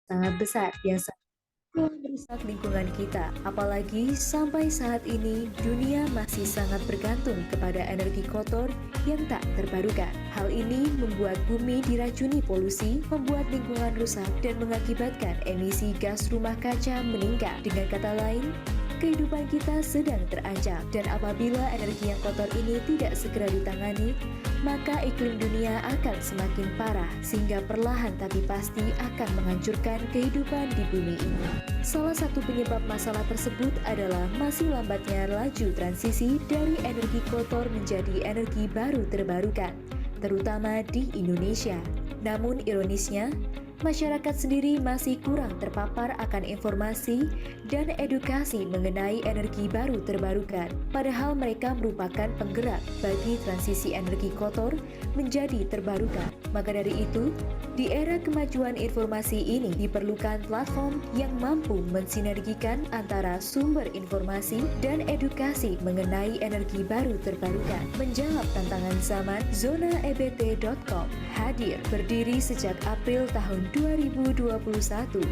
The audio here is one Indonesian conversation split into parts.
sangat besar yang telah merusak lingkungan kita. Apalagi sampai saat ini dunia masih sangat bergantung kepada energi kotor yang tak terbarukan. Hal ini membuat bumi diracuni polusi, membuat lingkungan rusak, dan mengakibatkan emisi gas rumah kaca meningkat. Dengan kata lain, kehidupan kita sedang terancam, dan apabila energi yang kotor ini tidak segera ditangani, maka iklim dunia akan semakin parah, sehingga perlahan tapi pasti akan menghancurkan kehidupan di bumi ini. Salah satu penyebab masalah tersebut adalah masih lambatnya laju transisi dari energi kotor menjadi energi baru terbarukan, terutama di Indonesia. Namun ironisnya, masyarakat sendiri masih kurang terpapar akan informasi dan edukasi mengenai energi baru terbarukan, padahal mereka merupakan penggerak bagi transisi energi kotor menjadi terbarukan. Maka dari itu, di era kemajuan informasi ini diperlukan platform yang mampu mensinergikan antara sumber informasi dan edukasi mengenai energi baru terbarukan. Menjawab tantangan zaman, ZonaEBT.com hadir berdiri sejak April tahun 2021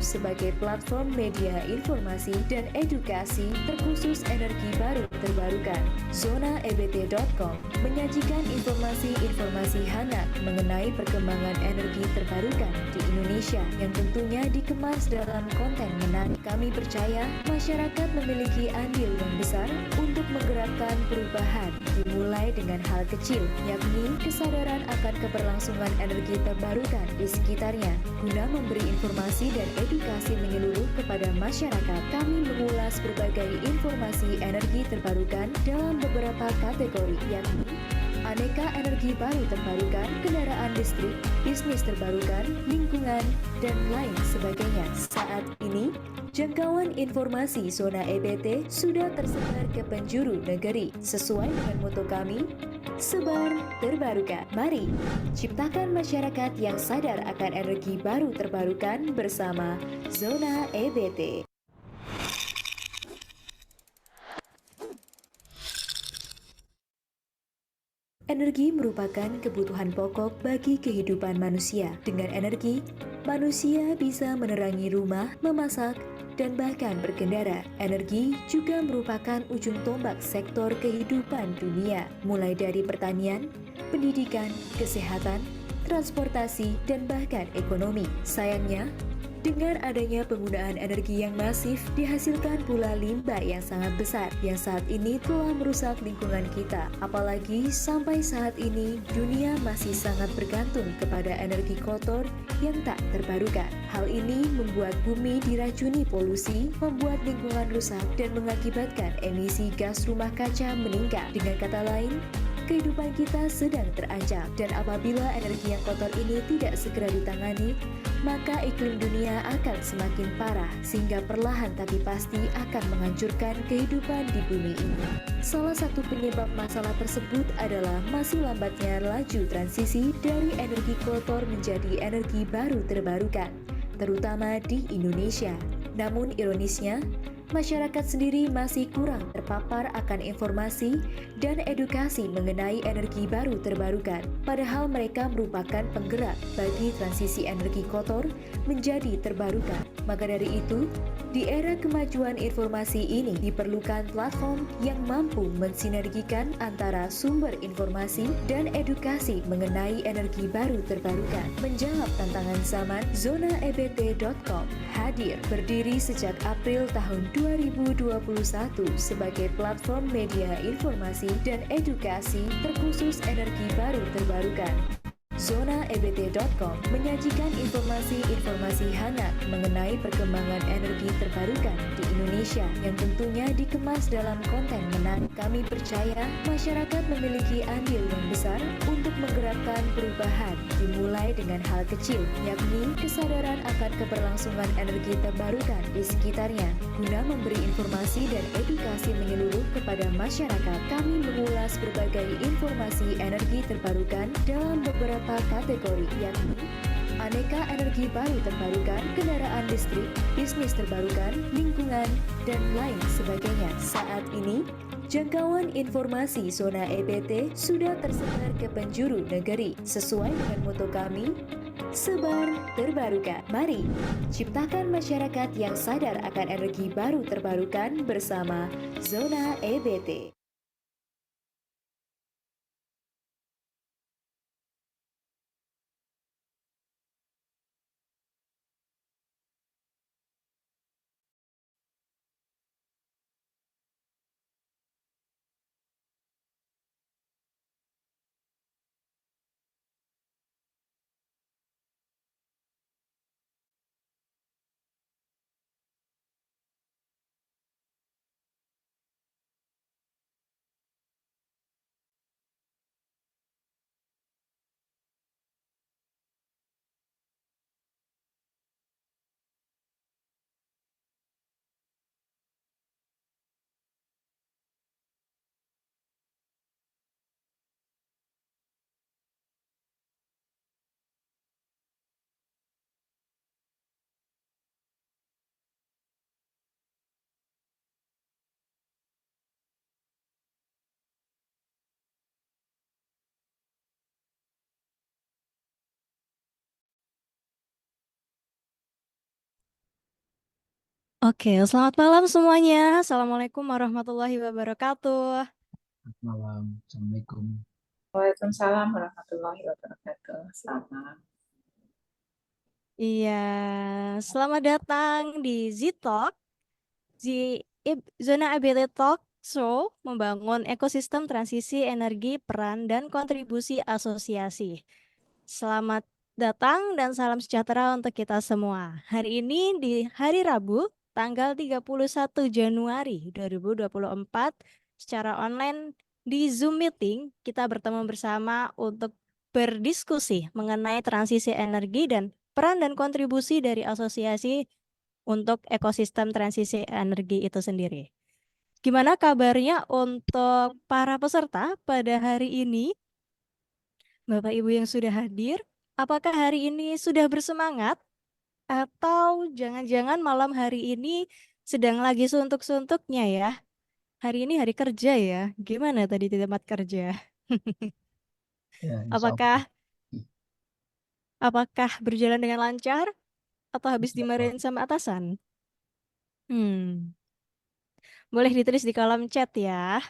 sebagai platform media informasi dan edukasi terkhusus energi baru terbarukan. ZonaEBT.com menyajikan informasi-informasi hangat mengenai perkembangan energi terbarukan di Indonesia yang tentunya dikemas dalam konten menarik. Kami percaya masyarakat memiliki andil yang besar untuk menggerakkan perubahan, dimulai dengan hal kecil, yakni kesadaran akan keberlangsungan energi terbarukan di sekitarnya. Guna memberi informasi dan edukasi menyeluruh kepada masyarakat, kami mengulas berbagai informasi energi terbarukan dalam beberapa kategori, yakni aneka energi baru terbarukan, kendaraan listrik, bisnis terbarukan, lingkungan, dan lain sebagainya. Saat ini, jangkauan informasi Zona EBT sudah tersebar ke penjuru negeri. Sesuai dengan moto kami, sebar terbarukan. Mari ciptakan masyarakat yang sadar akan energi baru terbarukan bersama Zona EBT. Energi merupakan kebutuhan pokok bagi kehidupan manusia. Dengan energi, manusia bisa menerangi rumah, memasak, dan bahkan berkendara. Energi juga merupakan ujung tombak sektor kehidupan dunia, mulai dari pertanian, pendidikan, kesehatan, transportasi, dan bahkan ekonomi. Sayangnya, dengan adanya penggunaan energi yang masif, dihasilkan pula limbah yang sangat besar, yang saat ini telah merusak lingkungan kita. Apalagi sampai saat ini, dunia masih sangat bergantung kepada energi kotor yang tak terbarukan. Hal ini membuat bumi diracuni polusi, membuat lingkungan rusak, dan mengakibatkan emisi gas rumah kaca meningkat. Dengan kata lain, kehidupan kita sedang terancam, dan apabila energi yang kotor ini tidak segera ditangani, maka iklim dunia akan semakin parah, sehingga perlahan tapi pasti akan menghancurkan kehidupan di bumi ini. Salah satu penyebab masalah tersebut adalah masih lambatnya laju transisi dari energi kotor menjadi energi baru terbarukan, terutama di Indonesia. Namun ironisnya, masyarakat sendiri masih kurang terpapar akan informasi dan edukasi mengenai energi baru terbarukan, padahal mereka merupakan penggerak bagi transisi energi kotor menjadi terbarukan. Maka dari itu, di era kemajuan informasi ini diperlukan platform yang mampu mensinergikan antara sumber informasi dan edukasi mengenai energi baru terbarukan. Menjawab tantangan zaman, ZonaEBT.com hadir berdiri sejak April tahun 2021 sebagai platform media informasi dan edukasi terkhusus energi baru terbarukan. ZonaEBT.com menyajikan informasi-informasi hangat mengenai perkembangan energi terbarukan di Indonesia yang tentunya dikemas dalam konten menarik. Kami percaya masyarakat memiliki andil yang besar untuk menggerakkan perubahan, dimulai dengan hal kecil, yakni kesadaran akan keberlangsungan energi terbarukan di sekitarnya. Guna memberi informasi dan edukasi menyeluruh kepada masyarakat, kami mengulas berbagai informasi energi terbarukan dalam beberapa kategori, yakni aneka energi baru terbarukan, kendaraan listrik, bisnis terbarukan, lingkungan, dan lain sebagainya. Saat ini, jangkauan informasi Zona EBT sudah tersebar ke penjuru negeri. Sesuai dengan moto kami, sebar, terbarukan. Mari ciptakan masyarakat yang sadar akan energi baru terbarukan bersama Zona EBT. Oke, selamat malam semuanya. Assalamualaikum warahmatullahi wabarakatuh. Malam, Assalamualaikum. Waalaikumsalam warahmatullahi wabarakatuh. Selamat. Iya, selamat datang di Z-Talk, Zona ABT Talk Show, membangun ekosistem transisi energi, peran, dan kontribusi asosiasi. Selamat datang dan salam sejahtera untuk kita semua. Hari ini di hari Rabu, tanggal 31 Januari 2024, secara online di Zoom Meeting, kita bertemu bersama untuk berdiskusi mengenai transisi energi dan peran dan kontribusi dari asosiasi untuk ekosistem transisi energi itu sendiri. Gimana kabarnya untuk para peserta pada hari ini? Bapak Ibu yang sudah hadir, apakah hari ini sudah bersemangat atau jangan-jangan malam hari ini sedang lagi suntuk-suntuknya ya? Hari ini hari kerja ya. Gimana tadi di tempat kerja? Ya, insya Allah. Apakah apakah berjalan dengan lancar atau habis Insya Allah. dimarahin sama atasan? Hmm, boleh ditulis di kolom chat ya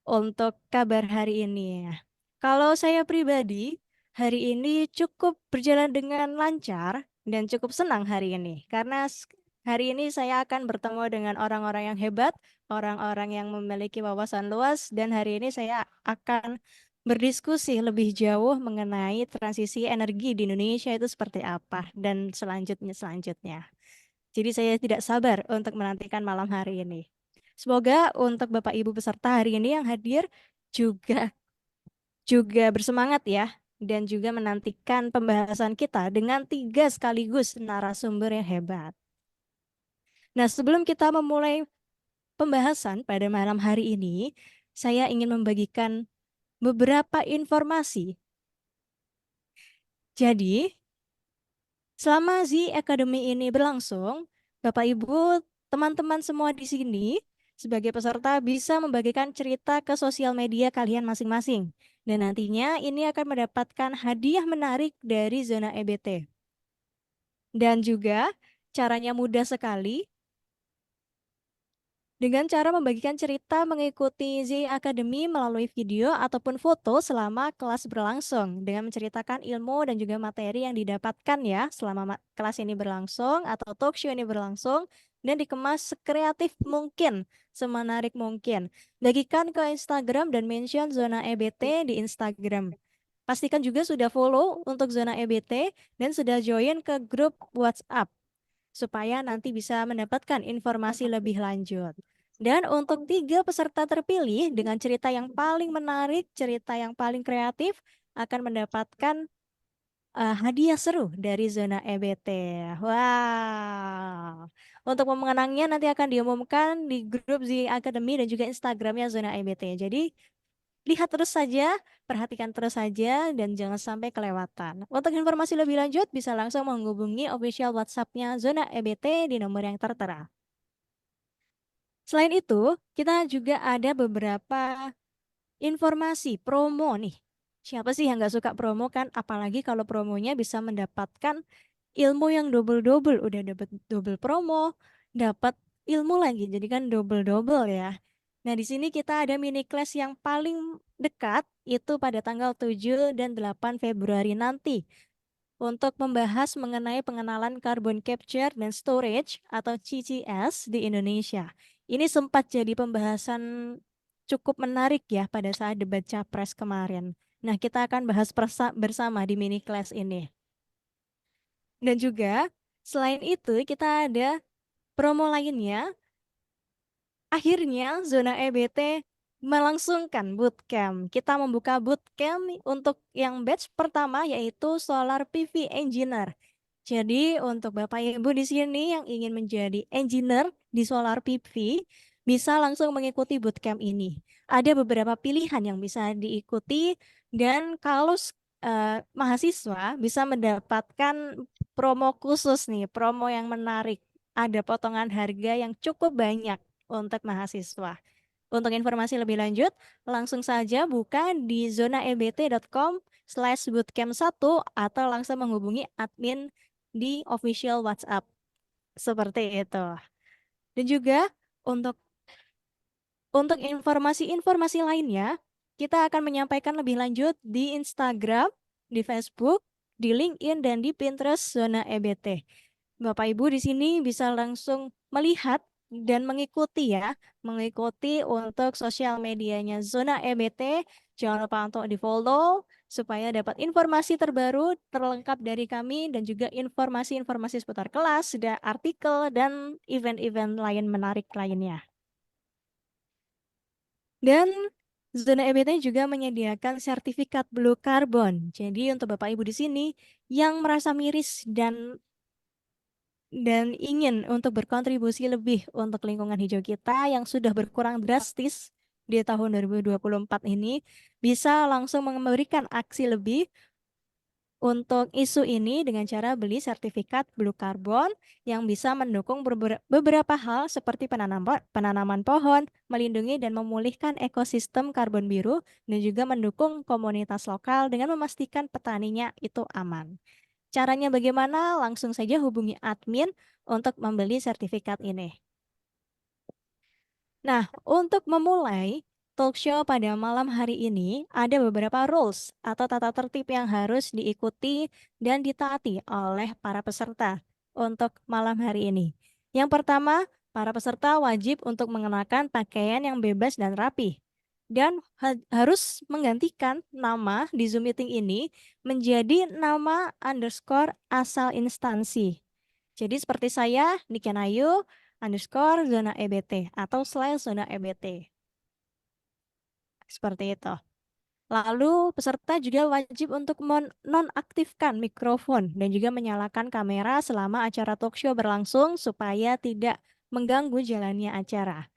untuk kabar hari ini. Kalau saya pribadi, hari ini cukup berjalan dengan lancar dan cukup senang hari ini. Karena hari ini saya akan bertemu dengan orang-orang yang hebat, orang-orang yang memiliki wawasan luas, dan hari ini saya akan berdiskusi lebih jauh mengenai transisi energi di Indonesia itu seperti apa, dan selanjutnya. Jadi saya tidak sabar untuk menantikan malam hari ini. Semoga untuk Bapak Ibu peserta hari ini yang hadir juga juga bersemangat ya dan juga menantikan pembahasan kita dengan tiga sekaligus narasumber yang hebat. Nah, sebelum kita memulai pembahasan pada malam hari ini, saya ingin membagikan beberapa informasi. Jadi, selama Z Academy ini berlangsung, Bapak Ibu, teman-teman semua di sini sebagai peserta bisa membagikan cerita ke sosial media kalian masing-masing. Dan nantinya ini akan mendapatkan hadiah menarik dari zona EBT. Dan juga caranya mudah sekali dengan cara membagikan cerita mengikuti Z Academy melalui video ataupun foto selama kelas berlangsung dengan menceritakan ilmu dan juga materi yang didapatkan ya selama kelas ini berlangsung atau talk show ini berlangsung dan dikemas sekreatif mungkin, semenarik mungkin. Bagikan ke Instagram dan mention Zona EBT di Instagram. Pastikan juga sudah follow untuk Zona EBT dan sudah join ke grup WhatsApp supaya nanti bisa mendapatkan informasi lebih lanjut. Dan untuk tiga peserta terpilih dengan cerita yang paling menarik, cerita yang paling kreatif, akan mendapatkan hadiah seru dari zona EBT. Wow. Untuk pemenangnya nanti akan diumumkan di grup Z Academy dan juga Instagramnya zona EBT. Jadi lihat terus saja, perhatikan terus saja, dan jangan sampai kelewatan. Untuk informasi lebih lanjut, bisa langsung menghubungi official WhatsApp-nya Zona EBT di nomor yang tertera. Selain itu, kita juga ada beberapa informasi promo nih. Siapa sih yang nggak suka promo kan? Apalagi kalau promonya bisa mendapatkan ilmu yang double-double. Udah dapat double promo, dapat ilmu lagi. Jadi kan double-double ya. Nah, di sini kita ada mini class yang paling dekat itu pada tanggal 7 dan 8 Februari nanti untuk membahas mengenai pengenalan carbon capture dan storage atau CCS di Indonesia. Ini sempat jadi pembahasan cukup menarik ya pada saat debat Capres kemarin. Nah, kita akan bahas bersama di mini class ini. Dan juga selain itu kita ada promo lainnya. Akhirnya zona EBT melangsungkan bootcamp. Kita membuka bootcamp untuk yang batch pertama yaitu Solar PV Engineer. Jadi untuk Bapak Ibu di sini yang ingin menjadi engineer di Solar PV bisa langsung mengikuti bootcamp ini. Ada beberapa pilihan yang bisa diikuti dan kalau mahasiswa bisa mendapatkan promo khusus nih, promo yang menarik. Ada potongan harga yang cukup banyak untuk mahasiswa. Untuk informasi lebih lanjut, langsung saja buka di zonaebt.com/bootcamp1 atau langsung menghubungi admin di official WhatsApp. Seperti itu. Dan juga untuk informasi-informasi lainnya, kita akan menyampaikan lebih lanjut di Instagram, di Facebook, di LinkedIn, dan di Pinterest Zona EBT. Bapak Ibu di sini bisa langsung melihat dan mengikuti ya, mengikuti untuk sosial medianya Zona EBT. Jangan lupa untuk di-follow supaya dapat informasi terbaru terlengkap dari kami dan juga informasi-informasi seputar kelas, artikel, dan event-event lain menarik lainnya. Dan Zona EBT juga menyediakan sertifikat Blue Carbon. Jadi untuk Bapak Ibu di sini yang merasa miris dan ingin untuk berkontribusi lebih untuk lingkungan hijau kita yang sudah berkurang drastis di tahun 2024 ini, bisa langsung memberikan aksi lebih untuk isu ini dengan cara beli sertifikat Blue Carbon yang bisa mendukung beberapa hal seperti penanaman pohon, melindungi dan memulihkan ekosistem karbon biru, dan juga mendukung komunitas lokal dengan memastikan petaninya itu aman. Caranya bagaimana? Langsung saja hubungi admin untuk membeli sertifikat ini. Nah, untuk memulai talk show pada malam hari ini, ada beberapa rules atau tata tertib yang harus diikuti dan ditaati oleh para peserta untuk malam hari ini. Yang pertama, para peserta wajib untuk mengenakan pakaian yang bebas dan rapi. Dan harus menggantikan nama di Zoom meeting ini menjadi nama underscore asal instansi. Jadi seperti saya, Niken Ayu, underscore zona EBT atau /zona EBT. Seperti itu. Lalu peserta juga wajib untuk menonaktifkan mikrofon dan juga menyalakan kamera selama acara talk show berlangsung supaya tidak mengganggu jalannya acara.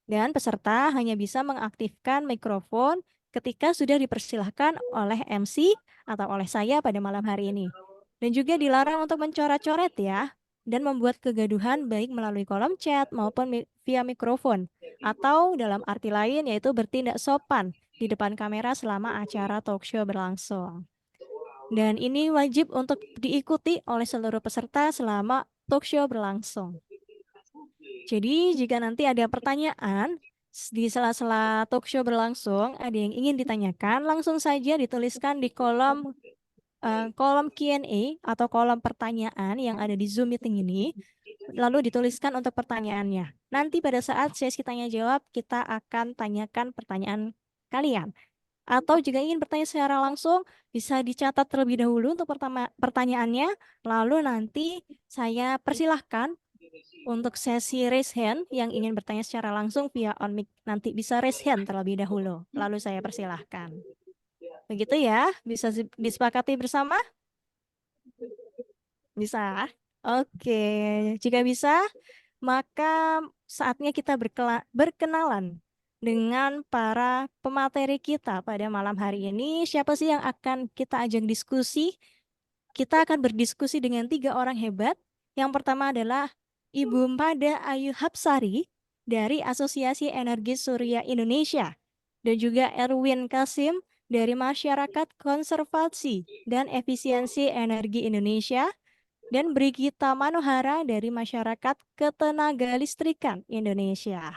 Dan peserta hanya bisa mengaktifkan mikrofon ketika sudah dipersilahkan oleh MC atau oleh saya pada malam hari ini. Dan juga dilarang untuk mencoret-coret ya, dan membuat kegaduhan baik melalui kolom chat maupun via mikrofon. Atau dalam arti lain yaitu bertindak sopan di depan kamera selama acara talk show berlangsung. Dan ini wajib untuk diikuti oleh seluruh peserta selama talk show berlangsung. Jadi jika nanti ada pertanyaan di sela-sela talk show berlangsung, ada yang ingin ditanyakan, langsung saja dituliskan di kolom Q&A atau kolom pertanyaan yang ada di Zoom meeting ini, lalu dituliskan untuk pertanyaannya. Nanti pada saat sesi tanya jawab, kita akan tanyakan pertanyaan kalian. Atau jika ingin bertanya secara langsung, bisa dicatat terlebih dahulu untuk pertanyaannya, lalu nanti saya persilahkan untuk sesi raise hand yang ingin bertanya secara langsung via on mic nanti bisa raise hand terlebih dahulu. Lalu saya persilahkan. Begitu ya, bisa disepakati bersama? Bisa? Oke, jika bisa, maka saatnya kita berkenalan dengan para pemateri kita pada malam hari ini. Siapa sih yang akan kita ajak diskusi? Kita akan berdiskusi dengan 3 orang hebat. Yang pertama adalah Ibu Mada Ayu Hapsari dari Asosiasi Energi Surya Indonesia dan juga Erwin Kasim dari Masyarakat Konservasi dan Efisiensi Energi Indonesia, dan Brigita Manohara dari Masyarakat Ketenagalistrikan Indonesia.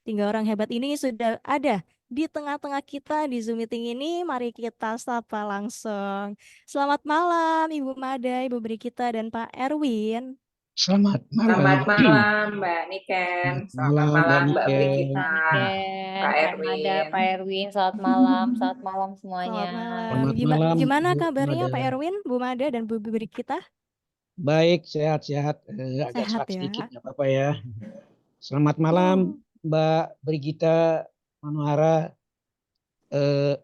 3 orang hebat ini sudah ada di tengah-tengah kita di Zoom meeting ini. Mari kita sapa langsung. Selamat malam Ibu Mada, Ibu Brigita, dan Pak Erwin. Selamat Selamat malam. malam, Mbak Niken. Selamat Selamat malam, Mbak malam, Mbak Niken. Brigita, Niken, Pak Kak Mada, Erwin. Pak Erwin, selamat malam semuanya. Selamat malam. Selamat Gimana, malam, gimana Bu kabarnya Mada. Pak Erwin, Bu Mada, dan Bu Brigita? Baik, sehat-sehat. Agak Sehat serak sedikit, ya? nggak apa-apa ya. Selamat malam, Mbak Brigita Manohara,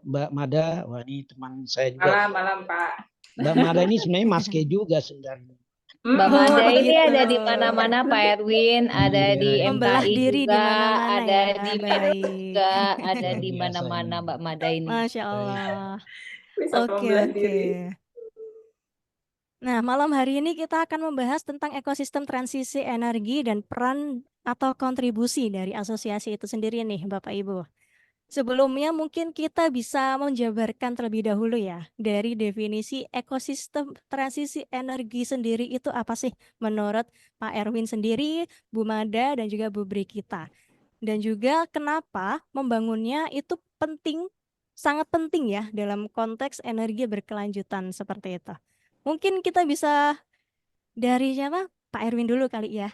Mbak Mada. Wah, ini teman saya juga. Malam, Pak. Mbak Mada ini sebenarnya maske juga sebenarnya. Mbak Oh, Mada ini begitu. ada di mana-mana, Pak Erwin, ada Iya, di iya. Membelah MKI diri di juga, mana-mana ada ya. di Medan Baik. juga, ada Luar di biasa mana-mana ini. Mbak Mada ini. Masya Baik. Allah. Bisa Oke, membelah oke. diri. Nah, malam hari ini kita akan membahas tentang ekosistem transisi energi dan peran atau kontribusi dari asosiasi itu sendiri nih, Bapak Ibu. Sebelumnya mungkin kita bisa menjabarkan terlebih dahulu ya, dari definisi ekosistem transisi energi sendiri itu apa sih menurut Pak Erwin sendiri, Bu Mada, dan juga Bu Brigita. Dan juga kenapa membangunnya itu penting, sangat penting ya dalam konteks energi berkelanjutan seperti itu. Mungkin kita bisa dari siapa? Pak Erwin dulu kali ya.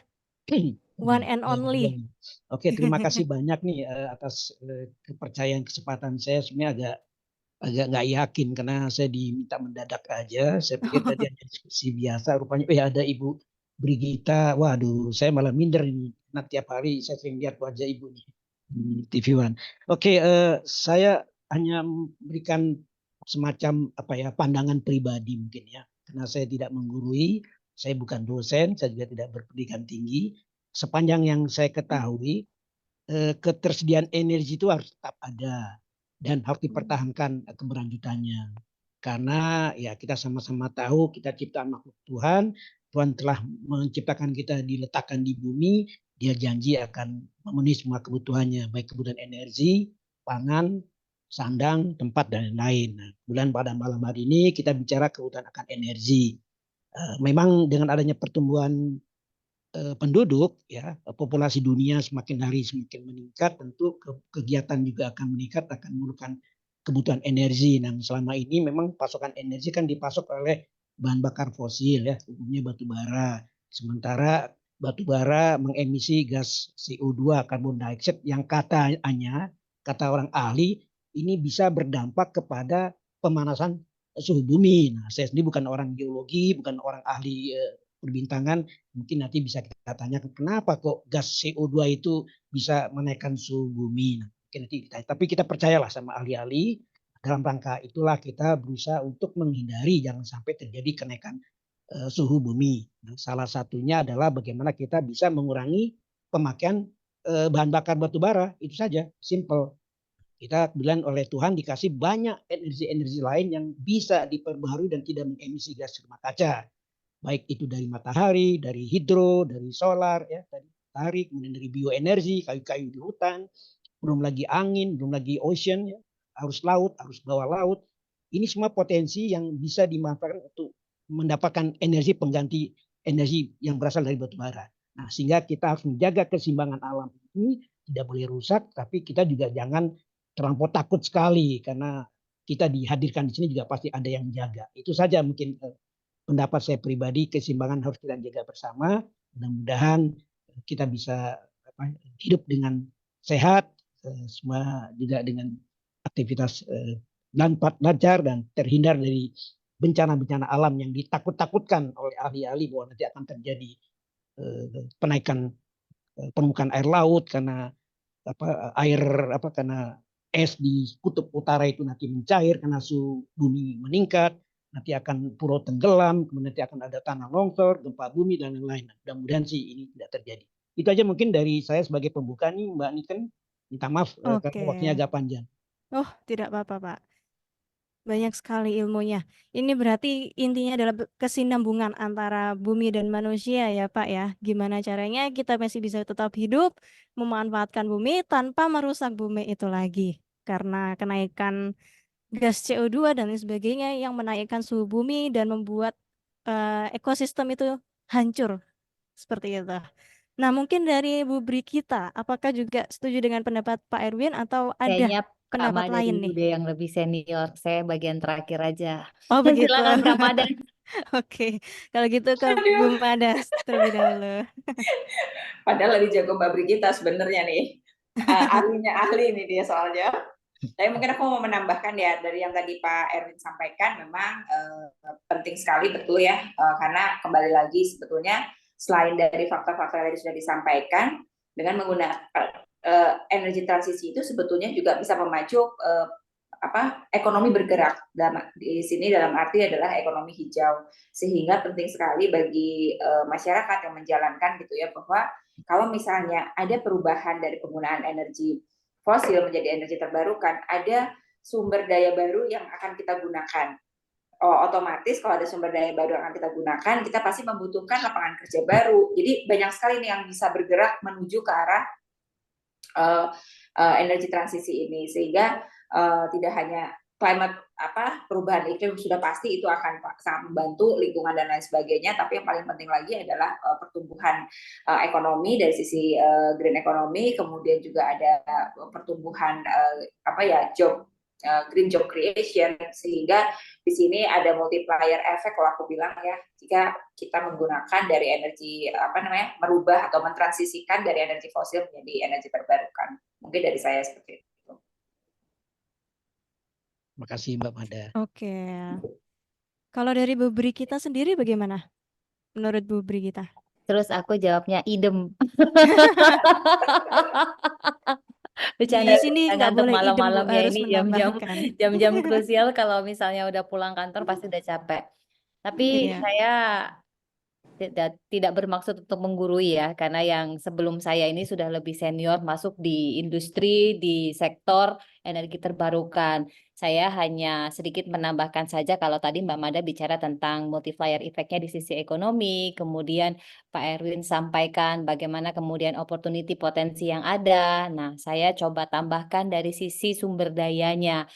One and only. Oke, terima kasih banyak nih atas kepercayaan kesempatan saya. Sebenarnya agak nggak yakin karena saya diminta mendadak aja. Saya pikir tadi hanya diskusi biasa. Rupanya ada Ibu Brigita. Waduh, saya malah minder ini. Nah, tiap hari saya sering lihat wajah Ibu nih di TV One. Oke, saya hanya memberikan semacam pandangan pribadi mungkin ya. Karena saya tidak menggurui, saya bukan dosen, saya juga tidak berpendidikan tinggi. Sepanjang yang saya ketahui, ketersediaan energi itu harus tetap ada dan harus dipertahankan keberlanjutannya. Karena ya kita sama-sama tahu kita ciptaan makhluk Tuhan, Tuhan telah menciptakan kita diletakkan di bumi, Dia janji akan memenuhi semua kebutuhannya, baik kebutuhan energi, pangan, sandang, tempat dan lain-lain. Nah, kemudian pada malam hari ini kita bicara kebutuhan akan energi. Memang dengan adanya pertumbuhan penduduk ya, populasi dunia semakin hari semakin meningkat, tentu kegiatan juga akan meningkat, akan memerlukan kebutuhan energi. Nah, selama ini memang pasokan energi kan dipasok oleh bahan bakar fosil ya, umumnya batu bara. Sementara batu bara mengemisi gas CO2, karbon dioksida yang kata orang ahli ini bisa berdampak kepada pemanasan suhu bumi. Nah, saya sendiri bukan orang geologi, bukan orang ahli perbintangan, mungkin nanti bisa kita tanyakan kenapa kok gas CO2 itu bisa menaikkan suhu bumi. Nah, mungkin nanti ditanya. Tapi kita percayalah sama ahli-ahli. Dalam rangka itulah kita berusaha untuk menghindari jangan sampai terjadi kenaikan suhu bumi. Nah, salah satunya adalah bagaimana kita bisa mengurangi pemakaian bahan bakar batu bara. Itu saja, simple. Kita kemudian oleh Tuhan dikasih banyak energi-energi lain yang bisa diperbaharui dan tidak mengemisi gas rumah kaca. Baik itu dari matahari, dari hidro, dari solar, ya, dari matahari, kemudian dari bioenergi, kayu-kayu di hutan, belum lagi angin, belum lagi ocean, ya, arus laut, arus bawah laut. Ini semua potensi yang bisa dimanfaatkan untuk mendapatkan energi pengganti energi yang berasal dari batu bara. Nah, sehingga kita harus menjaga keseimbangan alam ini, tidak boleh rusak, tapi kita juga jangan terlampau takut sekali karena kita dihadirkan di sini juga pasti ada yang menjaga. Itu saja mungkin pendapat saya pribadi, keseimbangan harus kita jaga bersama. Mudah-mudahan kita bisa hidup dengan sehat, semua juga dengan aktivitas lancar dan terhindar dari bencana-bencana alam yang ditakut-takutkan oleh ahli-ahli bahwa nanti akan terjadi penaikan permukaan air laut karena karena es di kutub utara itu nanti mencair karena suhu bumi meningkat, nanti akan pulau tenggelam, kemudian nanti akan ada tanah longsor, gempa bumi dan lain-lain. Mudah-mudahan sih ini tidak terjadi. Itu aja mungkin dari saya sebagai pembuka nih, Mbak Niken. Minta maaf karena waktunya agak panjang. Oh, tidak apa-apa, Pak. Banyak sekali ilmunya. Ini berarti intinya adalah kesinambungan antara bumi dan manusia ya, Pak ya. Gimana caranya kita masih bisa tetap hidup, memanfaatkan bumi tanpa merusak bumi itu lagi. Karena kenaikan gas CO2 dan lain sebagainya yang menaikkan suhu bumi dan membuat ekosistem itu hancur seperti itu. Nah, mungkin dari Bu Brigita, apakah juga setuju dengan pendapat Pak Erwin atau ada Kayaknya Kak pendapat Mada lain dulu nih? deh yang lebih senior. Saya bagian terakhir aja. Oh, begitu. Silakan Kak Mada. Oke, kalau gitu ke Bu Aduh, Madas terlebih dahulu. padahal lebih jago Mbak Brigita sebenarnya nih. Ahlinya ahli nih dia soalnya. Tapi mungkin aku mau menambahkan ya dari yang tadi Pak Erwin sampaikan, memang penting sekali betul ya, karena kembali lagi sebetulnya selain dari faktor-faktor yang tadi sudah disampaikan, dengan menggunakan energi transisi itu sebetulnya juga bisa memacu ekonomi bergerak. Di sini dalam arti adalah ekonomi hijau, sehingga penting sekali bagi masyarakat yang menjalankan gitu ya, bahwa kalau misalnya ada perubahan dari penggunaan energi fosil menjadi energi terbarukan, ada sumber daya baru yang akan kita gunakan. Otomatis kalau ada sumber daya baru yang akan kita gunakan, kita pasti membutuhkan lapangan kerja baru. Jadi banyak sekali nih yang bisa bergerak menuju ke arah energi transisi ini, sehingga tidak hanya perubahan iklim sudah pasti itu akan sangat membantu lingkungan dan lain sebagainya, tapi yang paling penting lagi adalah pertumbuhan ekonomi dari sisi green economy, kemudian juga ada pertumbuhan green job creation, sehingga di sini ada multiplier effect kalau aku bilang ya, jika kita menggunakan dari energi merubah atau mentransisikan dari energi fosil menjadi energi terbarukan. Mungkin dari saya seperti itu. Makasih Mbak Mada. Oke. Kalau dari Bu Brigita sendiri bagaimana? Menurut Bu Brigita? Terus aku jawabnya idem. Di Bercanda sini nggak ngantuk boleh idem, Bu, malam-malam ya, harus ini jam-jam menambahkan. jam-jam krusial kalau misalnya udah pulang kantor pasti udah capek. Tapi Iya. saya tidak bermaksud untuk menggurui ya, karena yang sebelum saya ini sudah lebih senior masuk di industri, di sektor energi terbarukan. Saya hanya sedikit menambahkan saja kalau tadi Mbak Mada bicara tentang multiplier effect-nya di sisi ekonomi, kemudian Pak Erwin sampaikan bagaimana kemudian opportunity potensi yang ada. Nah, saya coba tambahkan dari sisi sumber dayanya.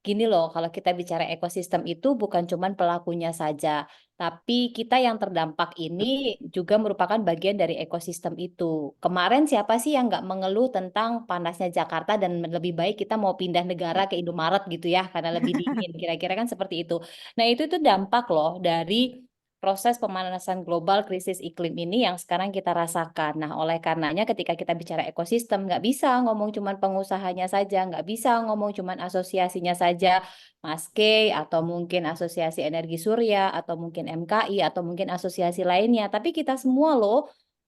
Gini loh, kalau kita bicara ekosistem itu bukan cuman pelakunya saja, tapi kita yang terdampak ini juga merupakan bagian dari ekosistem itu. Kemarin siapa sih yang nggak mengeluh tentang panasnya Jakarta dan lebih baik kita mau pindah negara ke Indomaret gitu ya, karena lebih dingin, kira-kira kan seperti itu. Nah itu dampak loh dari proses pemanasan global, krisis iklim ini yang sekarang kita rasakan. Nah, oleh karenanya ketika kita bicara ekosistem, nggak bisa ngomong cuman pengusahanya saja, nggak bisa ngomong cuman asosiasinya saja, Mas K, atau mungkin Asosiasi Energi Surya, atau mungkin MKI, atau mungkin asosiasi lainnya. Tapi kita semua loh,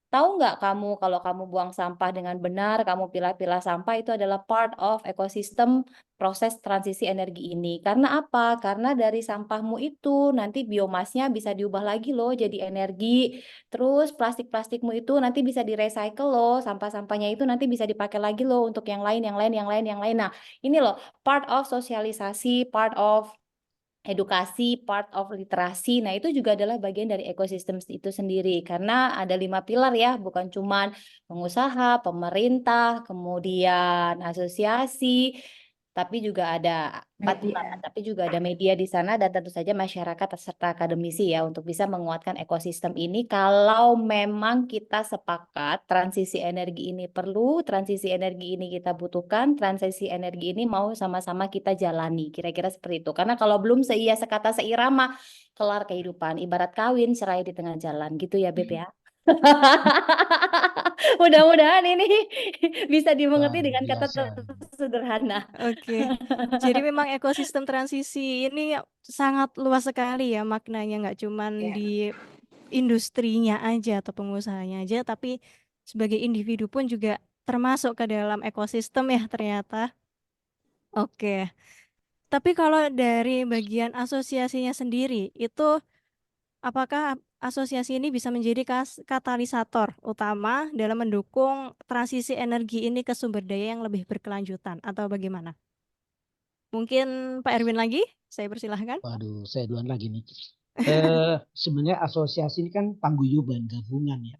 tahu nggak kamu kalau kamu buang sampah dengan benar, kamu pilah-pilah sampah itu adalah part of ekosistem proses transisi energi ini. Karena apa? Karena dari sampahmu itu nanti biomasnya bisa diubah lagi loh jadi energi. Terus plastik-plastikmu itu nanti bisa di-recycle loh. Sampah-sampahnya itu nanti bisa dipakai lagi loh untuk yang lain, yang lain, yang lain, yang lain. Nah, ini loh part of sosialisasi, part of edukasi, part of literasi. Nah, itu juga adalah bagian dari ekosistem itu sendiri. Karena ada 5 pilar ya, bukan cuma pengusaha, pemerintah, kemudian asosiasi, tapi juga ada 4 pilar, tapi juga ada media di sana dan tentu saja masyarakat serta akademisi ya untuk bisa menguatkan ekosistem ini. Kalau memang kita sepakat transisi energi ini perlu, transisi energi ini kita butuhkan, transisi energi ini mau sama-sama kita jalani. Kira-kira seperti itu. Karena kalau belum seia sekata seirama, kelar kehidupan. Ibarat kawin cerai di tengah jalan gitu ya Beb ya. Mudah-mudahan ini bisa dimengerti dengan kata sederhana. Oke. Jadi memang ekosistem transisi ini sangat luas sekali ya maknanya, nggak cuman di industrinya aja atau pengusahanya aja, tapi sebagai individu pun juga termasuk ke dalam ekosistem ya ternyata. Oke. Tapi kalau dari bagian asosiasinya sendiri, itu apakah asosiasi ini bisa menjadi katalisator utama dalam mendukung transisi energi ini ke sumber daya yang lebih berkelanjutan atau bagaimana? Mungkin Pak Erwin lagi, saya persilahkan. Waduh, saya duluan lagi nih. Sebenarnya asosiasi ini kan paguyuban, gabungan ya.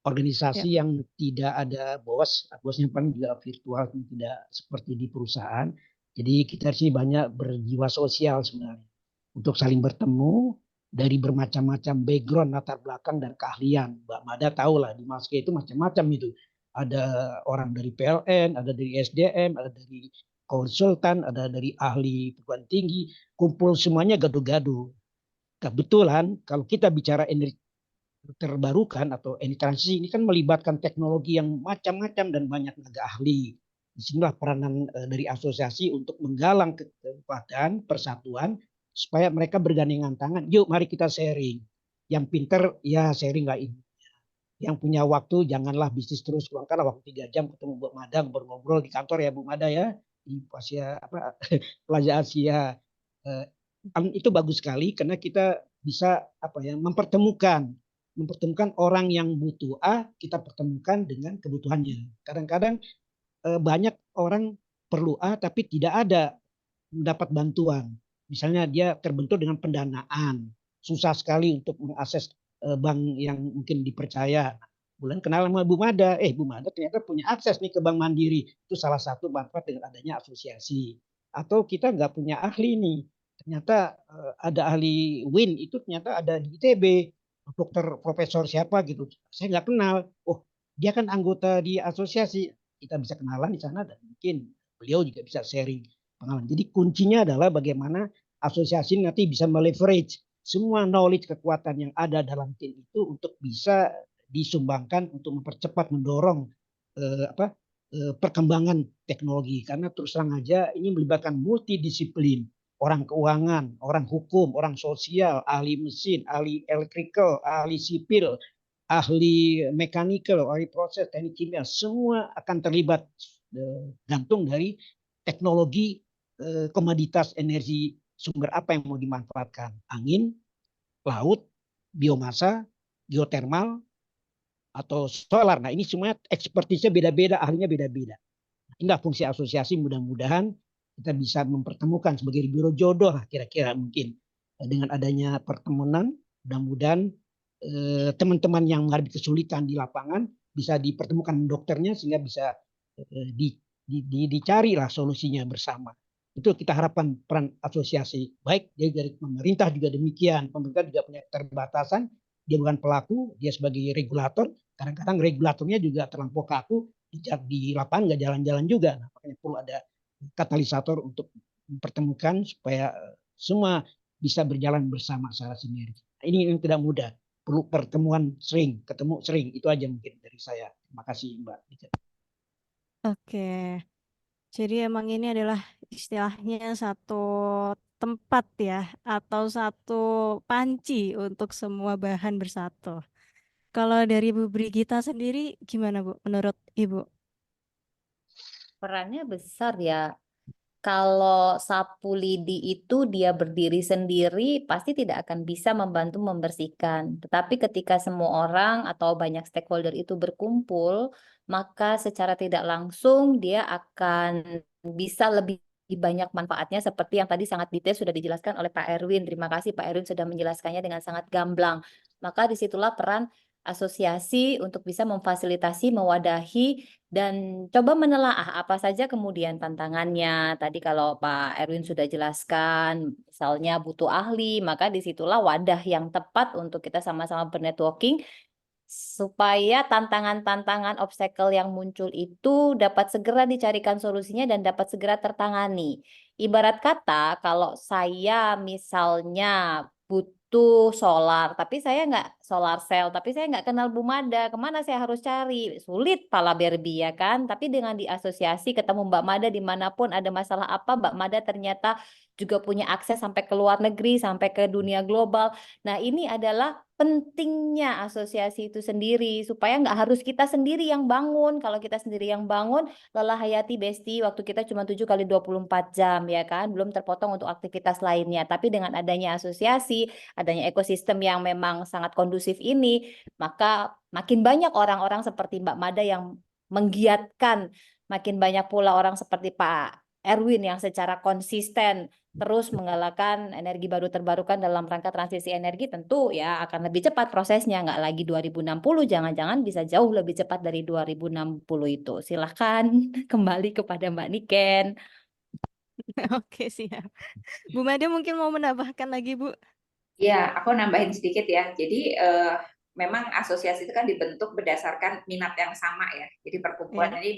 Organisasi yang tidak ada bosnya paling juga virtual, tidak seperti di perusahaan. Jadi kita di sini banyak berjiwa sosial sebenarnya untuk saling bertemu dari bermacam-macam background, latar belakang dan keahlian. Mbak Mada tahu lah di Maske itu macam-macam itu. Ada orang dari PLN, ada dari SDM, ada dari konsultan, ada dari ahli perguruan tinggi, kumpul semuanya gaduh-gaduh. Kebetulan kalau kita bicara energi terbarukan atau energi transisi ini kan melibatkan teknologi yang macam-macam dan banyak tenaga ahli. Disinilah peranan dari asosiasi untuk menggalang kekuatan persatuan supaya mereka bergandengan tangan. Yuk mari kita sharing. Yang pinter ya sharing lah ini. Yang punya waktu janganlah bisnis terus, luangkanlah waktu 3 jam ketemu Bu Mada, ngobrol di kantor ya Bu Mada ya, di Asia apa Plaza Asia. Itu bagus sekali karena kita bisa apa ya mempertemukan orang yang butuh A, kita pertemukan dengan kebutuhannya. Kadang-kadang banyak orang perlu A tapi tidak ada mendapat bantuan. Misalnya dia terbentur dengan pendanaan, susah sekali untuk mengakses bank yang mungkin dipercaya. Bulan kenal sama Bu Mada, Bu Mada ternyata punya akses nih ke Bank Mandiri. Itu salah satu manfaat dengan adanya asosiasi. Atau kita nggak punya ahli nih, ternyata ada ahli WIN itu ternyata ada di ITB, dokter profesor siapa gitu. Saya nggak kenal. Oh, dia kan anggota di asosiasi. Kita bisa kenalan di sana dan mungkin beliau juga bisa sharing pengalaman. Jadi kuncinya adalah bagaimana asosiasi nanti bisa meleverage semua knowledge kekuatan yang ada dalam tim itu untuk bisa disumbangkan untuk mempercepat mendorong perkembangan teknologi. Karena terus terang aja ini melibatkan multidisiplin. Orang keuangan, orang hukum, orang sosial, ahli mesin, ahli electrical, ahli sipil, ahli mechanical, ahli proses, teknik kimia, semua akan terlibat gantung dari teknologi komoditas energi sumber apa yang mau dimanfaatkan. Angin, laut, biomasa, geotermal, atau solar. Nah ini semua ekspertisnya beda-beda, ahlinya beda-beda. Inilah fungsi asosiasi, mudah-mudahan kita bisa mempertemukan sebagai biro jodoh lah kira-kira mungkin. Dengan adanya pertemuan, mudah-mudahan teman-teman yang menghadapi kesulitan di lapangan bisa dipertemukan dokternya sehingga bisa dicarilah solusinya bersama. Itu kita harapkan peran asosiasi. Baik dari pemerintah juga demikian. Pemerintah juga punya keterbatasan. Dia bukan pelaku, dia sebagai regulator. Kadang-kadang regulatornya juga terlampau kaku. Di lapangan nggak jalan-jalan juga. Nah, makanya perlu ada katalisator untuk mempertemukan supaya semua bisa berjalan bersama secara sinergi. Nah, ini yang tidak mudah. Perlu pertemuan sering, ketemu sering. Itu aja mungkin dari saya. Terima kasih Mbak. Oke. Jadi emang ini adalah istilahnya satu tempat ya, atau satu panci untuk semua bahan bersatu. Kalau dari Bu Brigita sendiri gimana Bu, menurut Ibu? Perannya besar ya. Kalau sapu lidi itu dia berdiri sendiri pasti tidak akan bisa membantu membersihkan. Tetapi ketika semua orang atau banyak stakeholder itu berkumpul, maka secara tidak langsung dia akan bisa lebih banyak manfaatnya seperti yang tadi sangat detail sudah dijelaskan oleh Pak Erwin. Terima kasih Pak Erwin sudah menjelaskannya dengan sangat gamblang. Maka disitulah peran asosiasi untuk bisa memfasilitasi, mewadahi, dan coba menelaah apa saja kemudian tantangannya. Tadi kalau Pak Erwin sudah jelaskan, misalnya butuh ahli, maka disitulah wadah yang tepat untuk kita sama-sama bernetworking, supaya tantangan-tantangan obstacle yang muncul itu dapat segera dicarikan solusinya dan dapat segera tertangani. Ibarat kata, kalau saya misalnya butuh solar, tapi saya nggak solar cell, tapi saya nggak kenal Bu Mada, kemana saya harus cari? Sulit pala Berbi ya kan? Tapi dengan diasosiasi ketemu Mbak Mada dimanapun ada masalah apa, Mbak Mada ternyata juga punya akses sampai ke luar negeri, sampai ke dunia global. Nah ini adalah pentingnya asosiasi itu sendiri, supaya nggak harus kita sendiri yang bangun. Kalau kita sendiri yang bangun, lelah hayati besti, waktu kita cuma 7 kali 24 jam ya kan, belum terpotong untuk aktivitas lainnya. Tapi dengan adanya asosiasi, adanya ekosistem yang memang sangat kondusif ini, maka makin banyak orang-orang seperti Mbak Mada yang menggiatkan, makin banyak pula orang seperti Pak Erwin yang secara konsisten terus menggalakkan energi baru terbarukan dalam rangka transisi energi, tentu ya akan lebih cepat prosesnya, nggak lagi 2060, jangan-jangan bisa jauh lebih cepat dari 2060 itu. Silahkan kembali kepada Mbak Niken. Oke, siap. Bu Made mungkin mau menambahkan lagi, Bu? Ya, aku nambahin sedikit ya. Jadi memang asosiasi itu kan dibentuk berdasarkan minat yang sama ya. Jadi perkumpulan Ya. ini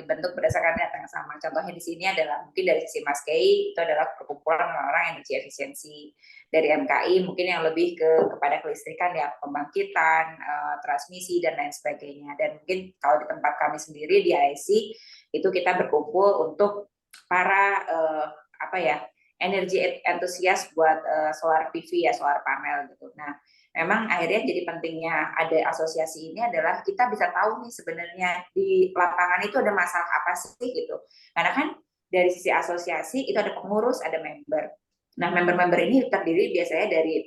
dibentuk berdasarkan minat yang sama. Contohnya di sini adalah mungkin dari sisi Mas Kei itu adalah perkumpulan orang-orang energi efisiensi. Dari MKI mungkin yang lebih kepada kelistrikan ya, pembangkitan, transmisi dan lain sebagainya. Dan mungkin kalau di tempat kami sendiri di ISC itu kita berkumpul untuk para apa ya, energi entusias buat solar PV ya, solar panel gitu. Nah, memang akhirnya jadi pentingnya ada asosiasi ini adalah kita bisa tahu nih sebenarnya di lapangan itu ada masalah apa sih gitu. Karena kan dari sisi asosiasi itu ada pengurus, ada member. Nah, member-member ini terdiri biasanya dari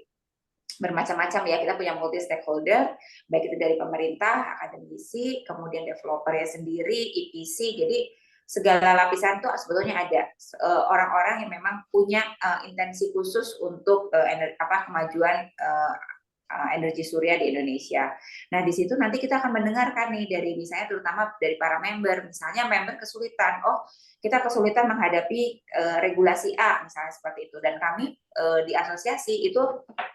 bermacam-macam ya, kita punya multi stakeholder, baik itu dari pemerintah, akademisi, kemudian developernya sendiri, EPC, jadi segala lapisan tuh sebetulnya ada orang-orang yang memang punya intensi khusus untuk kemajuan energi surya di Indonesia. Nah, di situ nanti kita akan mendengarkan nih dari misalnya terutama dari para member, misalnya member kesulitan, oh kita kesulitan menghadapi regulasi A misalnya seperti itu, dan kami di asosiasi itu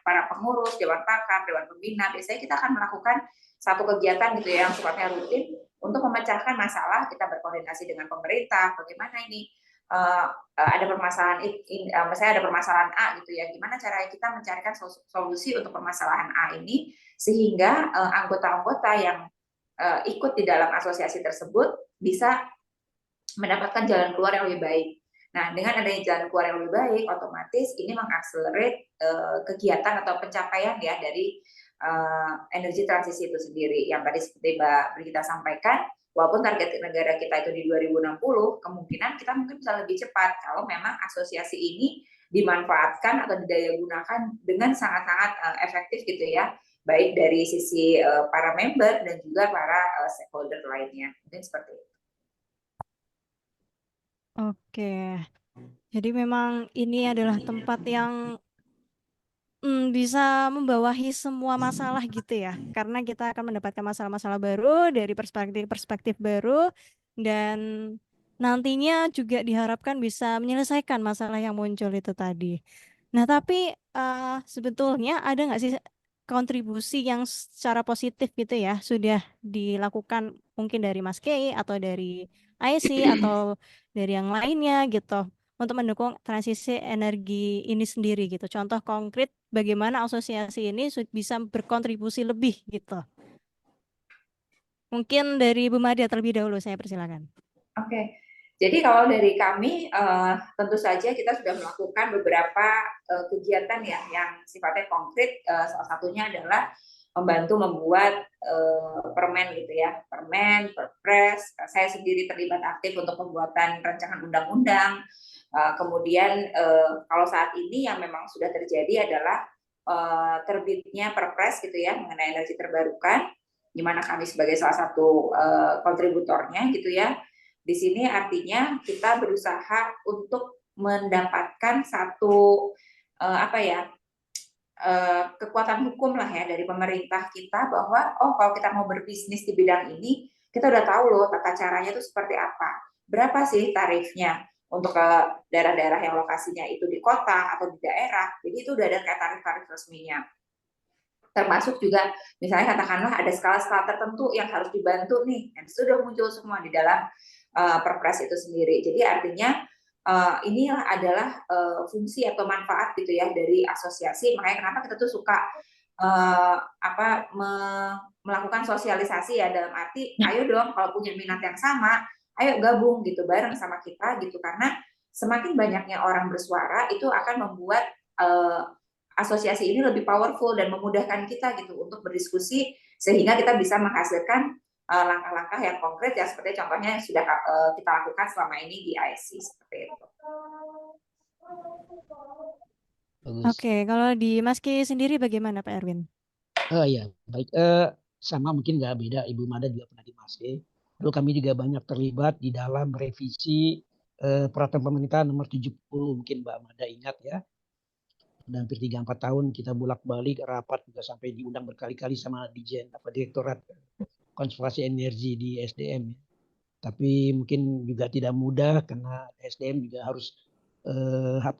para pengurus, dewan pakar, dewan pembina, biasanya kita akan melakukan satu kegiatan gitu ya yang sifatnya rutin untuk memecahkan masalah. Kita berkoordinasi dengan pemerintah, bagaimana ini ada permasalahan misalnya ada permasalahan A gitu ya, gimana caranya kita mencarikan solusi untuk permasalahan A ini sehingga anggota-anggota yang ikut di dalam asosiasi tersebut bisa mendapatkan jalan keluar yang lebih baik. Nah, dengan adanya jalan keluar yang lebih baik, otomatis ini mengakselerate kegiatan atau pencapaian ya dari energi transisi itu sendiri. Yang tadi seperti Mbak Brigita sampaikan, walaupun target negara kita itu di 2060, kemungkinan kita mungkin bisa lebih cepat kalau memang asosiasi ini dimanfaatkan atau didaya gunakan dengan sangat-sangat efektif gitu ya, baik dari sisi para member dan juga para stakeholder lainnya. Mungkin seperti itu. Oke. Jadi memang ini adalah tempat yang bisa membawahi semua masalah gitu ya. Karena kita akan mendapatkan masalah-masalah baru dari perspektif-perspektif baru dan nantinya juga diharapkan bisa menyelesaikan masalah yang muncul itu tadi. Nah, tapi sebetulnya ada nggak sih kontribusi yang secara positif gitu ya sudah dilakukan mungkin dari Mas Kei atau dari IC atau dari yang lainnya gitu untuk mendukung transisi energi ini sendiri gitu. Contoh konkret bagaimana asosiasi ini bisa berkontribusi lebih gitu. Mungkin dari Bu Madia terlebih dahulu saya persilakan. Oke. Jadi kalau dari kami tentu saja kita sudah melakukan beberapa kegiatan ya yang sifatnya konkret. Salah satunya adalah membantu membuat permen gitu ya, permen, perpres. Saya sendiri terlibat aktif untuk pembuatan rancangan undang-undang. Kemudian kalau saat ini yang memang sudah terjadi adalah terbitnya perpres gitu ya mengenai energi terbarukan, di mana kami sebagai salah satu kontributornya gitu ya. Di sini artinya kita berusaha untuk mendapatkan satu kekuatan hukum lah ya dari pemerintah kita bahwa kalau kita mau berbisnis di bidang ini kita udah tahu loh tata caranya itu seperti apa, berapa sih tarifnya untuk ke daerah-daerah yang lokasinya itu di kota atau di daerah, jadi itu udah ada kayak tarif-tarif resminya. Termasuk juga misalnya katakanlah ada skala-skala tertentu yang harus dibantu nih, dan itu sudah muncul semua di dalam perpres itu sendiri. Jadi artinya inilah adalah fungsi atau manfaat gitu ya dari asosiasi. Makanya kenapa kita tuh suka melakukan sosialisasi ya, dalam arti ayo dong kalau punya minat yang sama, ayo gabung gitu bareng sama kita gitu, karena semakin banyaknya orang bersuara itu akan membuat asosiasi ini lebih powerful dan memudahkan kita gitu untuk berdiskusi sehingga kita bisa menghasilkan langkah-langkah yang konkret ya, seperti contohnya yang sudah kita lakukan selama ini di ISC seperti itu. Bagus. Oke, kalau di Mas Ki sendiri bagaimana Pak Erwin? Ya, baik. Sama mungkin nggak beda. Ibu Mada juga pernah di Maske. Dulu kami juga banyak terlibat di dalam revisi peraturan pemerintah nomor 70, mungkin Mbak Mada ingat ya. Udah hampir 3-4 tahun kita bolak-balik rapat juga sampai diundang berkali-kali sama Direktorat Konservasi Energi di SDM. Tapi mungkin juga tidak mudah karena SDM juga harus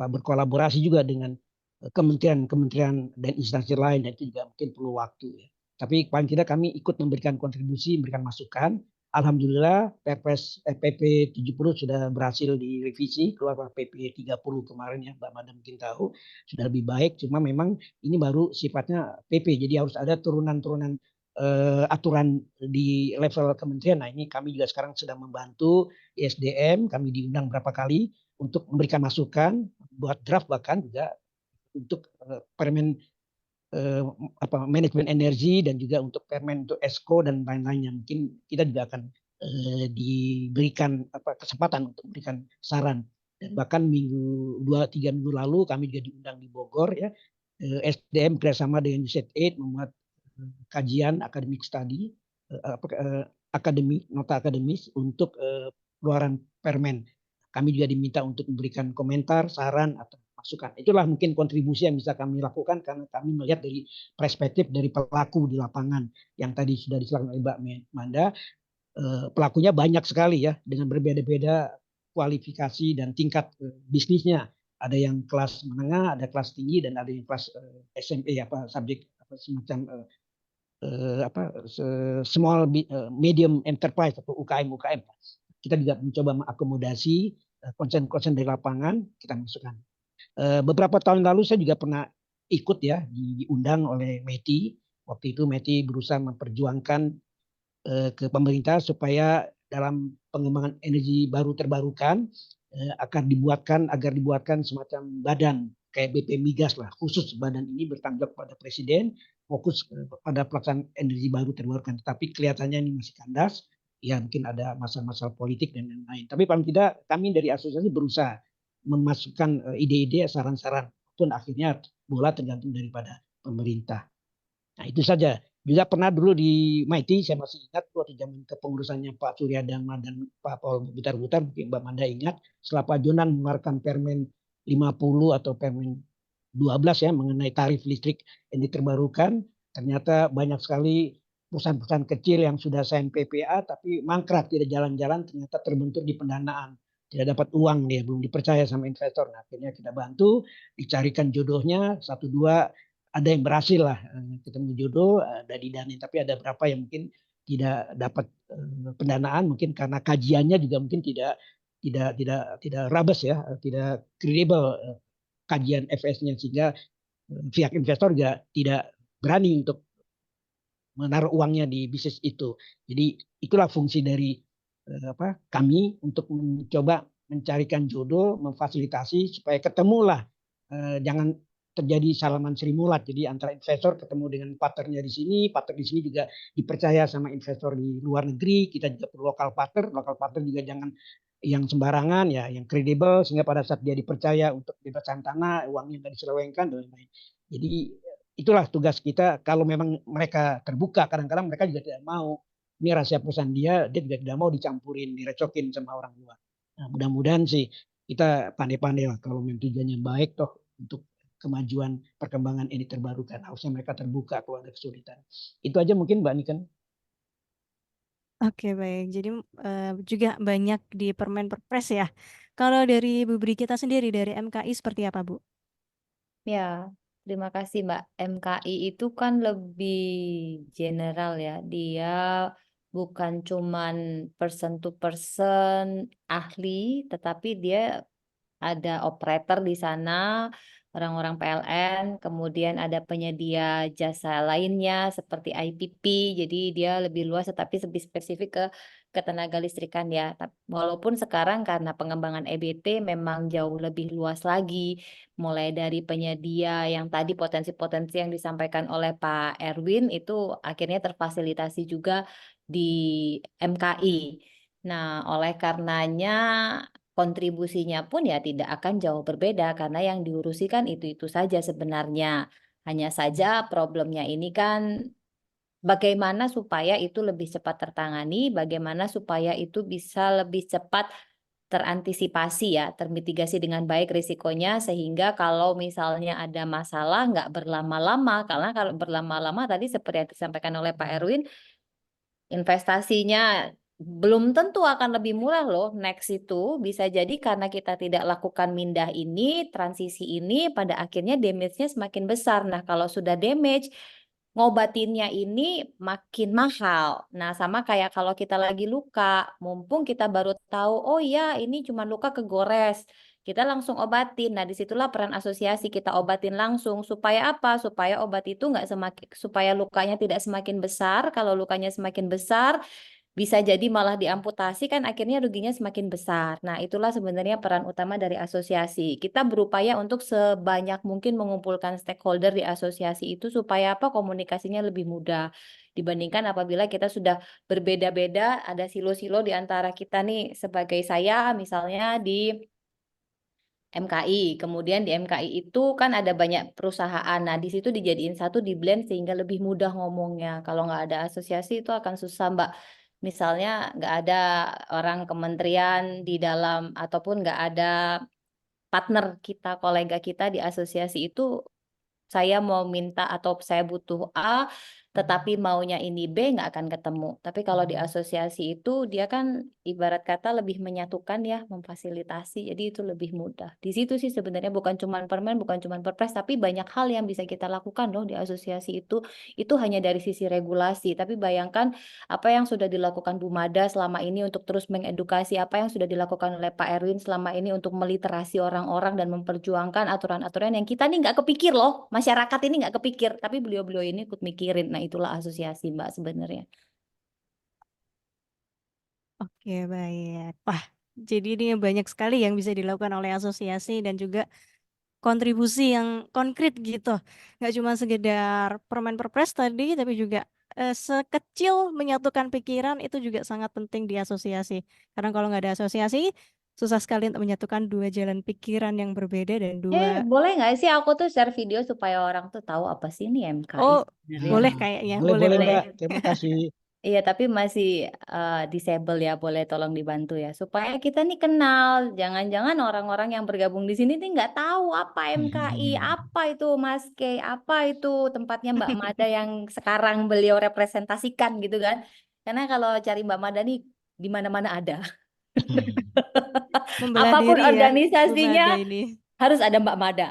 berkolaborasi juga dengan kementerian-kementerian dan instansi lain, dan itu juga mungkin perlu waktu ya. Tapi paling tidak kami ikut memberikan kontribusi, memberikan masukan. Alhamdulillah PP 70 sudah berhasil direvisi, keluar PP 30 kemarin ya, Mbak Mada mungkin tahu, sudah lebih baik. Cuma memang ini baru sifatnya PP, jadi harus ada turunan-turunan aturan di level kementerian. Nah ini kami juga sekarang sedang membantu ISDM, kami diundang berapa kali untuk memberikan masukan, buat draft bahkan juga untuk permen manajemen energi, dan juga untuk permen untuk ESCO dan lain-lainnya. Mungkin kita juga akan diberikan kesempatan untuk memberikan saran. Dan bahkan 2-3 minggu lalu kami juga diundang di Bogor ya, SDM bersama dengan USAID membuat kajian akademik study, nota akademis untuk keluaran permen. Kami juga diminta untuk memberikan komentar, saran atau masukan. Itulah mungkin kontribusi yang bisa kami lakukan, karena kami melihat dari perspektif dari pelaku di lapangan yang tadi sudah disampaikan oleh Mbak Manda. Pelakunya banyak sekali ya, dengan berbeda-beda kualifikasi dan tingkat bisnisnya. Ada yang kelas menengah, ada kelas tinggi, dan ada yang kelas SME subjek semacam small medium enterprise atau UKM. Kita juga mencoba mengakomodasi konsen-konsen dari lapangan, kita masukkan. Beberapa tahun lalu saya juga pernah ikut ya, diundang oleh METI. Waktu itu METI berusaha memperjuangkan ke pemerintah supaya dalam pengembangan energi baru terbarukan agar dibuatkan semacam badan kayak BP Migas lah, khusus badan ini bertanggung jawab pada presiden, fokus pada pelaksanaan energi baru terbarukan. Tapi kelihatannya ini masih kandas, ya mungkin ada masalah-masalah politik dan lain-lain. Tapi paling tidak kami dari asosiasi berusaha memasukkan ide-ide, saran-saran, pun akhirnya bola tergantung daripada pemerintah. Nah itu saja. Juga pernah dulu di MIT, saya masih ingat waktu zaman kepengurusannya Pak Surya Dharma dan Pak Paul Butar-Butar, mungkin Mbak Manda ingat, setelah Pak Jonan mengeluarkan Permen 50 atau Permen 12 ya mengenai tarif listrik yang terbarukan, ternyata banyak sekali perusahaan-perusahaan kecil yang sudah sign PPA tapi mangkrak, tidak jalan-jalan, ternyata terbentur di pendanaan, tidak dapat uang, dia belum dipercaya sama investor. Nah, akhirnya kita bantu dicarikan jodohnya, 1-2 ada yang berhasil lah ketemu jodoh, ada didanin, tapi ada berapa yang mungkin tidak dapat pendanaan, mungkin karena kajiannya juga mungkin tidak rabas ya, tidak kredibel kajian FS-nya, sehingga pihak investor juga tidak berani untuk menaruh uangnya di bisnis itu. Jadi itulah fungsi dari kami untuk mencoba mencarikan jodoh, memfasilitasi supaya ketemulah, jangan terjadi salaman Sri Mulat. Jadi antara investor ketemu dengan partnernya di sini, partner di sini juga dipercaya sama investor di luar negeri. Kita juga perlu lokal partner juga jangan yang sembarangan ya, yang kredibel, sehingga pada saat dia dipercaya untuk bebasan tanah, uangnya nggak diselewengkan dan lain-lain. Jadi itulah tugas kita. Kalau memang mereka terbuka, kadang-kadang mereka juga tidak mau. Ini rahasia perusahaan dia juga tidak mau dicampurin, direcokin sama orang luar. Nah, mudah-mudahan sih kita pandai-pandai lah, kalau memang tujuannya baik toh untuk kemajuan perkembangan ini terbarukan, harusnya mereka terbuka kalau ada kesulitan. Itu aja mungkin Mbak Niken. Oke, baik. Jadi juga banyak di Permen Perpres ya. Kalau dari Bu Brigita sendiri dari MKI seperti apa, Bu? Ya, terima kasih Mbak. MKI itu kan lebih general ya. Dia bukan cuman person to person ahli, tetapi dia ada operator di sana, orang-orang PLN, kemudian ada penyedia jasa lainnya seperti IPP, jadi dia lebih luas tetapi lebih spesifik ke ketenaga listrikan ya. Walaupun sekarang karena pengembangan EBT memang jauh lebih luas lagi, mulai dari penyedia yang tadi potensi-potensi yang disampaikan oleh Pak Erwin itu akhirnya terfasilitasi juga di MKI. Nah, oleh karenanya kontribusinya pun ya tidak akan jauh berbeda karena yang diurusi kan itu-itu saja sebenarnya. Hanya saja problemnya ini kan bagaimana supaya itu lebih cepat tertangani, bagaimana supaya itu bisa lebih cepat terantisipasi ya, termitigasi dengan baik risikonya sehingga kalau misalnya ada masalah nggak berlama-lama, karena kalau berlama-lama tadi seperti yang disampaikan oleh Pak Erwin, investasinya belum tentu akan lebih murah loh. Next itu bisa jadi karena kita tidak lakukan mindah ini, transisi ini, pada akhirnya damage-nya semakin besar. Nah, kalau sudah damage, ngobatinnya ini makin mahal. Nah, sama kayak kalau kita lagi luka, mumpung kita baru tahu, oh iya ini cuma luka kegores, kita langsung obatin. Nah, disitulah peran asosiasi, kita obatin langsung. Supaya apa? Supaya obat itu nggak semakin, supaya lukanya tidak semakin besar. Kalau lukanya semakin besar, bisa jadi malah diamputasi, kan akhirnya ruginya semakin besar. Nah, itulah sebenarnya peran utama dari asosiasi. Kita berupaya untuk sebanyak mungkin mengumpulkan stakeholder di asosiasi itu supaya apa? Komunikasinya lebih mudah dibandingkan apabila kita sudah berbeda-beda, ada silo-silo di antara kita nih, sebagai saya misalnya di MKI. Kemudian di MKI itu kan ada banyak perusahaan. Nah, di situ dijadiin satu, di blend sehingga lebih mudah ngomongnya. Kalau nggak ada asosiasi itu akan susah, Mbak. Misalnya nggak ada orang kementerian di dalam, ataupun nggak ada partner kita, kolega kita di asosiasi itu, saya mau minta atau saya butuh A, tetapi maunya ini B, nggak akan ketemu. Tapi kalau di asosiasi itu dia kan ibarat kata lebih menyatukan ya, memfasilitasi, jadi itu lebih mudah. Di situ sih sebenarnya bukan cuma permen, bukan cuma perpres, tapi banyak hal yang bisa kita lakukan loh di asosiasi itu. Itu hanya dari sisi regulasi, tapi bayangkan apa yang sudah dilakukan Bu Mada selama ini untuk terus mengedukasi, apa yang sudah dilakukan oleh Pak Erwin selama ini untuk meliterasi orang-orang dan memperjuangkan aturan-aturan yang kita nih nggak kepikir loh, masyarakat ini nggak kepikir, tapi beliau-beliau ini ikut mikirin. Nah, itulah asosiasi, Mbak, sebenarnya. Oke, baik. Wah, jadi ini banyak sekali yang bisa dilakukan oleh asosiasi dan juga kontribusi yang konkret gitu. Nggak cuma sekedar permen perpres tadi, tapi juga sekecil menyatukan pikiran itu juga sangat penting di asosiasi. Karena kalau nggak ada asosiasi, susah sekali untuk menyatukan dua jalan pikiran yang berbeda dan dua. Boleh nggak sih aku tuh share video supaya orang tuh tahu apa sih ini MKI Oh, sebenarnya? boleh Nah, kayaknya, boleh boleh boleh boleh. Mbak. Terima kasih. Iya, tapi masih disable ya, boleh tolong dibantu ya. Supaya kita nih kenal, jangan-jangan orang-orang yang bergabung di sini nih nggak tahu apa MKI, apa itu Mas Kay, apa itu tempatnya Mbak Mada yang sekarang beliau representasikan gitu kan. Karena kalau cari Mbak Mada nih di mana-mana ada. Membelah Apapun diri ya, Bu organisasinya Mada ini. harus ada Mbak Mada.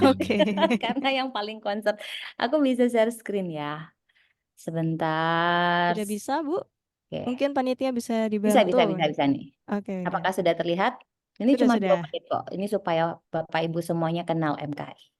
Oke. Karena yang paling concern. Aku bisa share screen ya. Sebentar. Sudah bisa, Bu? Oke. Mungkin panitia bisa Bisa, dibantu. bisa nih. Oke, oke. Apakah sudah terlihat? Ini Sudah, cuma 2 sudah. menit kok. Ini supaya Bapak Ibu semuanya kenal MKI.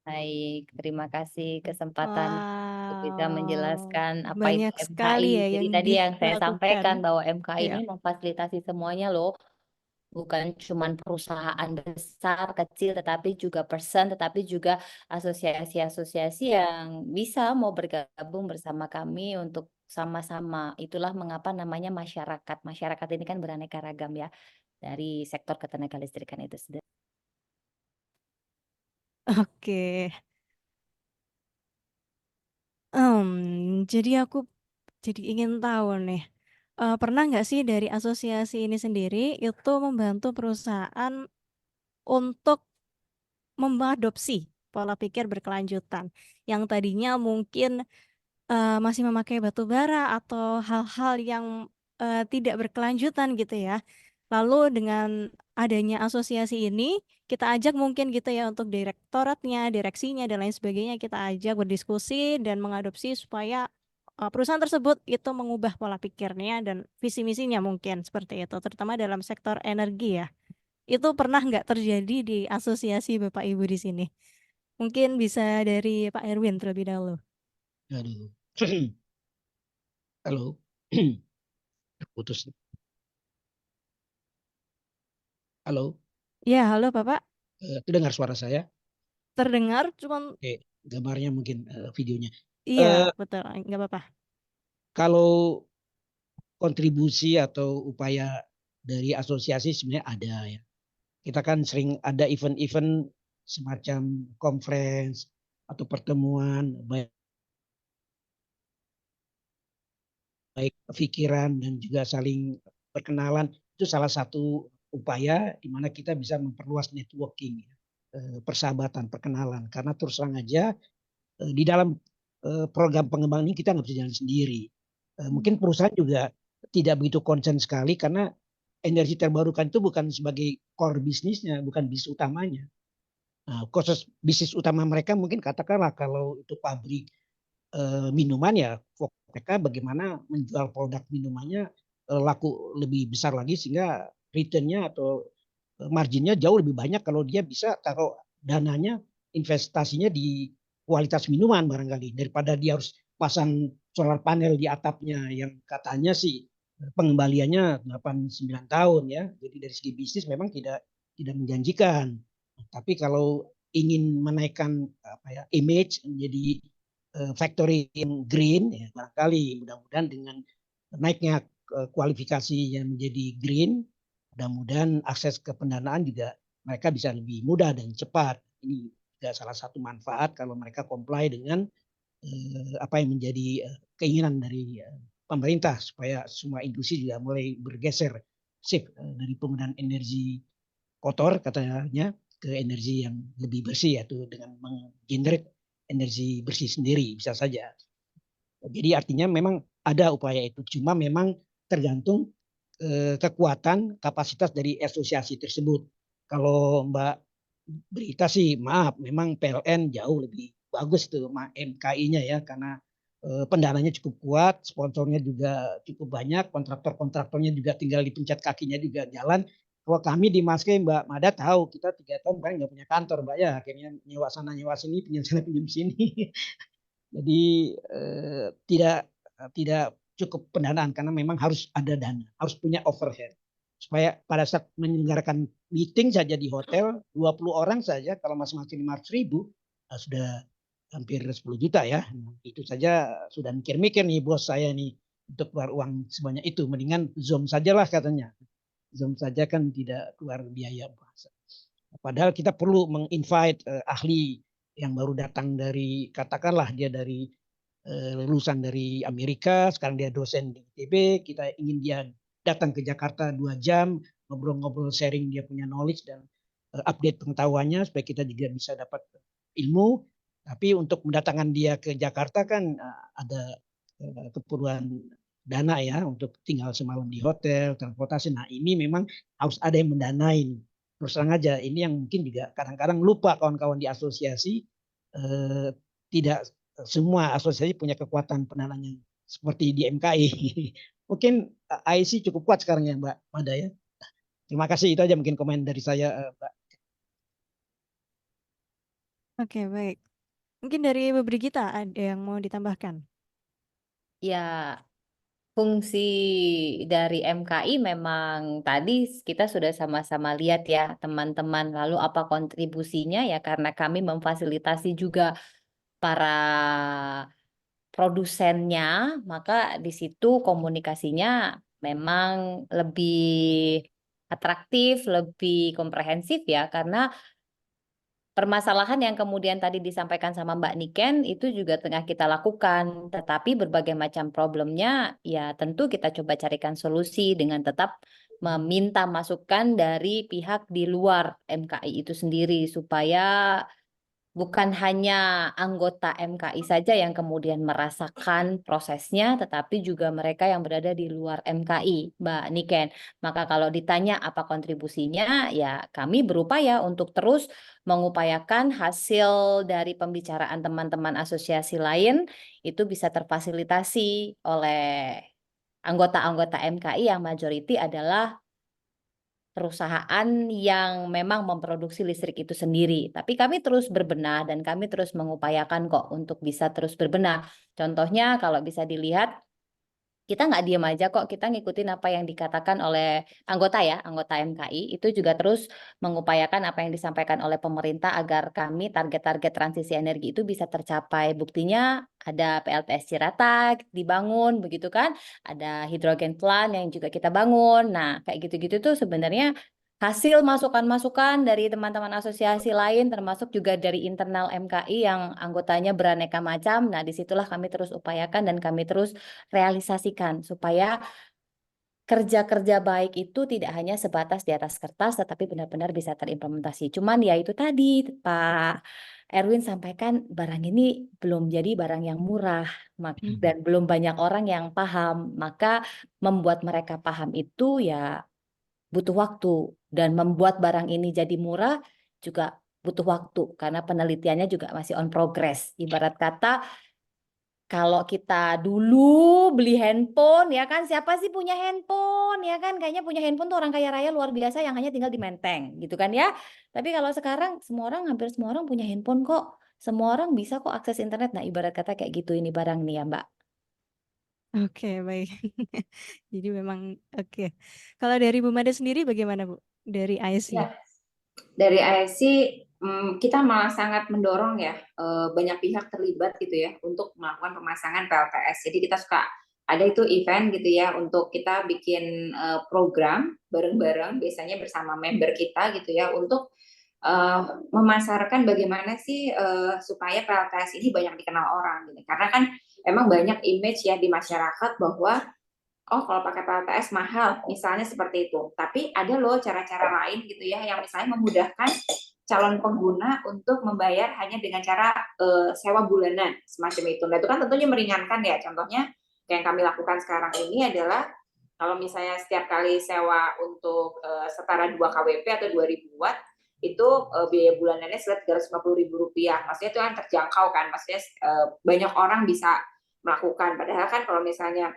Baik, terima kasih kesempatan untuk bisa Wow, menjelaskan apa itu banyak sekali MKI. ya Jadi yang tadi yang saya dilakukan. sampaikan bahwa MKI Ya, ini memfasilitasi semuanya loh, bukan cuma perusahaan besar, kecil, tetapi juga person, tetapi juga asosiasi-asosiasi yang bisa mau bergabung bersama kami untuk sama-sama. Itulah mengapa namanya masyarakat. Masyarakat ini kan beraneka ragam ya, dari sektor ketenagalistrikan itu sendiri. oke. Jadi aku jadi ingin tahu nih, pernah nggak sih dari asosiasi ini sendiri itu membantu perusahaan untuk mengadopsi pola pikir berkelanjutan, yang tadinya mungkin, masih memakai batu bara atau hal-hal yang, tidak berkelanjutan gitu ya. Lalu dengan adanya asosiasi ini, kita ajak mungkin gitu ya untuk direktoratnya, direksinya, dan lain sebagainya, kita ajak berdiskusi dan mengadopsi supaya, perusahaan tersebut itu mengubah pola pikirnya dan visi misinya mungkin, seperti itu, terutama dalam sektor energi ya. Itu pernah nggak terjadi di asosiasi Bapak Ibu di sini? Mungkin bisa dari Pak Erwin terlebih dahulu. Aduh. Halo. Putus. Halo. Iya, halo Bapak, Terdengar suara saya? terdengar cuman Oke, gambarnya mungkin videonya. iya, Eh, betul, nggak apa-apa. Kalau kontribusi atau upaya dari asosiasi sebenarnya ada ya. Kita kan sering ada event-event semacam conference atau pertemuan baik pikiran dan juga saling perkenalan. Itu salah satu upaya di mana kita bisa memperluas networking, persahabatan, perkenalan. Karena terus terang aja di dalam program pengembangan ini kita nggak bisa jalan sendiri. Mungkin perusahaan juga tidak begitu concern sekali karena energi terbarukan itu bukan sebagai core bisnisnya, bukan bisnis utamanya. Nah, khusus bisnis utama mereka mungkin katakanlah kalau itu pabrik minuman ya, fokus mereka bagaimana menjual produk minumannya laku lebih besar lagi sehingga returnnya atau marginnya jauh lebih banyak kalau dia bisa taruh dananya investasinya di kualitas minuman barangkali daripada dia harus pasang solar panel di atapnya yang katanya sih pengembaliannya 8-9 tahun ya. Jadi dari segi bisnis memang tidak menjanjikan. Tapi kalau ingin menaikkan apa ya image menjadi factory yang green ya barangkali mudah-mudahan dengan naiknya kualifikasi yang menjadi green mudah-mudahan akses ke pendanaan juga mereka bisa lebih mudah dan cepat. Ini juga salah satu manfaat kalau mereka comply dengan apa yang menjadi keinginan dari pemerintah supaya semua industri juga mulai bergeser shift dari penggunaan energi kotor katanya ke energi yang lebih bersih yaitu dengan menggenerate energi bersih sendiri bisa saja. Jadi artinya memang ada upaya itu, cuma memang tergantung kekuatan kapasitas dari asosiasi tersebut. Kalau Mbak Berita sih maaf, memang PLN jauh lebih bagus tuh MKI-nya ya karena pendananya cukup kuat, sponsornya juga cukup banyak, kontraktor-kontraktornya juga tinggal dipencet kakinya juga jalan. Kalau kami di Maske Mbak Mada tahu kita 3 tahun kan nggak punya kantor Mbak ya, akhirnya nyewa sana nyewa sini, pinjam sana pinjam sini. Jadi tidak cukup pendanaan karena memang harus ada dana, harus punya overhead. Supaya pada saat menyelenggarakan meeting saja di hotel 20 orang saja kalau masing-masing 500.000 sudah hampir 10 juta ya. Itu saja sudah mikir-mikir nih bos saya nih untuk keluar uang sebanyak itu. Mendingan Zoom sajalah katanya. Zoom saja kan tidak keluar biaya. Padahal kita perlu menginvite ahli yang baru datang dari, katakanlah dia dari lulusan dari Amerika, sekarang dia dosen di ITB, kita ingin dia datang ke Jakarta 2 jam, ngobrol-ngobrol, sharing dia punya knowledge dan update pengetahuannya supaya kita juga bisa dapat ilmu. Tapi untuk mendatangkan dia ke Jakarta kan ada keperluan dana ya untuk tinggal semalam di hotel, transportasi. Nah ini memang harus ada yang mendanain. Terus terang aja, ini yang mungkin juga kadang-kadang lupa kawan-kawan di asosiasi, tidak semua asosiasi punya kekuatan pendanaan yang seperti di MKI. Mungkin IC cukup kuat sekarang ya Mbak Mada ya. Terima kasih, itu aja mungkin komen dari saya Mbak. Oke, baik. Mungkin dari Bu Brigita ada yang mau ditambahkan? Ya, fungsi dari MKI memang tadi kita sudah sama-sama lihat ya teman-teman. Lalu apa kontribusinya ya, karena kami memfasilitasi juga para produsennya, maka di situ komunikasinya memang lebih atraktif, lebih komprehensif ya, karena permasalahan yang kemudian tadi disampaikan sama Mbak Niken itu juga tengah kita lakukan, tetapi berbagai macam problemnya ya tentu kita coba carikan solusi dengan tetap meminta masukan dari pihak di luar MKI itu sendiri supaya bukan hanya anggota MKI saja yang kemudian merasakan prosesnya, tetapi juga mereka yang berada di luar MKI, Mbak Niken. Maka kalau ditanya apa kontribusinya, ya kami berupaya untuk terus mengupayakan hasil dari pembicaraan teman-teman asosiasi lain itu bisa terfasilitasi oleh anggota-anggota MKI yang majority adalah perusahaan yang memang memproduksi listrik itu sendiri. Tapi kami terus berbenah dan kami terus mengupayakan kok untuk bisa terus berbenah. Contohnya kalau bisa dilihat, kita nggak diam aja kok, kita ngikutin apa yang dikatakan oleh anggota ya, anggota MKI, itu juga terus mengupayakan apa yang disampaikan oleh pemerintah agar kami target-target transisi energi itu bisa tercapai. Buktinya ada PLTS Cirata dibangun, begitu kan? Ada hidrogen plant yang juga kita bangun. Nah, kayak gitu-gitu tuh sebenarnya hasil masukan-masukan dari teman-teman asosiasi lain, termasuk juga dari internal MKI yang anggotanya beraneka macam. Nah, disitulah kami terus upayakan dan kami terus realisasikan supaya kerja-kerja baik itu tidak hanya sebatas di atas kertas, tetapi benar-benar bisa terimplementasi. Cuman ya itu tadi Pak Erwin sampaikan, barang ini belum jadi barang yang murah dan belum banyak orang yang paham. Maka membuat mereka paham itu ya butuh waktu, dan membuat barang ini jadi murah juga butuh waktu karena penelitiannya juga masih on progress. Ibarat kata kalau kita dulu beli handphone ya kan, siapa sih punya handphone ya kan, kayaknya punya handphone tuh orang kaya raya luar biasa yang hanya tinggal di Menteng gitu kan ya. Tapi kalau sekarang semua orang, hampir semua orang punya handphone kok. Semua orang bisa kok akses internet. Nah, ibarat kata kayak gitu ini barang nih ya, Mbak. Oke, baik. Jadi memang oke. Kalau dari Bu Mada sendiri bagaimana, Bu? Dari IC? Ya, dari IC kita malah sangat mendorong ya banyak pihak terlibat gitu ya untuk melakukan pemasangan PLTS. Jadi kita suka ada itu event gitu ya untuk kita bikin program bareng-bareng, biasanya bersama member kita gitu ya, untuk memasarkan bagaimana sih supaya PLTS ini banyak dikenal orang gitu. Karena kan emang banyak image ya di masyarakat bahwa oh kalau pakai PLTS mahal, misalnya seperti itu. Tapi ada loh cara-cara lain gitu ya, yang misalnya memudahkan calon pengguna untuk membayar hanya dengan cara sewa bulanan, semacam itu. Nah itu kan tentunya meringankan ya. Contohnya yang kami lakukan sekarang ini adalah kalau misalnya setiap kali sewa untuk setara 2 kWp atau 2000 watt, itu biaya bulanannya sekitar Rp350.000. Maksudnya itu kan terjangkau kan, maksudnya banyak orang bisa melakukan. Padahal kan kalau misalnya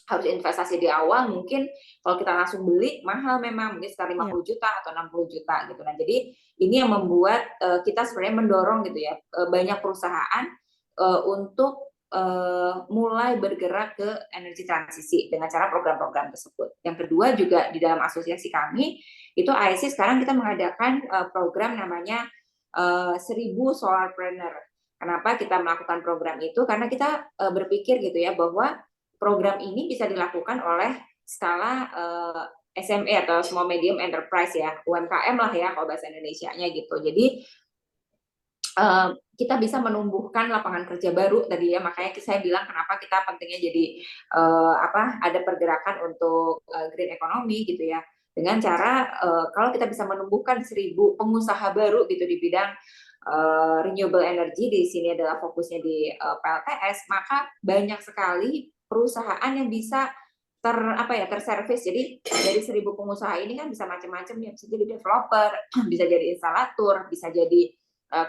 harus investasi di awal, mungkin kalau kita langsung beli mahal memang, mungkin sekitar 50 juta atau 60 juta gitu. Nah, jadi ini yang membuat kita sebenarnya mendorong gitu ya, banyak perusahaan untuk mulai bergerak ke energi transisi dengan cara program-program tersebut. Yang kedua juga di dalam asosiasi kami, itu IC sekarang kita mengadakan program namanya 1000 Solarpreneur. Kenapa kita melakukan program itu? Karena kita berpikir gitu ya, bahwa program ini bisa dilakukan oleh skala SME atau small medium enterprise ya, UMKM lah ya kalau bahasa Indonesianya gitu. Jadi kita bisa menumbuhkan lapangan kerja baru tadi ya, makanya saya bilang kenapa kita pentingnya jadi ada pergerakan untuk green economy gitu ya, dengan cara kalau kita bisa menumbuhkan 1.000 pengusaha baru gitu di bidang renewable energy, di sini adalah fokusnya di PLTS, maka banyak sekali perusahaan yang bisa terservis. Jadi dari 1.000 pengusaha ini kan bisa macam-macam ya, bisa jadi developer, bisa jadi instalator, bisa jadi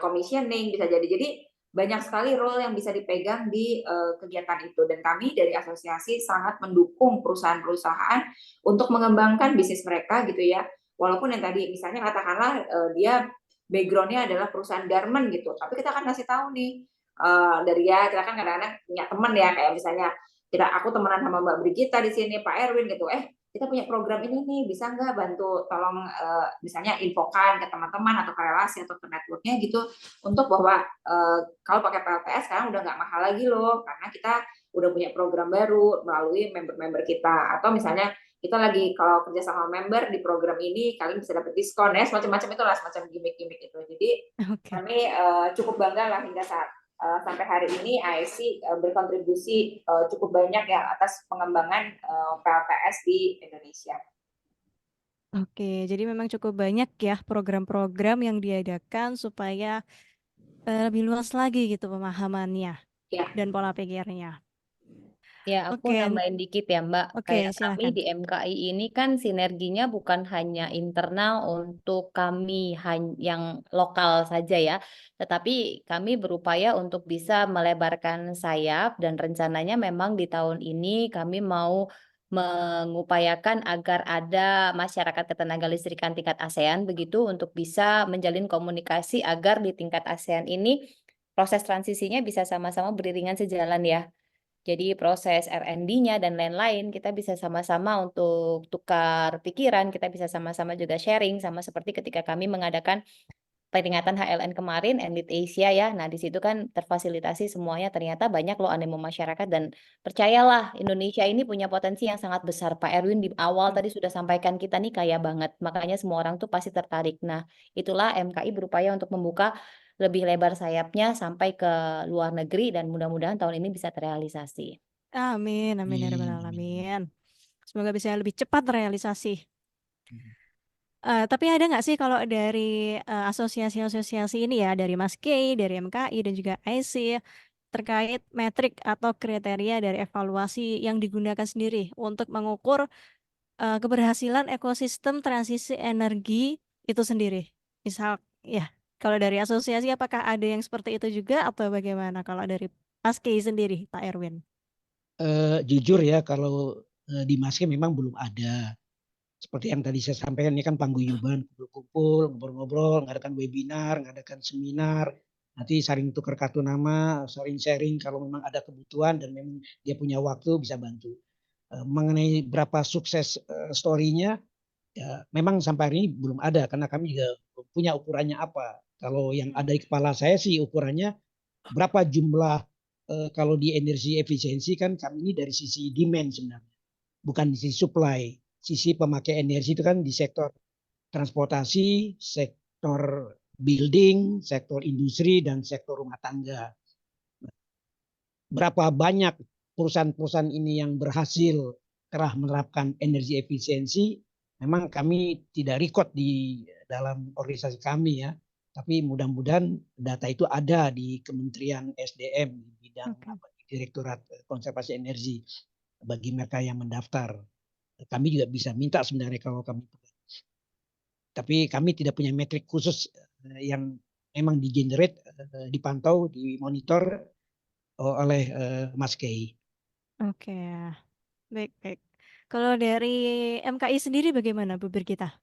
commissioning, bisa jadi banyak sekali role yang bisa dipegang di kegiatan itu. Dan kami dari asosiasi sangat mendukung perusahaan-perusahaan untuk mengembangkan bisnis mereka gitu ya. Walaupun yang tadi misalnya katakanlah dia background-nya adalah perusahaan garment gitu, tapi kita akan kasih tahu nih dari ya, kita kan kadang-kadang punya teman ya, kayak misalnya aku temenan sama Mbak Brigita di sini, Pak Erwin gitu, kita punya program ini nih, bisa nggak bantu tolong misalnya infokan ke teman-teman atau ke relasi atau ke networknya gitu, untuk bahwa kalau pakai PLTS sekarang udah nggak mahal lagi loh, karena kita udah punya program baru melalui member-member kita, atau misalnya kita lagi kalau kerja sama member di program ini kalian bisa dapat diskon ya, semacam itulah, semacam gimmick-gimmick itu. Jadi kami cukup bangga lah hingga sampai hari ini ASI berkontribusi cukup banyak ya atas pengembangan PLTS di Indonesia. Oke, jadi memang cukup banyak ya program-program yang diadakan supaya lebih luas lagi gitu pemahamannya Ya. dan pola pikirnya. Ya, aku Oke, nambahin dikit ya, Mbak. oke, Kayak kami silakan. di MKI ini kan sinerginya bukan hanya internal untuk kami yang lokal saja ya, tetapi kami berupaya untuk bisa melebarkan sayap, dan rencananya memang di tahun ini kami mau mengupayakan agar ada masyarakat ketenagalistrikan tingkat ASEAN begitu, untuk bisa menjalin komunikasi agar di tingkat ASEAN ini proses transisinya bisa sama-sama beriringan sejalan ya. Jadi proses R&D-nya dan lain-lain kita bisa sama-sama untuk tukar pikiran, kita bisa sama-sama juga sharing, sama seperti ketika kami mengadakan peringatan HLN kemarin, Enlit Asia ya. Nah, di situ kan terfasilitasi semuanya, ternyata banyak loh animo masyarakat, dan percayalah Indonesia ini punya potensi yang sangat besar. Pak Erwin di awal tadi sudah sampaikan, kita nih kaya banget, makanya semua orang tuh pasti tertarik. Nah, itulah MKI berupaya untuk membuka lebih lebar sayapnya sampai ke luar negeri, dan mudah-mudahan tahun ini bisa terrealisasi. Amin, amin ya rabbal alamin. Semoga bisa lebih cepat terrealisasi. Tapi ada nggak sih kalau dari asosiasi-asosiasi ini ya, dari Mas Kay, dari MKI dan juga IC, terkait metrik atau kriteria dari evaluasi yang digunakan sendiri untuk mengukur keberhasilan ekosistem transisi energi itu sendiri? Misal ya, kalau dari asosiasi apakah ada yang seperti itu juga atau bagaimana kalau dari Mas Kay sendiri, Pak Erwin? Jujur ya, kalau di Maske memang belum ada. Seperti yang tadi saya sampaikan, ini kan paguyuban, kumpul-kumpul, ngobrol-ngobrol, ngadakan webinar, ngadakan seminar, nanti saling tukar kartu nama, saling sharing kalau memang ada kebutuhan dan memang dia punya waktu bisa bantu. Mengenai berapa sukses story-nya, ya memang sampai hari ini belum ada, karena kami juga punya ukurannya apa. Kalau yang ada di kepala saya sih ukurannya berapa jumlah, kalau di energi efisiensi kan kami ini dari sisi demand sebenarnya, bukan di sisi supply. Sisi pemakai energi itu kan di sektor transportasi, sektor building, sektor industri, dan sektor rumah tangga. Berapa banyak perusahaan-perusahaan ini yang berhasil telah menerapkan energi efisiensi, memang kami tidak record di dalam organisasi kami ya. Tapi mudah-mudahan data itu ada di Kementerian SDM di bidang Direktorat Konservasi Energi bagi mereka yang mendaftar. Kami juga bisa minta sebenarnya kalau kami, tapi kami tidak punya metrik khusus yang memang di-generate, dipantau, dimonitor oleh Mas Kay. Oke, baik. Kalau dari MKI sendiri bagaimana Bu Birgita?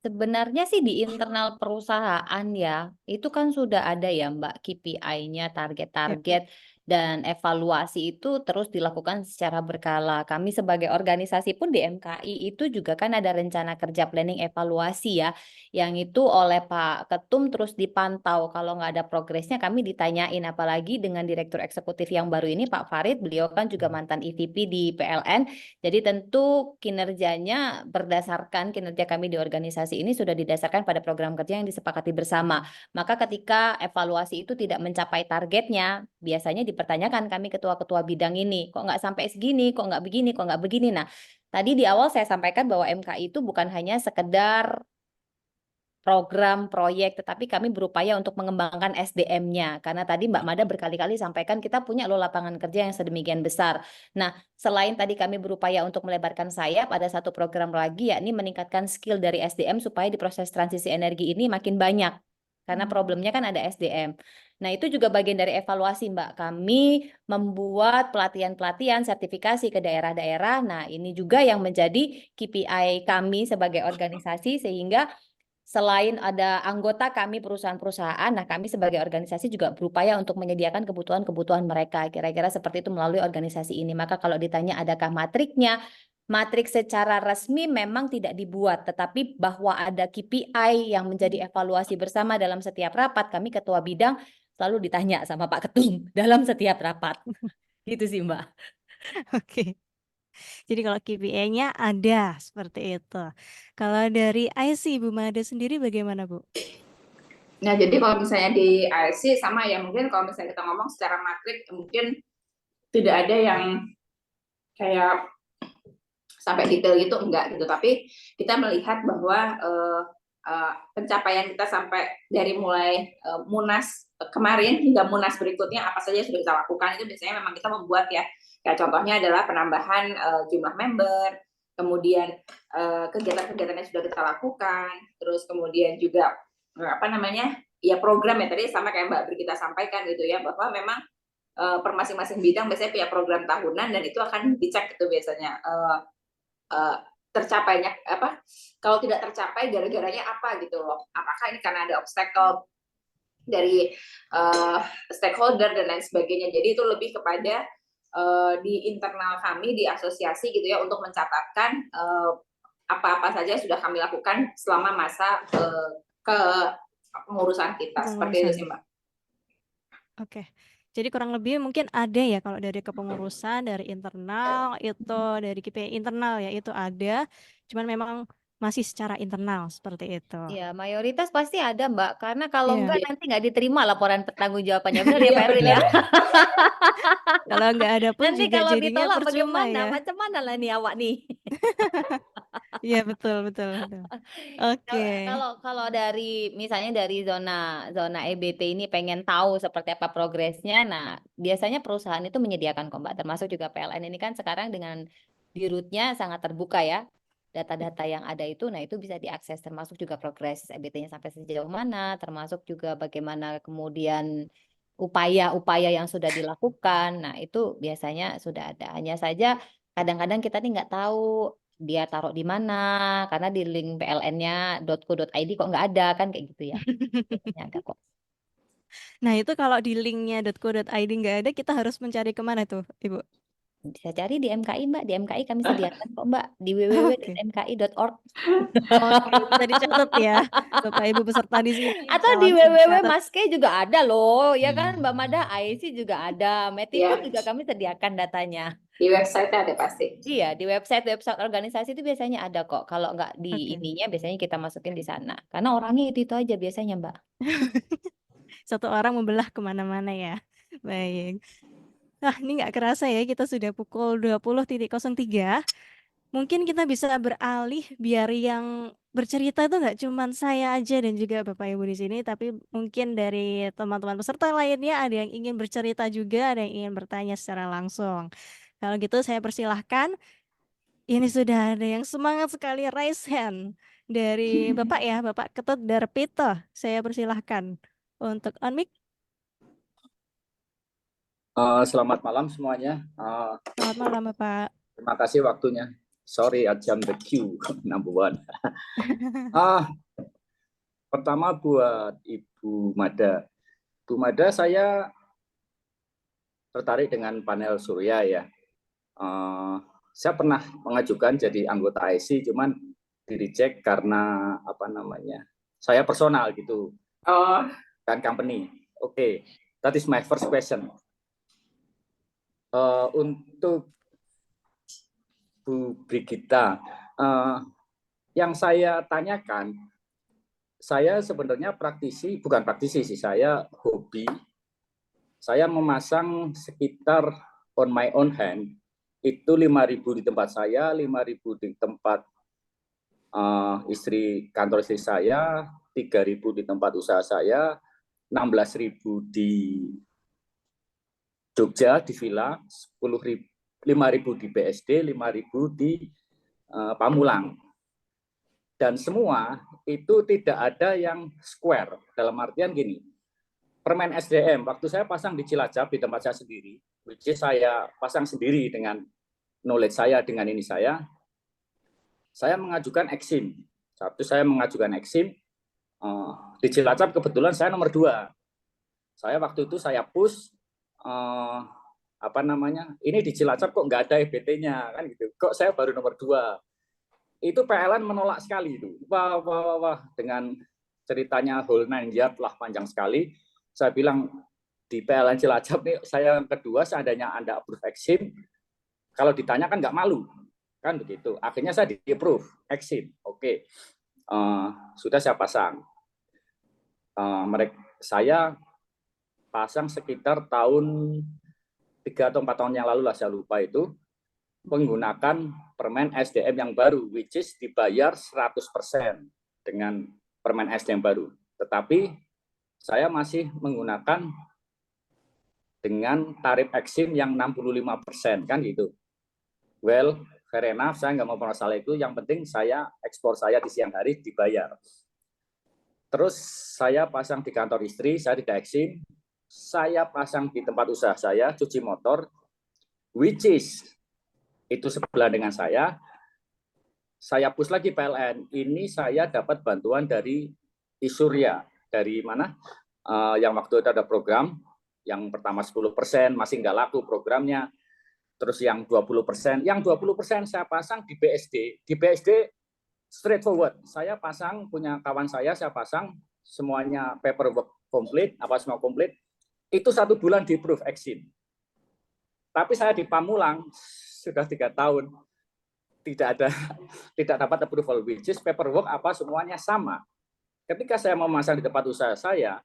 Sebenarnya sih di internal perusahaan ya, itu kan sudah ada ya Mbak KPI-nya, target-target Dan evaluasi itu terus dilakukan secara berkala. Kami sebagai organisasi pun di MKI itu juga kan ada rencana kerja planning evaluasi ya, yang itu oleh Pak Ketum terus dipantau. Kalau nggak ada progresnya kami ditanyain, apalagi dengan Direktur Eksekutif yang baru ini Pak Farid, beliau kan juga mantan EVP di PLN. Jadi tentu kinerjanya berdasarkan kinerja kami di organisasi ini sudah didasarkan pada program kerja yang disepakati bersama. Maka ketika evaluasi itu tidak mencapai targetnya, biasanya dipertanyakan kami ketua-ketua bidang ini, kok nggak sampai segini, kok nggak begini, kok nggak begini. Nah, tadi di awal saya sampaikan bahwa MKI itu bukan hanya sekedar program, proyek, tetapi kami berupaya untuk mengembangkan SDM-nya. Karena tadi Mbak Mada berkali-kali sampaikan kita punya loh lapangan kerja yang sedemikian besar. Nah, selain tadi kami berupaya untuk melebarkan sayap, ada satu program lagi yakni meningkatkan skill dari SDM supaya di proses transisi energi ini makin banyak. Karena problemnya kan ada SDM. Nah, itu juga bagian dari evaluasi, Mbak. Kami membuat pelatihan-pelatihan, sertifikasi ke daerah-daerah. Nah, ini juga yang menjadi KPI kami sebagai organisasi, sehingga selain ada anggota kami perusahaan-perusahaan, nah kami sebagai organisasi juga berupaya untuk menyediakan kebutuhan-kebutuhan mereka. Kira-kira seperti itu melalui organisasi ini. Maka kalau ditanya adakah matriknya, matrik secara resmi memang tidak dibuat, tetapi bahwa ada KPI yang menjadi evaluasi bersama dalam setiap rapat, kami ketua bidang selalu ditanya sama Pak Ketum dalam setiap rapat. Gitu sih Mbak. Oke. Jadi kalau KPI-nya ada seperti itu. Kalau dari IC Bu Mada sendiri bagaimana Bu? Nah, jadi kalau misalnya di IC sama ya, mungkin kalau misalnya kita ngomong secara matrik, mungkin tidak ada yang kayak sampai detail gitu, enggak gitu. Tapi kita melihat bahwa pencapaian kita sampai dari mulai Munas kemarin hingga Munas berikutnya apa saja yang sudah kita lakukan, itu biasanya memang kita membuat ya. Kayak contohnya adalah penambahan jumlah member, kemudian kegiatan-kegiatan yang sudah kita lakukan, terus kemudian juga apa namanya ya program ya tadi sama kayak Mbak Bri kita sampaikan gitu ya, bahwa memang per masing-masing bidang biasanya punya program tahunan dan itu akan dicek itu biasanya tercapainya apa, kalau tidak tercapai gara-garanya apa gitu loh, apakah ini karena ada obstacle dari stakeholder dan lain sebagainya. Jadi itu lebih kepada di internal kami di asosiasi gitu ya, untuk mencatatkan apa-apa saja yang sudah kami lakukan selama masa ke pengurusan kita. Seperti itu sih Mbak. Oke. Jadi kurang lebih mungkin ada ya kalau dari kepengurusan, dari internal, itu dari KPI internal ya itu ada, cuman memang masih secara internal seperti itu. Ya, mayoritas pasti ada Mbak, karena kalau Iya. enggak nanti nggak diterima laporan pertanggungjawabannya. Benar ya Pak Erwin ya? Kalau nggak ada pun Nanti juga kalau jadinya ditolak percuma bagaimana? ya. Macam mana lah nih awak nih? Iya betul. Oke. Kalau dari misalnya dari zona EBT ini pengen tahu seperti apa progresnya, nah biasanya perusahaan itu menyediakan kok Mbak, termasuk juga PLN ini kan sekarang dengan dirutnya sangat terbuka ya, data-data yang ada itu, nah itu bisa diakses, termasuk juga progres EBT-nya sampai sejauh mana, termasuk juga bagaimana kemudian upaya-upaya yang sudah dilakukan, nah itu biasanya sudah ada. Hanya saja kadang-kadang kita nih nggak tahu dia taruh di mana, karena di link PLN-nya .co.id kok nggak ada kan kayak gitu ya. Biasanya ada kok. Nah itu kalau di linknya .co.id nggak ada, kita harus mencari kemana tuh Ibu? Bisa cari di MKI Mbak, di MKI kami sediakan kok Mbak, di Oke. www.mki.org. Oke, bisa dicatat ya Bapak Ibu peserta di sini. Atau Bisa di langsung dicatat. www.maske juga ada loh, ya kan Mbak Mada, IC juga ada, Metindo Iya. juga kami sediakan datanya. Di website ada pasti. Iya, di website organisasi itu biasanya ada kok. Kalau nggak di Oke. ininya biasanya kita masukin di sana. Karena orangnya itu aja biasanya Mbak. Satu orang membelah kemana-mana ya. Baik. Nah, ini nggak kerasa ya, kita sudah pukul 20.03. Mungkin kita bisa beralih biar yang bercerita itu nggak cuman saya aja dan juga Bapak Ibu di sini, tapi mungkin dari teman-teman peserta lainnya ada yang ingin bercerita juga, ada yang ingin bertanya secara langsung. Kalau gitu saya persilahkan. Ini sudah ada yang semangat sekali raise hand dari Bapak ya, Bapak Ketut Darpito. Saya persilahkan untuk unmic. Selamat malam semuanya. Selamat malam Bapak. Terima kasih waktunya. Sorry, I jumped the queue, number one. Pertama buat Ibu Mada. Bu Mada, saya tertarik dengan panel surya ya. Saya pernah mengajukan jadi anggota IC, cuman di-reject karena apa namanya, saya personal gitu, Oh, kan company. Oke, that is my first question. Untuk Bu Brigita, yang saya tanyakan, saya sebenarnya bukan praktisi sih, saya hobi. Saya memasang sekitar on my own hand, itu 5.000 di tempat saya, 5.000 di tempat kantor istri saya, 3.000 di tempat usaha saya, 16.000 di Jogja di villa, 5.000 di BSD, 5.000 di Pamulang. Dan semua itu tidak ada yang square, dalam artian gini, permen SDM, waktu saya pasang di Cilacap di tempat saya sendiri, which is saya pasang sendiri dengan knowledge saya, dengan ini saya mengajukan Exim. Saya mengajukan Exim, di Cilacap kebetulan saya nomor 2. Saya waktu itu saya push, apa namanya, ini di Cilacap kok nggak ada EBT-nya, kan gitu. Kok saya baru nomor 2. Itu PLN menolak sekali itu. Wah, dengan ceritanya whole 9 yard lah, panjang sekali. Saya bilang di PLN Cilacap nih, saya yang kedua, seandainya Anda approve Exim, kalau ditanya kan nggak malu, kan begitu. Akhirnya saya di-approve Exim. Oke, sudah saya pasang. Saya pasang sekitar tahun 3 atau 4 tahun yang lalu lah, saya lupa itu, menggunakan permen SDM yang baru, which is dibayar 100% dengan permen SDM baru. Tetapi saya masih menggunakan dengan tarif Exim yang 65%, kan gitu. Well, fair enough, saya nggak mau masalah itu. Yang penting saya ekspor saya di siang hari dibayar. Terus saya pasang di kantor istri, saya tidak Exim. Saya pasang di tempat usaha saya, cuci motor, which is itu sebelah dengan saya push lagi PLN. Ini saya dapat bantuan dari Isurya. Dari mana? Yang waktu itu ada program, yang pertama 10%, masih nggak laku programnya. Terus yang 20%, saya pasang di BSD. Di BSD straightforward. Saya pasang, punya kawan saya pasang, semuanya paperwork komplit, semua komplit. Itu 1 bulan di approve Exim. Tapi saya di Pamulang sudah 3 tahun tidak dapat approval, which is paperwork semuanya sama. Ketika saya memasang di tempat usaha saya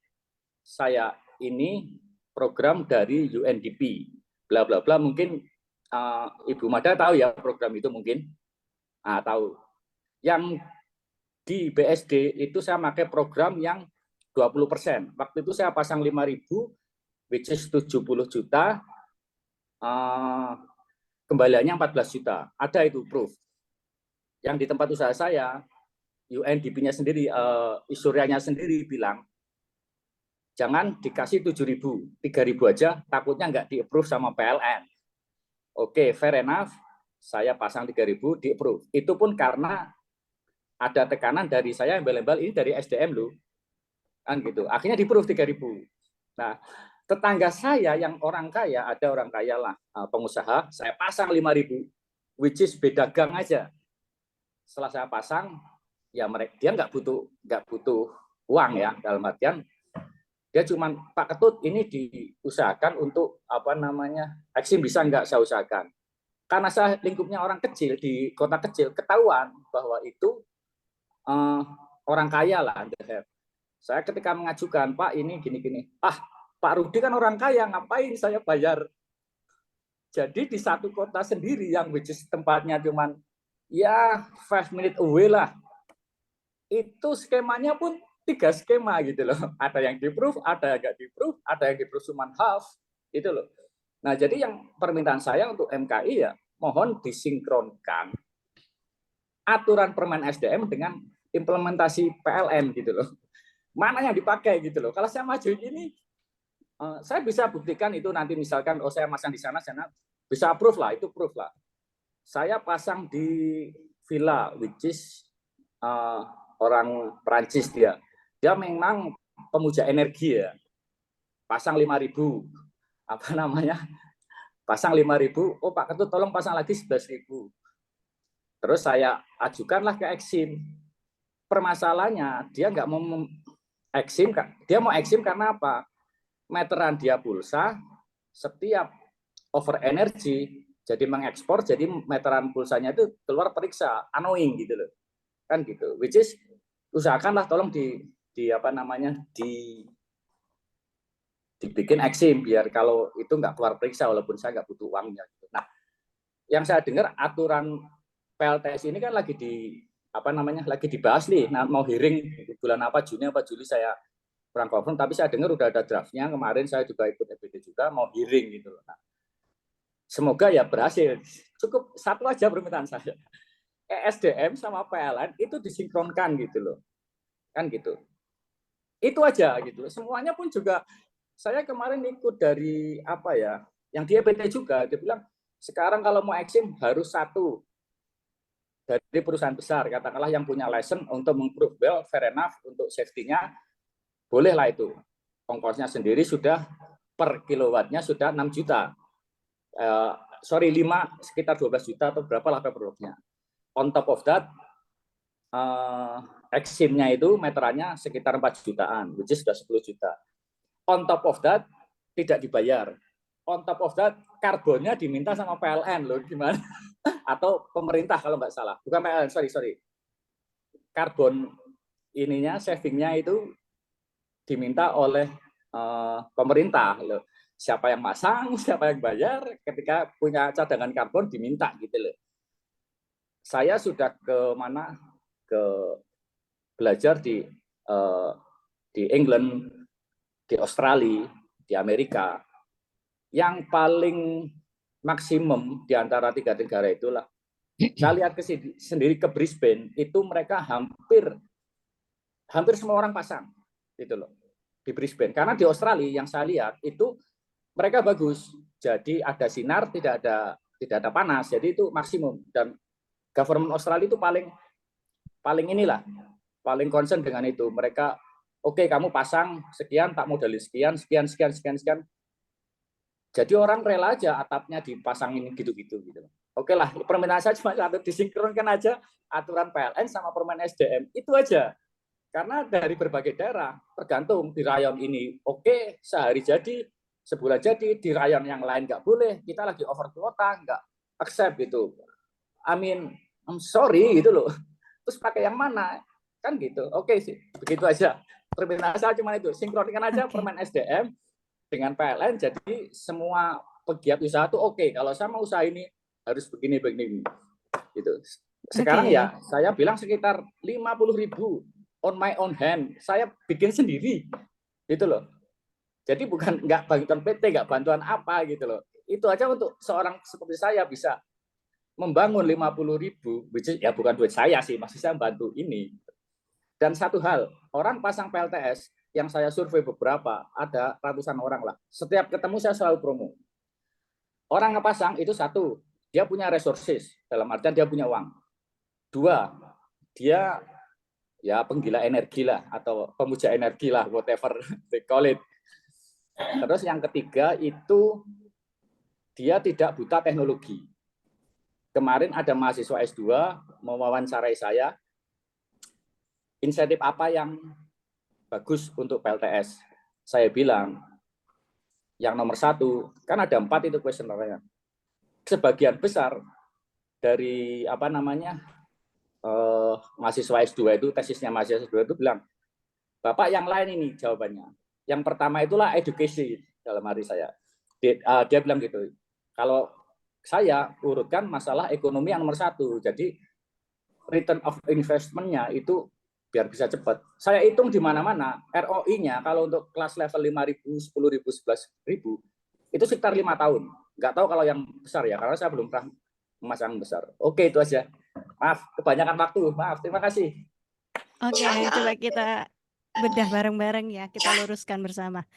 ini program dari UNDP, bla bla bla. Mungkin Ibu Mada tahu ya program itu mungkin, tahu. Yang di BSD itu saya pakai program yang 20%. Waktu itu saya pasang 5.000, which is 70 juta. Kembaliannya 14 juta. Ada itu proof. Yang di tempat usaha saya, UNDP-nya sendiri, Isuryanya sendiri bilang, jangan dikasih 7.000, 3.000 aja, takutnya nggak di-approve sama PLN. Oke, fair enough, saya pasang 3.000, di-approve. Itu pun karena ada tekanan dari saya, embel-embel, ini dari SDM loh. Kan gitu. Akhirnya di-approve 3.000. Nah, tetangga saya yang orang kaya, ada orang kaya lah, pengusaha, saya pasang 5.000, which is beda gang aja. Setelah saya pasang, ya dia nggak butuh uang ya, dalam artian dia cuma, Pak Ketut, ini diusahakan untuk Exim bisa nggak saya usahakan. Karena saya lingkupnya orang kecil di kota kecil, ketahuan bahwa itu orang kaya lah. Saya ketika mengajukan, Pak ini gini-gini, Pak Rudi kan orang kaya, ngapain saya bayar? Jadi di satu kota sendiri yang which is tempatnya cuman ya 5 minutes away lah. Itu skemanya pun 3 skema gitu loh. Ada yang di-approve, ada yang nggak di-approve, ada yang di-approve cuma half, itu loh. Nah, jadi yang permintaan saya untuk MKI ya, mohon disinkronkan aturan permen SDM dengan implementasi PLN gitu loh. Mana yang dipakai gitu loh. Kalau saya maju ini, saya bisa buktikan itu nanti misalkan, saya masang di sana bisa approve lah, itu proof lah. Saya pasang di villa, which is orang Perancis dia memang pemuja energi ya. Pasang 5.000, apa namanya, pasang 5.000, oh Pak Ketut tolong pasang lagi 11.000. Terus saya ajukanlah ke Exim. Permasalahannya dia nggak mau Exim, dia mau Exim karena apa? Meteran dia pulsa, setiap over energy jadi mengekspor, jadi meteran pulsanya itu keluar periksa, annoying gitu loh, kan gitu. Which is usahakanlah tolong di apa namanya dibikin Exim biar kalau itu nggak keluar periksa walaupun saya nggak butuh uangnya. Gitu. Nah, yang saya dengar aturan PLTS ini kan lagi lagi dibahas nih. Nah, mau hearing bulan apa, Juni apa Juli saya kurang confirm, tapi saya dengar udah ada draftnya. Kemarin saya juga ikut EBD juga mau hearing gitu loh. Nah, semoga ya berhasil. Cukup satu aja permintaan saya. ESDM sama PLN itu disinkronkan gitu loh. Kan gitu. Itu aja gitu. Semuanya pun juga saya kemarin ikut dari apa ya, yang di EBD juga, dia bilang sekarang kalau mau Exim harus satu dari perusahaan besar, katakanlah yang punya license untuk meng-prove well, fair enough, untuk safety-nya, bolehlah itu. Ongkosnya sendiri sudah per kilowattnya sudah 6 juta. Sekitar 12 juta atau berapa lah per-nya. On top of that, Exim-nya itu meterannya sekitar 4 jutaan, which is sudah 10 juta. On top of that, tidak dibayar. On top of that, karbonnya diminta sama PLN loh, gimana? Atau pemerintah kalau nggak salah. Bukan PLN, sorry. Karbon ininya, savingnya itu diminta oleh pemerintah loh. Siapa yang masang, siapa yang bayar, ketika punya cadangan karbon diminta gitu loh. Saya sudah belajar di England, di Australia, di Amerika. Yang paling maksimum di antara 3 negara itulah. Saya lihat sendiri ke Brisbane, itu mereka hampir semua orang pasang gitu loh di Brisbane. Karena di Australia yang saya lihat itu mereka bagus. Jadi ada sinar, tidak ada panas. Jadi itu maksimum, dan government Australia itu paling concern dengan itu. Mereka oke, kamu pasang sekian, tak modalin sekian. Jadi orang rela aja atapnya dipasangin gitu-gitu. Oke lah, permintaan saya cuma satu, disinkronkan aja aturan PLN sama permen SDM. Itu aja. Karena dari berbagai daerah, tergantung di rayon ini. Oke, sehari jadi, sebulan jadi, di rayon yang lain nggak boleh. Kita lagi over kuota, nggak accept gitu. I'm sorry gitu loh. Terus pakai yang mana? Kan gitu. Oke sih, begitu aja. Permintaan saya cuma itu, sinkronkan aja permen SDM dengan PLN, jadi semua pegiat usaha tuh oke, kalau sama usaha ini harus begini gitu. Sekarang ya saya bilang sekitar 50.000 on my own hand, saya bikin sendiri gitu loh. Jadi bukan nggak bantuan PT, nggak bantuan apa gitu loh. Itu aja untuk seorang seperti saya bisa membangun 50.000, which is, ya bukan duit saya sih, masih saya bantu ini. Dan satu hal, orang pasang PLTS yang saya survei beberapa, ada ratusan orang lah. Setiap ketemu saya selalu promo. Orang ngepasang itu satu, dia punya resources, dalam artian dia punya uang. 2, dia ya penggila energi lah, atau pemuja energi lah, whatever they call it. Terus yang ketiga itu dia tidak buta teknologi. Kemarin ada mahasiswa S2 mewawancarai saya, insentif apa yang bagus untuk PLTS. Saya bilang, yang nomor 1, kan ada 4 itu kuesionernya. Sebagian besar dari mahasiswa S2 itu, tesisnya mahasiswa S2 itu bilang, Bapak yang lain ini jawabannya. Yang pertama itulah education dalam hari saya. Dia bilang gitu, kalau saya urutkan masalah ekonomi yang nomor 1, jadi return of investment-nya itu biar bisa cepat. Saya hitung di mana-mana, ROI-nya kalau untuk kelas level 5.000, 10.000, 11.000, itu sekitar 5 tahun. Nggak tahu kalau yang besar ya, karena saya belum pernah memasang besar. Oke, itu aja. Maaf, kebanyakan waktu. Maaf, terima kasih. Oke, coba kita bedah bareng-bareng ya, kita luruskan bersama.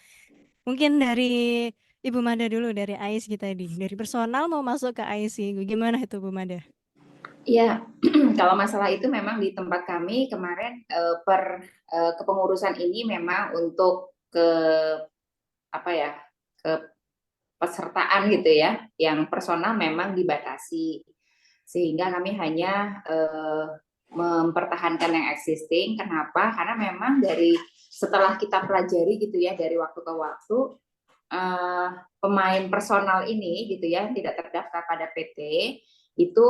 Mungkin dari Ibu Mada dulu, dari IC tadi. Dari personal mau masuk ke IC, gimana itu Bu Mada? Iya, kalau masalah itu memang di tempat kami kemarin kepengurusan ini memang untuk ke pesertaan gitu ya, yang personal memang dibatasi, sehingga kami hanya mempertahankan yang existing. Kenapa? Karena memang dari setelah kita pelajari gitu ya, dari waktu ke waktu, pemain personal ini gitu ya, tidak terdaftar pada PT itu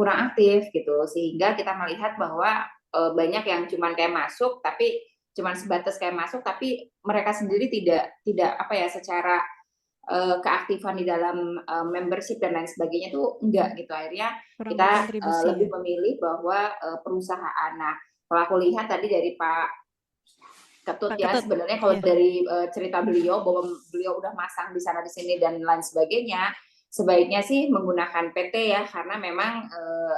kurang aktif gitu, sehingga kita melihat bahwa banyak yang cuman kayak masuk, tapi cuman sebatas kayak masuk, tapi mereka sendiri tidak apa ya, secara keaktifan di dalam membership dan lain sebagainya tuh enggak gitu. Akhirnya Kurang kita berkontribusi lebih ya. memilih bahwa perusahaan. Nah, kalau aku lihat tadi dari Pak Ketut Pak ya, Ketut, sebenarnya kalau ya. dari cerita beliau bahwa beliau udah masang di sana di sini dan lain sebagainya, sebaiknya sih menggunakan PT ya, karena memang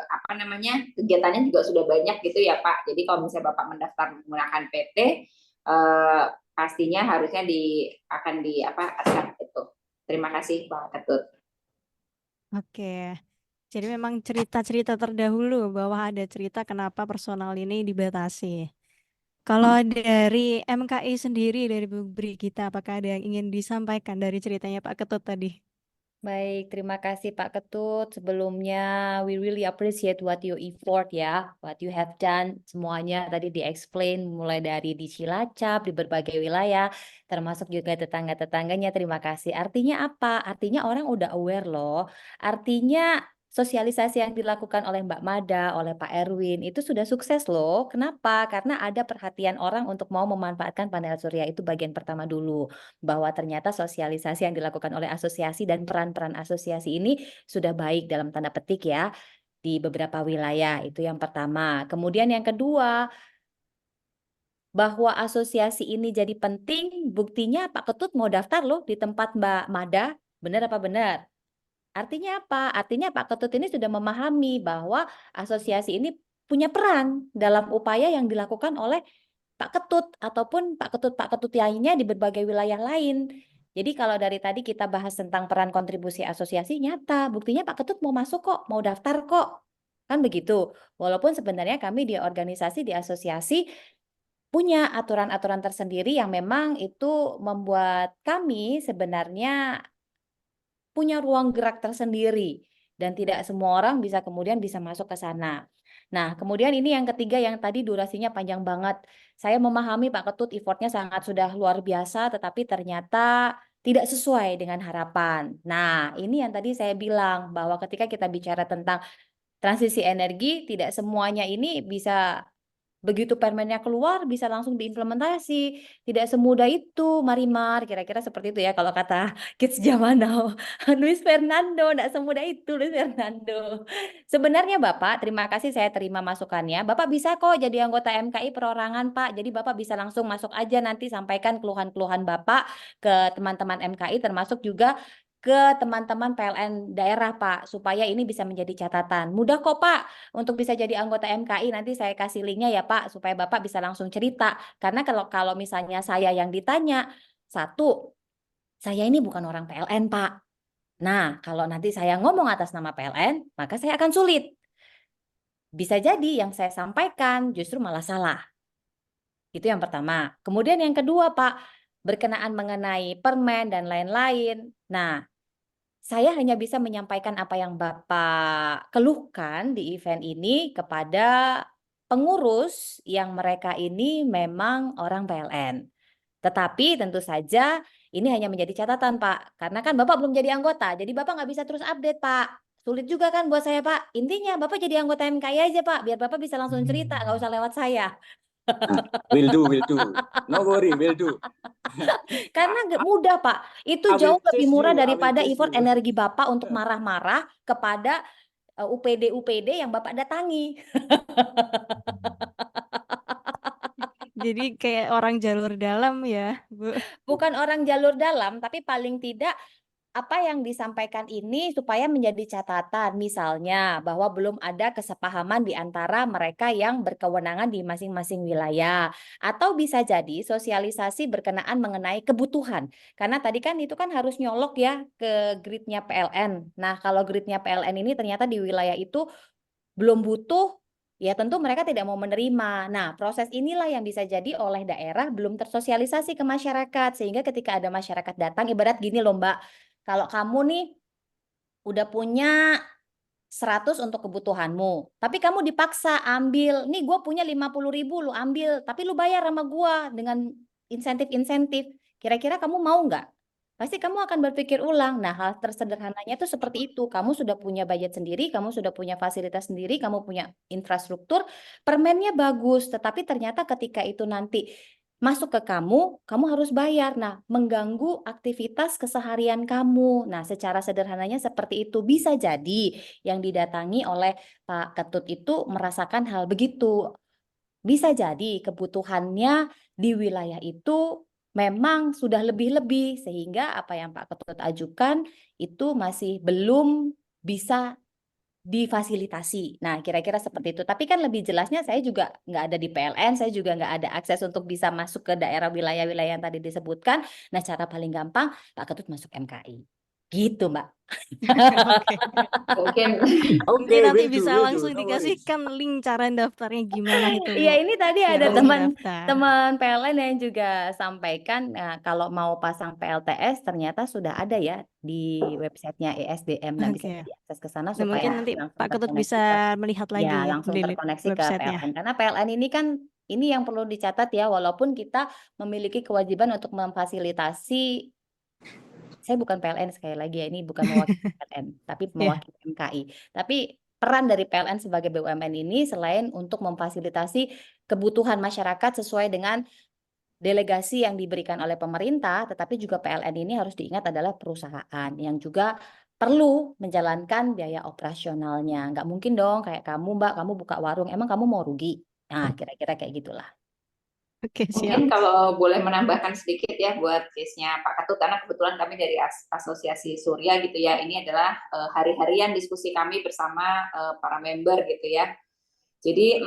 apa namanya, kegiatannya juga sudah banyak gitu ya Pak. Jadi kalau misalnya Bapak mendaftar menggunakan PT, pastinya harusnya akan di apa, accept itu. Terima kasih Pak Ketut. Oke. Jadi memang cerita-cerita terdahulu bahwa ada cerita kenapa personal ini dibatasi. Kalau dari MKI sendiri, dari Bu Brigita, apakah ada yang ingin disampaikan dari ceritanya Pak Ketut tadi? Baik, terima kasih Pak Ketut. Sebelumnya, we really appreciate what you effort ya, what you have done. Semuanya tadi di-explain, mulai dari di Cilacap, di berbagai wilayah, termasuk juga tetangga-tetangganya. Terima kasih. Artinya apa? Artinya orang udah aware loh. Artinya sosialisasi yang dilakukan oleh Mbak Mada, oleh Pak Erwin, itu sudah sukses loh. Kenapa? Karena ada perhatian orang untuk mau memanfaatkan panel surya. Itu bagian pertama dulu, bahwa ternyata sosialisasi yang dilakukan oleh asosiasi dan peran-peran asosiasi ini sudah baik dalam tanda petik ya di beberapa wilayah. Itu yang pertama. Kemudian yang kedua, bahwa asosiasi ini jadi penting, buktinya Pak Ketut mau daftar loh di tempat Mbak Mada. Benar apa benar? Artinya apa? Artinya Pak Ketut ini sudah memahami bahwa asosiasi ini punya peran dalam upaya yang dilakukan oleh Pak Ketut ataupun Pak Ketut lainnya di berbagai wilayah lain. Jadi kalau dari tadi kita bahas tentang peran kontribusi asosiasi, nyata buktinya Pak Ketut mau masuk kok, mau daftar kok. Kan begitu. Walaupun sebenarnya kami di organisasi, di asosiasi punya aturan-aturan tersendiri yang memang itu membuat kami sebenarnya punya ruang gerak tersendiri dan tidak semua orang kemudian bisa masuk ke sana. Nah, kemudian ini yang ketiga yang tadi durasinya panjang banget. Saya memahami Pak Ketut effortnya sangat sudah luar biasa, tetapi ternyata tidak sesuai dengan harapan. Nah, ini yang tadi saya bilang bahwa ketika kita bicara tentang transisi energi, tidak semuanya ini bisa begitu permennya keluar bisa langsung diimplementasi. Tidak semudah itu, Marimar. Kira-kira seperti itu ya kalau kata kids zaman now. Luis Fernando, tidak semudah itu Luis Fernando. Sebenarnya Bapak, terima kasih saya terima masukannya. Bapak bisa kok jadi anggota MKI perorangan Pak. Jadi Bapak bisa langsung masuk aja nanti sampaikan keluhan-keluhan Bapak ke teman-teman MKI termasuk juga ke teman-teman PLN daerah Pak, supaya ini bisa menjadi catatan. Mudah kok Pak untuk bisa jadi anggota MKI, nanti saya kasih linknya ya Pak, supaya Bapak bisa langsung cerita. Karena kalau misalnya saya yang ditanya, satu, saya ini bukan orang PLN Pak. Nah, kalau nanti saya ngomong atas nama PLN, maka saya akan sulit. Bisa jadi yang saya sampaikan justru malah salah. Itu yang pertama. Kemudian yang kedua Pak, berkenaan mengenai permen dan lain-lain. Nah, saya hanya bisa menyampaikan apa yang Bapak keluhkan di event ini kepada pengurus yang mereka ini memang orang PLN. Tetapi tentu saja ini hanya menjadi catatan Pak, karena kan Bapak belum jadi anggota, jadi Bapak nggak bisa terus update Pak. Sulit juga kan buat saya Pak. Intinya Bapak jadi anggota MKI aja Pak, biar Bapak bisa langsung cerita, nggak usah lewat saya. Will do. No worry, will do. Karena nggak mudah Pak. Itu I will jauh lebih chase murah you, I will daripada chase effort you. energi Bapak untuk marah-marah kepada UPD yang Bapak datangi. Jadi kayak orang jalur dalam ya, Bu. Bukan orang jalur dalam, tapi paling tidak apa yang disampaikan ini supaya menjadi catatan, misalnya bahwa belum ada kesepahaman di antara mereka yang berkewenangan di masing-masing wilayah, atau bisa jadi sosialisasi berkenaan mengenai kebutuhan, karena tadi kan itu kan harus nyolok ya ke gridnya PLN. Nah, kalau gridnya PLN ini ternyata di wilayah itu belum butuh, ya tentu mereka tidak mau menerima. Nah, proses inilah yang bisa jadi oleh daerah belum tersosialisasi ke masyarakat, sehingga ketika ada masyarakat datang, ibarat gini loh Mbak, Kalau kamu nih udah punya 100 untuk kebutuhanmu, tapi kamu dipaksa ambil, nih gue punya 50.000, lu ambil, tapi lu bayar sama gue dengan insentif-insentif. Kira-kira kamu mau nggak? Pasti kamu akan berpikir ulang. Nah, hal tersederhananya itu seperti itu. Kamu sudah punya budget sendiri, kamu sudah punya fasilitas sendiri, kamu punya infrastruktur, permennya bagus, tetapi ternyata ketika itu nanti masuk ke kamu harus bayar. Nah, mengganggu aktivitas keseharian kamu. Nah, secara sederhananya seperti itu. Bisa jadi yang didatangi oleh Pak Ketut itu merasakan hal begitu. Bisa jadi kebutuhannya di wilayah itu memang sudah lebih-lebih, sehingga apa yang Pak Ketut ajukan itu masih belum bisa difasilitasi. Nah, kira-kira seperti itu. Tapi kan lebih jelasnya saya juga nggak ada di PLN, saya juga nggak ada akses untuk bisa masuk ke daerah wilayah-wilayah yang tadi disebutkan. Nah, cara paling gampang Pak Ketut masuk MKI. Gitu, Mbak. Oke. Mungkin Mungkin nanti will do, bisa will do, langsung no worries. dikasihkan link cara daftarnya gimana itu, Iya, Bu. ini tadi Biar ada langsung daftar. teman PLN yang juga sampaikan, nah, kalau mau pasang PLTS ternyata sudah ada ya di websitenya ESDM. Nah, bisa Oke. diakses ke sana Nah, mungkin supaya nanti langsung Pak Ketut terkoneksi bisa ke, melihat ya, lagi langsung di terkoneksi ke websitenya. PLN. Karena PLN ini kan, ini yang perlu dicatat ya, walaupun kita memiliki kewajiban untuk memfasilitasi, saya bukan PLN sekali lagi ya, ini bukan mewakili PLN, tapi Iya. mewakili MKI. Tapi peran dari PLN sebagai BUMN ini selain untuk memfasilitasi kebutuhan masyarakat sesuai dengan delegasi yang diberikan oleh pemerintah, tetapi juga PLN ini harus diingat adalah perusahaan yang juga perlu menjalankan biaya operasionalnya. Nggak mungkin dong kayak kamu, Mbak, kamu buka warung, emang kamu mau rugi? Nah, kira-kira kayak gitulah. Oke, siap. mungkin kalau boleh menambahkan sedikit ya buat case-nya Pak Ketut, karena kebetulan kami dari Asosiasi Surya gitu ya, ini adalah hari-harian diskusi kami bersama para member gitu ya. Jadi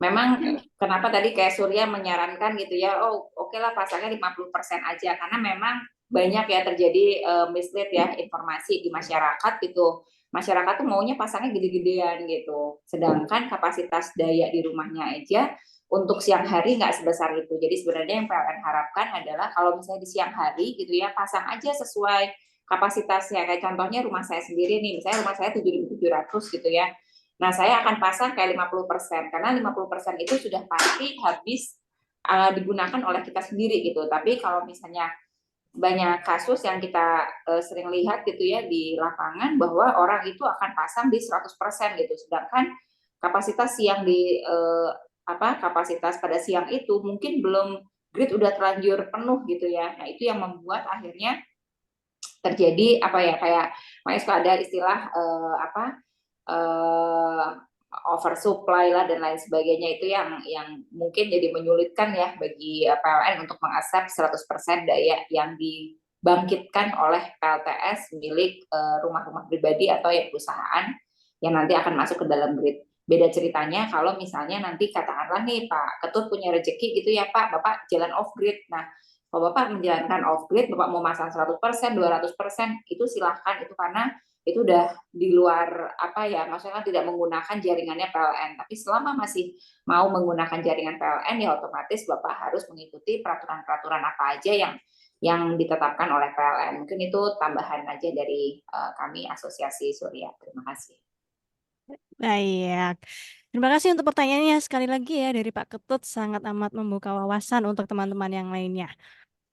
memang kenapa tadi kayak Surya menyarankan gitu ya, oh oke lah pasangnya 50% aja, karena memang banyak ya terjadi mislead ya informasi di masyarakat gitu. Masyarakat tuh maunya pasangnya gede-gedean gitu, sedangkan kapasitas daya di rumahnya aja untuk siang hari nggak sebesar itu. Jadi sebenarnya yang PLN harapkan adalah kalau misalnya di siang hari gitu ya, pasang aja sesuai kapasitasnya. Kayak contohnya rumah saya sendiri nih, misalnya rumah saya 7.700 gitu ya. Nah, saya akan pasang kayak 50%, karena 50% itu sudah pasti habis digunakan oleh kita sendiri gitu. Tapi kalau misalnya banyak kasus yang kita sering lihat gitu ya di lapangan, bahwa orang itu akan pasang di 100% gitu. Sedangkan kapasitas siang di kapasitas pada siang itu mungkin belum, grid udah terlanjur penuh gitu ya. Nah, itu yang membuat akhirnya terjadi kayak suka ada istilah oversupply lah dan lain sebagainya, itu yang mungkin jadi menyulitkan ya bagi PLN untuk mengakses 100% daya yang dibangkitkan oleh PLTS milik rumah-rumah pribadi atau ya perusahaan yang nanti akan masuk ke dalam grid. Beda ceritanya kalau misalnya nanti katakanlah nih Pak Ketut punya rezeki gitu ya Pak, Bapak jalan off grid. Nah, kalau Bapak menjalankan off grid, Bapak mau masang 100%, 200%, itu silahkan, itu karena itu udah di luar maksudnya kan tidak menggunakan jaringannya PLN. Tapi selama masih mau menggunakan jaringan PLN, ya otomatis Bapak harus mengikuti peraturan-peraturan apa aja yang ditetapkan oleh PLN. Mungkin itu tambahan aja dari kami Asosiasi Surya. Terima kasih. Baik. Terima kasih untuk pertanyaannya sekali lagi ya dari Pak Ketut, sangat amat membuka wawasan untuk teman-teman yang lainnya.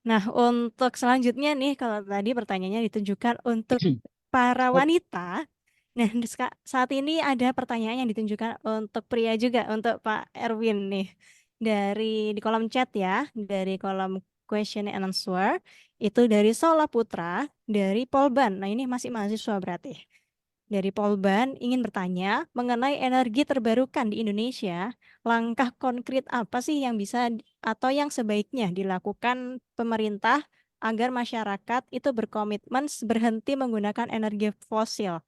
Nah, untuk selanjutnya nih, kalau tadi pertanyaannya ditujukan untuk para wanita. Nah, saat ini ada pertanyaan yang ditunjukkan untuk pria juga, untuk Pak Erwin nih. Di kolom chat ya, dari kolom question and answer, itu dari Sola Putra, dari Polban. Nah, ini masih mahasiswa berarti. Dari Polban ingin bertanya mengenai energi terbarukan di Indonesia, langkah konkret apa sih yang bisa atau yang sebaiknya dilakukan pemerintah agar masyarakat itu berkomitmen berhenti menggunakan energi fosil?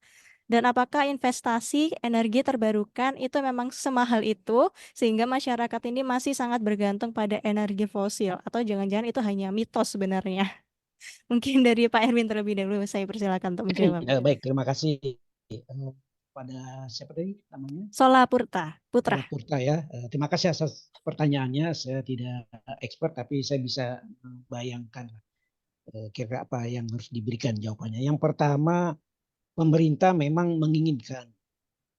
Dan apakah investasi energi terbarukan itu memang semahal itu sehingga masyarakat ini masih sangat bergantung pada energi fosil, atau jangan-jangan itu hanya mitos sebenarnya? Mungkin dari Pak Erwin terlebih dahulu, saya persilakan untuk menjawab. Baik, terima kasih pada siapa tadi namanya? Sola Putra. Purta ya. Terima kasih atas pertanyaannya. Saya tidak expert tapi saya bisa bayangkan. kira-kira apa yang harus diberikan jawabannya. Yang pertama, pemerintah memang menginginkan,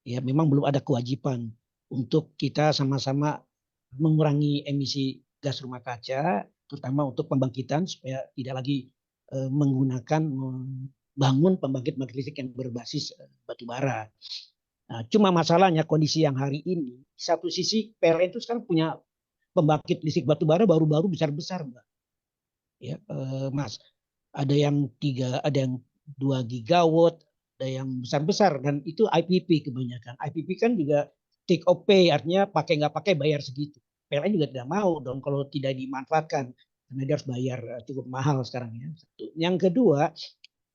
ya memang belum ada kewajiban untuk kita sama-sama mengurangi emisi gas rumah kaca, terutama untuk pembangkitan supaya tidak lagi membangun pembangkit listrik yang berbasis batu bara. Nah, cuma masalahnya kondisi yang hari ini, di satu sisi PLN itu sekarang punya pembangkit listrik batu bara baru-baru besar-besar, Mbak. Ya, Mas, ada yang 2 gigawatt, ada yang besar-besar, dan itu IPP kebanyakan. IPP kan juga take or pay, artinya pakai nggak pakai bayar segitu. PLN juga tidak mau dong kalau tidak dimanfaatkan, karena dia harus bayar cukup mahal sekarang ya. Yang kedua,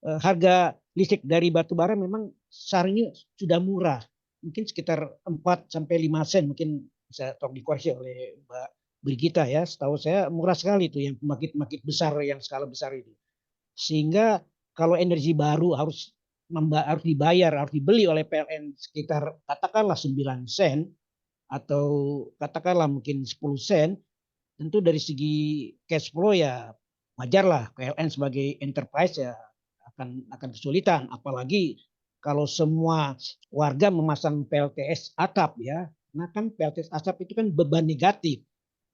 harga listrik dari batu bara memang sekarang sudah murah, mungkin sekitar 4-5 sen, mungkin bisa dikoreksi oleh Mbak Brigita ya. Setahu saya murah sekali itu yang pembangkit besar yang skala besar itu. Sehingga kalau energi baru harus dibayar, harus dibeli oleh PLN sekitar katakanlah 9 sen atau katakanlah mungkin 10 sen, tentu dari segi cash flow ya wajarlah PLN sebagai enterprise ya akan kesulitan, apalagi kalau semua warga memasang PLTS atap ya. Nah kan PLTS atap itu kan beban negatif.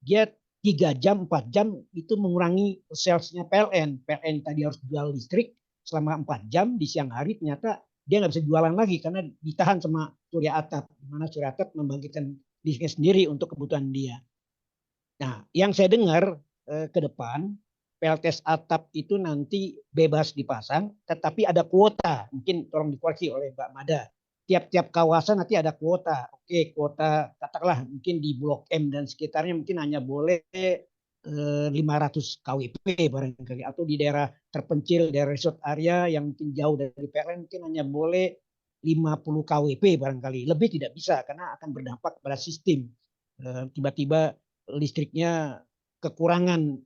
Dia 3 jam, 4 jam itu mengurangi salesnya PLN. PLN tadi harus jual listrik selama 4 jam di siang hari, ternyata dia nggak bisa jualan lagi karena ditahan sama surya atap, di mana surya atap membangkitkan listriknya sendiri untuk kebutuhan dia. Nah, yang saya dengar ke depan PLTS atap itu nanti bebas dipasang, tetapi ada kuota. Mungkin tolong dikoreksi oleh Mbak Mada. Tiap-tiap kawasan nanti ada kuota. Oke, kuota katakanlah mungkin di Blok M dan sekitarnya mungkin hanya boleh 500 kWp barangkali, atau di daerah terpencil, daerah resort area yang mungkin jauh dari PLN mungkin hanya boleh 50 kWp barangkali. Lebih tidak bisa karena akan berdampak pada sistem. Tiba-tiba listriknya kekurangan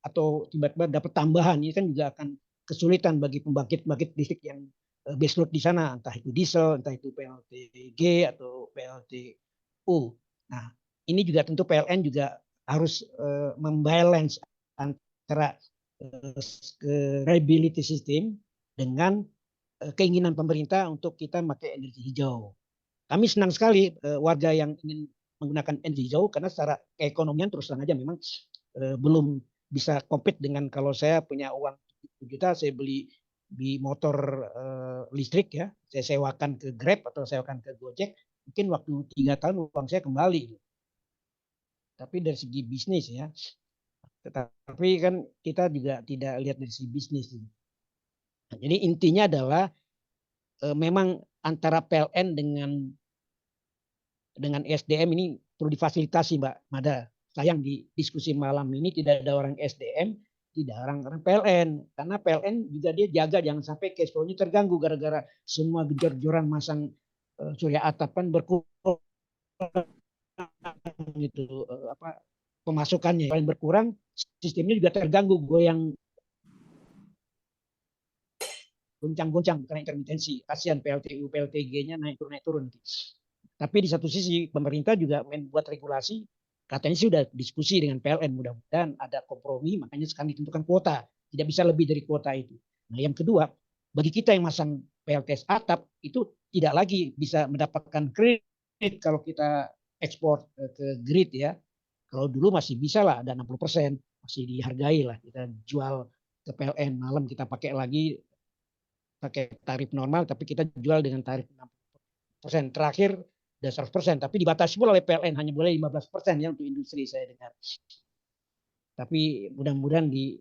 atau tiba-tiba dapat tambahan, ini kan juga akan kesulitan bagi pembangkit listrik yang baseload di sana, entah itu diesel, entah itu PLTG atau PLTU. Nah, ini juga tentu PLN juga harus membalance antara reliability system dengan keinginan pemerintah untuk kita pakai energi hijau. Kami senang sekali warga yang ingin menggunakan energi hijau karena secara keekonomian terus terang aja memang belum bisa compete dengan kalau saya punya uang 7 juta saya beli motor listrik ya, saya sewakan ke Grab atau sewakan ke Gojek, mungkin waktu 3 tahun uang saya kembali. Tapi dari segi bisnis ya, tetapi kan kita juga tidak lihat dari segi bisnis. Nah, jadi intinya adalah memang antara PLN dengan SDM ini perlu difasilitasi, Mbak Mada. Sayang di diskusi malam ini tidak ada orang SDM, tidak orang PLN. Karena PLN juga dia jaga jangan sampai cash flow-nya terganggu gara-gara semua gejor-joran masang surya atapan berkurang gitu, pemasukannya yang berkurang, sistemnya juga terganggu, goyang goncang-goncang karena intermitensi. Kasihan PLTU, PLTG-nya naik turun. Tapi di satu sisi pemerintah juga membuat regulasi, katanya sih sudah diskusi dengan PLN, mudah-mudahan ada kompromi, makanya sekarang ditentukan kuota, tidak bisa lebih dari kuota itu. Nah yang kedua, bagi kita yang masang PLTS atap itu tidak lagi bisa mendapatkan kredit kalau kita ekspor ke grid ya. Kalau dulu masih bisa lah, ada 60%, masih dihargai lah, kita jual ke PLN, malam kita pakai lagi, pakai tarif normal, tapi kita jual dengan tarif 60%. Terakhir udah 100%, tapi dibatasi pula oleh PLN, hanya boleh 15% ya untuk industri saya dengar. Tapi mudah-mudahan di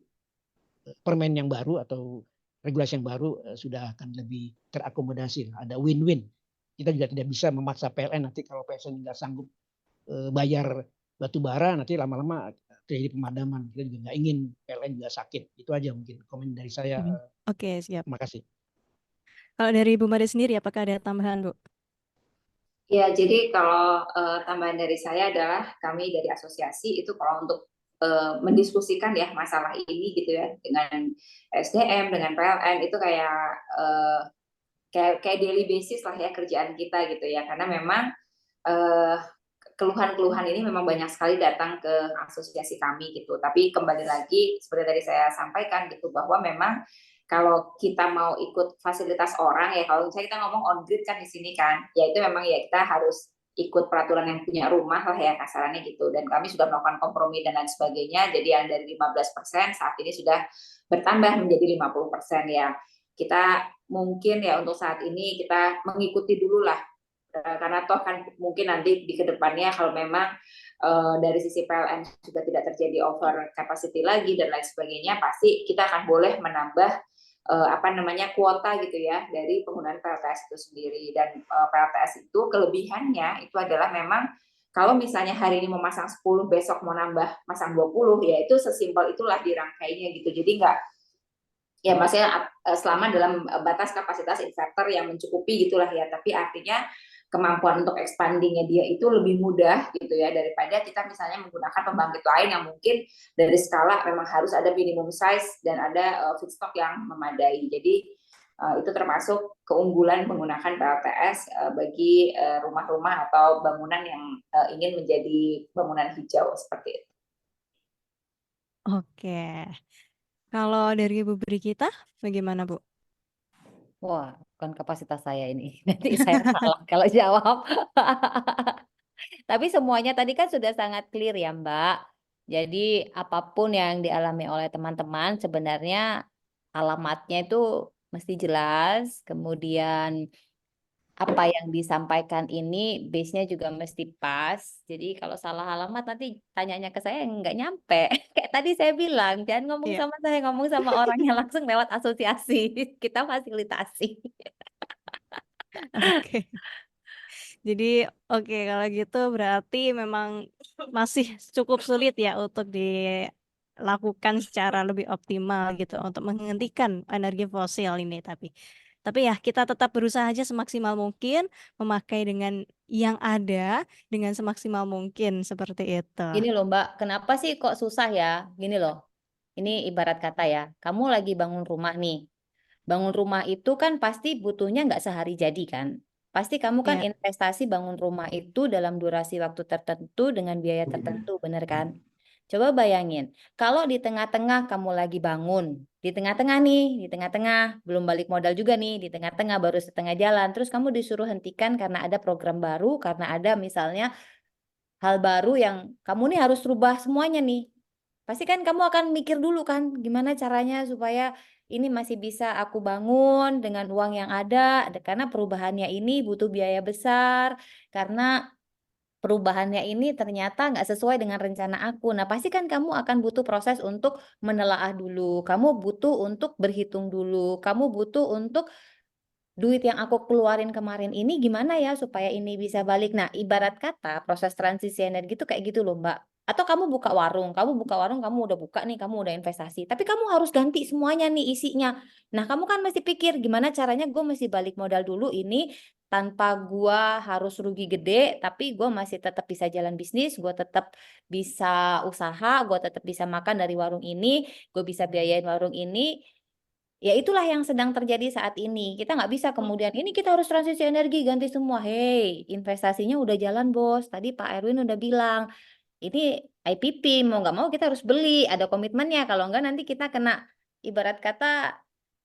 permen yang baru atau regulasi yang baru sudah akan lebih terakomodasi, ada win-win. Kita juga tidak bisa memaksa PLN nanti kalau PLN nggak sanggup bayar batu bara, nanti lama-lama terjadi pemadaman. Kita juga nggak ingin PLN juga sakit. Itu aja mungkin komen dari saya. Oke, siap. Terima kasih. Kalau dari Bu Made sendiri, apakah ada tambahan, Bu? Ya, jadi kalau tambahan dari saya adalah kami dari asosiasi itu kalau untuk mendiskusikan ya masalah ini gitu ya dengan SDM, dengan PLN itu kayak daily basis lah ya kerjaan kita gitu ya, karena memang keluhan-keluhan ini memang banyak sekali datang ke asosiasi kami gitu. Tapi kembali lagi seperti tadi saya sampaikan gitu, bahwa memang kalau kita mau ikut fasilitas orang ya, kalau misalnya kita ngomong on grid kan di sini kan, ya itu memang ya kita harus ikut peraturan yang punya rumah lah ya kasarannya gitu. Dan kami sudah melakukan kompromi dan lain sebagainya. Jadi yang dari 15% saat ini sudah bertambah menjadi 50% ya. Kita mungkin ya untuk saat ini kita mengikuti dulu lah, karena toh kan mungkin nanti di kedepannya kalau memang dari sisi PLN juga tidak terjadi over capacity lagi dan lain sebagainya, pasti kita akan boleh menambah kuota gitu ya dari penggunaan PLTS itu sendiri. Dan PLTS itu kelebihannya itu adalah memang kalau misalnya hari ini mau masang 10, besok mau nambah masang 20, ya itu sesimpel itulah dirangkainya gitu. Jadi nggak, ya maksudnya selama dalam batas kapasitas inverter yang mencukupi gitulah ya, tapi artinya kemampuan untuk expandingnya dia itu lebih mudah gitu ya, daripada kita misalnya menggunakan pembangkit lain yang mungkin dari skala memang harus ada minimum size dan ada feedstock yang memadai. Jadi itu termasuk keunggulan menggunakan PLTS bagi rumah-rumah atau bangunan yang ingin menjadi bangunan hijau seperti itu. Oke. Kalau dari Bu Brigita, bagaimana Bu? Wah, bukan kapasitas saya ini. Nanti saya salah kalau jawab. Tapi semuanya tadi kan sudah sangat clear ya, Mbak. Jadi apapun yang dialami oleh teman-teman sebenarnya alamatnya itu mesti jelas. Kemudian apa yang disampaikan ini base-nya juga mesti pas. Jadi kalau salah alamat nanti tanyanya ke saya nggak nyampe. Kayak tadi saya bilang, jangan ngomong Iya. sama saya, ngomong sama orangnya langsung lewat asosiasi. Kita fasilitasi. Oke. Jadi oke kalau gitu berarti memang masih cukup sulit ya untuk dilakukan secara lebih optimal gitu untuk menghentikan energi fosil ini, tapi ya kita tetap berusaha aja semaksimal mungkin memakai dengan yang ada dengan semaksimal mungkin seperti itu. Gini loh Mbak, kenapa sih kok susah ya? Gini loh, ini ibarat kata ya, kamu lagi bangun rumah nih. Bangun rumah itu kan pasti butuhnya nggak sehari jadi kan. Pasti kamu kan Ya, investasi bangun rumah itu dalam durasi waktu tertentu dengan biaya tertentu, bener kan? Coba bayangin, kalau di tengah-tengah kamu lagi bangun, di tengah-tengah, belum balik modal juga nih, di tengah-tengah baru setengah jalan, terus kamu disuruh hentikan karena ada program baru, karena ada misalnya hal baru yang kamu nih harus rubah semuanya nih. Pasti kan kamu akan mikir dulu kan, gimana caranya supaya ini masih bisa aku bangun dengan uang yang ada, karena perubahannya ini butuh biaya besar, karena perubahannya ini ternyata nggak sesuai dengan rencana aku. Nah, pasti kan kamu akan butuh proses untuk menelaah dulu, kamu butuh untuk berhitung dulu, kamu butuh untuk duit yang aku keluarin kemarin ini gimana ya supaya ini bisa balik. Nah, ibarat kata proses transisi energi itu kayak gitu loh, Mbak. Atau kamu buka warung, kamu udah buka nih, kamu udah investasi, tapi kamu harus ganti semuanya nih isinya. Nah, kamu kan mesti pikir gimana caranya gue mesti balik modal dulu ini tanpa gua harus rugi gede, tapi gue masih tetap bisa jalan bisnis, gue tetap bisa usaha, gue tetap bisa makan dari warung ini, gue bisa biayain warung ini. Ya itulah yang sedang terjadi saat ini. Kita nggak bisa kemudian, ini kita harus transisi energi, ganti semua. Hei, investasinya udah jalan bos. Tadi Pak Erwin udah bilang, ini IPP, mau nggak mau kita harus beli, ada komitmennya. Kalau nggak nanti kita kena, ibarat kata,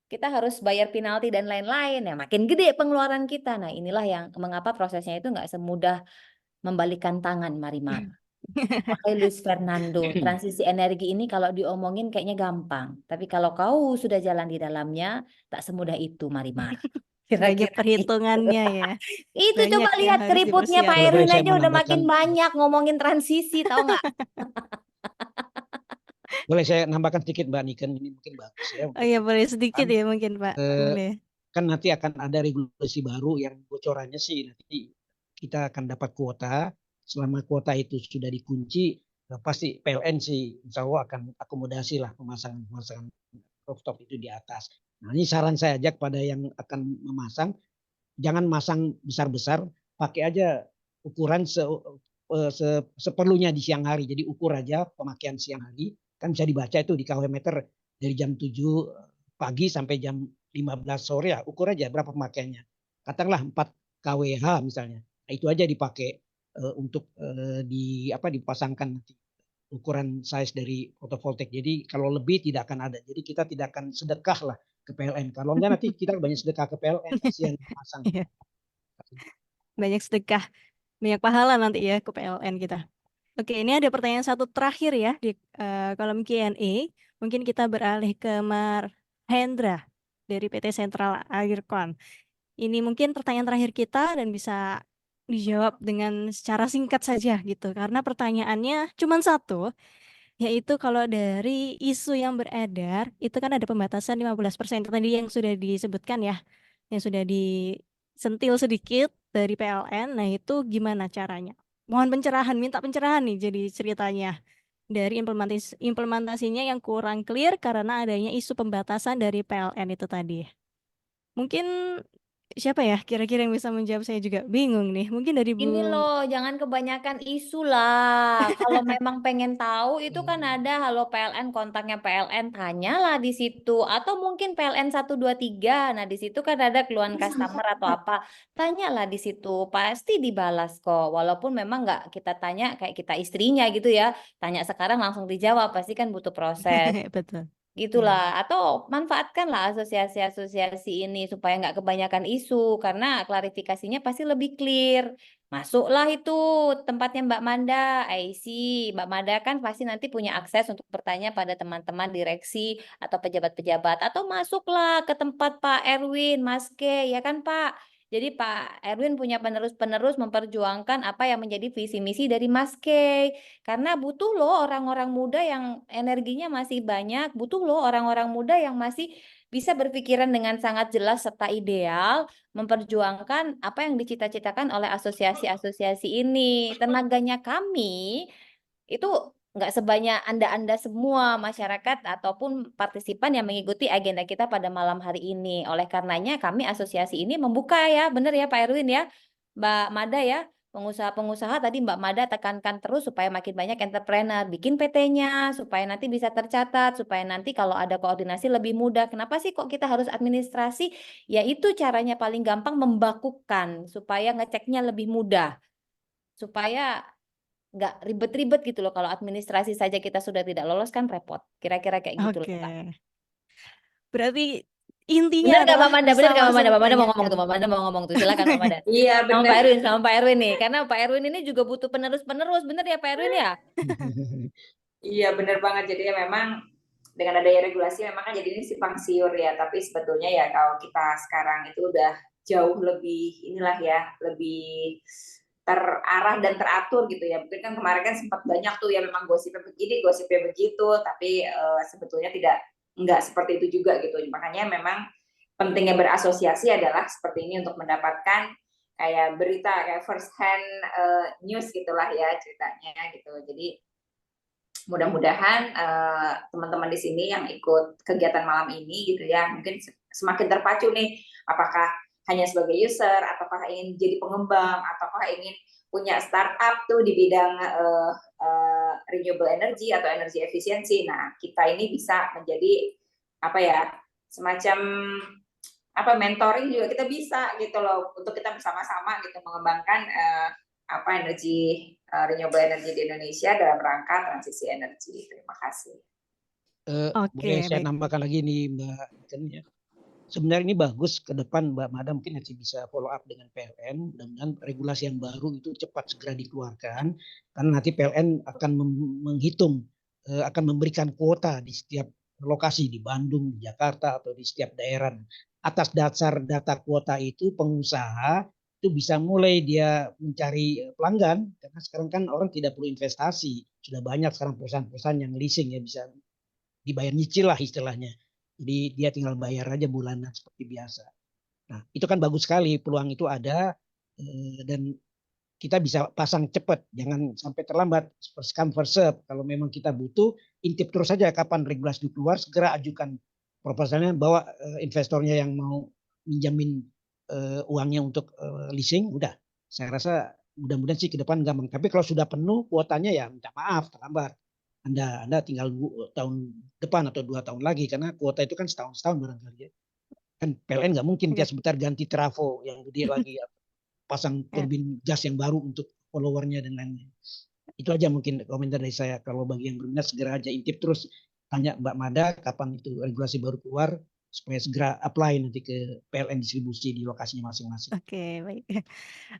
kita harus bayar penalti dan lain-lain. Ya makin gede pengeluaran kita. Nah inilah yang mengapa prosesnya itu nggak semudah membalikkan tangan, Marimar. Makanya Luis Fernando, transisi energi ini kalau diomongin kayaknya gampang. Tapi kalau kau sudah jalan di dalamnya, tak semudah itu, Marimar. banyak Kira-kira gitu. perhitungannya ya. Itu Banyak coba yang lihat harus keriputnya Pak Boleh dipersiapkan. Erwin saya aja udah makin menambahkan, banyak ngomongin transisi, tahu nggak? boleh saya nambahkan sedikit Mbak Niken, ini mungkin bagus ya. Oh iya boleh sedikit ya mungkin Pak. Boleh. Kan nanti akan ada regulasi baru yang bocorannya sih nanti kita akan dapat kuota. Selama kuota itu sudah dikunci, pasti PLN sih insya Allah akan akomodasi lah pemasangan rooftop itu di atas. Nah ini saran saya aja kepada yang akan memasang, jangan masang besar-besar, pakai aja ukuran seperlunya di siang hari. Jadi ukur aja pemakaian siang hari, kan bisa dibaca itu di kW meter dari jam 7 pagi sampai jam 15 sore ya, ukur aja berapa pemakaiannya. Katakanlah 4 kWh misalnya. Nah, itu aja dipakai. untuk dipasangkan nanti ukuran size dari fotovoltaik. Jadi kalau lebih tidak akan ada. Jadi kita tidak akan sedekah lah ke PLN. Kalau enggak nanti kita banyak sedekah ke PLN, kasihan pasang. Iya, banyak sedekah, banyak pahala nanti ya ke PLN kita. Oke, ini ada pertanyaan satu terakhir ya di kolom Q&A. Mungkin kita beralih ke Hendra dari PT Sentral Aircon. Ini mungkin pertanyaan terakhir kita dan bisa dijawab dengan secara singkat saja gitu. Karena pertanyaannya cuma satu, yaitu kalau dari isu yang beredar, itu kan ada pembatasan 15% tadi yang sudah disebutkan ya, yang sudah disentil sedikit dari PLN. Nah itu gimana caranya? Mohon pencerahan, minta pencerahan nih jadi ceritanya. Dari implementasinya yang kurang clear karena adanya isu pembatasan dari PLN itu tadi. Mungkin siapa ya kira-kira yang bisa menjawab, saya juga bingung nih. Mungkin dari Ini Bu. loh, jangan kebanyakan isu lah. Kalau memang pengen tahu, itu kan ada halo PLN, kontaknya PLN, tanyalah di situ. Atau mungkin PLN 123. Nah, di situ kan ada keluhan customer atau apa. Tanyalah di situ, pasti dibalas kok. Walaupun memang nggak kita tanya kayak kita istrinya gitu ya. Tanya sekarang langsung dijawab, pasti kan butuh proses. Betul. Gitulah, atau manfaatkanlah asosiasi-asosiasi ini supaya nggak kebanyakan isu, karena klarifikasinya pasti lebih clear. Masuklah itu tempatnya Mbak Manda, IC. Mbak Manda kan pasti nanti punya akses untuk bertanya pada teman-teman direksi atau pejabat-pejabat, atau masuklah ke tempat Pak Erwin, Mas K, ya kan Pak? Jadi Pak Erwin punya penerus-penerus memperjuangkan apa yang menjadi visi misi dari Mas K. Karena butuh loh orang-orang muda yang energinya masih banyak, butuh loh orang-orang muda yang masih bisa berpikiran dengan sangat jelas serta ideal, memperjuangkan apa yang dicita-citakan oleh asosiasi-asosiasi ini. Tenaganya kami itu nggak sebanyak Anda-Anda semua masyarakat ataupun partisipan yang mengikuti agenda kita pada malam hari ini. Oleh karenanya kami asosiasi ini membuka ya, benar ya Pak Erwin ya, Mbak Mada ya. Pengusaha-pengusaha tadi Mbak Mada tekankan terus supaya makin banyak entrepreneur, bikin PT-nya supaya nanti bisa tercatat, supaya nanti kalau ada koordinasi lebih mudah. Kenapa sih kok kita harus administrasi? Yaitu caranya paling gampang membakukan supaya ngeceknya lebih mudah. Supaya nggak ribet-ribet gitu loh. Kalau administrasi saja kita sudah tidak lolos kan repot. Kira-kira kayak gitu loh, Oke. Kak. Berarti intinya Bener nggak adalah Mbak Manda? bisa Bener nggak Mbak langsung Manda? Mbak Manda mau ngomong ditanyakan. tuh. Mbak Manda mau ngomong tuh. Silakan Mbak Manda. Iya benar. Sama Pak Erwin nih. Karena Pak Erwin ini juga butuh penerus-penerus. Bener ya Pak Erwin ya? Iya benar banget. Jadi ya memang dengan adanya regulasi memang kan jadi ini simpang siur ya. Tapi sebetulnya ya kalau kita sekarang itu udah jauh lebih inilah ya, lebih terarah dan teratur gitu ya. Mungkin kan kemarin kan sempat banyak tuh ya memang gosipnya begini, gosipnya begitu, tapi sebetulnya enggak seperti itu juga gitu. Makanya memang pentingnya berasosiasi adalah seperti ini untuk mendapatkan kayak berita kayak first hand news gitulah ya ceritanya gitu. Jadi mudah-mudahan teman-teman di sini yang ikut kegiatan malam ini gitu ya mungkin semakin terpacu nih, apakah hanya sebagai user ataukah ingin jadi pengembang ataukah ingin punya startup tuh di bidang renewable energy atau energi efisiensi. Nah, kita ini bisa menjadi apa ya, semacam apa mentoring juga kita bisa gitu loh untuk kita bersama-sama gitu mengembangkan energi renewable energy di Indonesia dalam rangka transisi energi. Terima kasih. Boleh saya baik. nambahkan lagi nih Mbak Ken ya. Sebenarnya ini bagus ke depan Mbak Mada mungkin nanti bisa follow up dengan PLN dengan regulasi yang baru itu cepat segera dikeluarkan karena nanti PLN akan menghitung akan memberikan kuota di setiap lokasi di Bandung, di Jakarta atau di setiap daerah. Atas dasar data kuota itu pengusaha itu bisa mulai dia mencari pelanggan karena sekarang kan orang tidak perlu investasi, sudah banyak sekarang perusahaan-perusahaan yang leasing ya bisa dibayar nyicil lah istilahnya. Jadi dia tinggal bayar aja bulanan seperti biasa. Nah itu kan bagus sekali, peluang itu ada dan kita bisa pasang cepat, jangan sampai terlambat. First come first serve. Kalau memang kita butuh, intip terus saja kapan regulasi itu keluar, segera ajukan proposalnya, bawa investornya yang mau minjamin uangnya untuk leasing, udah. Saya rasa mudah-mudahan sih ke depan gampang. Tapi kalau sudah penuh kuotanya ya minta maaf terlambat. Anda tinggal tahun depan atau 2 tahun lagi karena kuota itu kan setahun barangkali ya. Kan PLN nggak mungkin tiap sebentar ganti trafo yang gede lagi pasang turbin gas yang baru untuk followernya dan lain-lain. Itu aja mungkin komentar dari saya. Kalau bagi yang berminat segera aja intip terus tanya Mbak Mada kapan itu regulasi baru keluar supaya segera apply nanti ke PLN distribusi di lokasinya masing-masing. Oke, baik.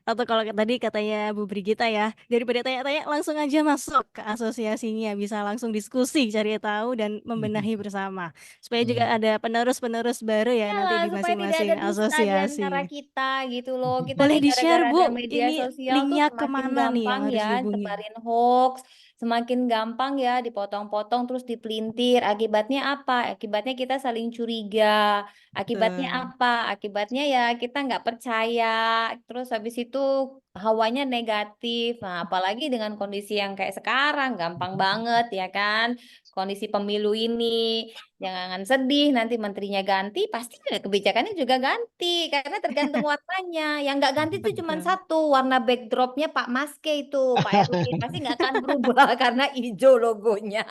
Atau kalau tadi katanya Bu Brigita ya, daripada tanya-tanya langsung aja masuk ke asosiasinya, bisa langsung diskusi, cari tahu dan membenahi bersama. Supaya juga ada penerus-penerus baru ya nanti Iyalah, di supaya tidak ada masing-masing dusta di antara asosiasi. kita gitu loh. Kita Boleh nih di-share gara-gara ada Bu, media ini sosial tuh linknya semakin kemana nih yang gampang harus ya dihubungi? sebarin hoax, semakin gampang ya dipotong-potong terus dipelintir. Akibatnya apa? Akibatnya kita saling curiga. Akibatnya Betul. apa? Akibatnya ya kita nggak percaya. Terus habis itu hawanya negatif. Nah, apalagi dengan kondisi yang kayak sekarang, gampang banget ya kan? Kondisi pemilu ini. Jangan sedih, nanti menterinya ganti, pasti kebijakannya juga ganti. Karena tergantung warnanya. Yang nggak ganti itu cuma Betul. satu, warna backdropnya Pak Maske itu, Pak Erwin. Pasti nggak akan berubah karena hijau logonya.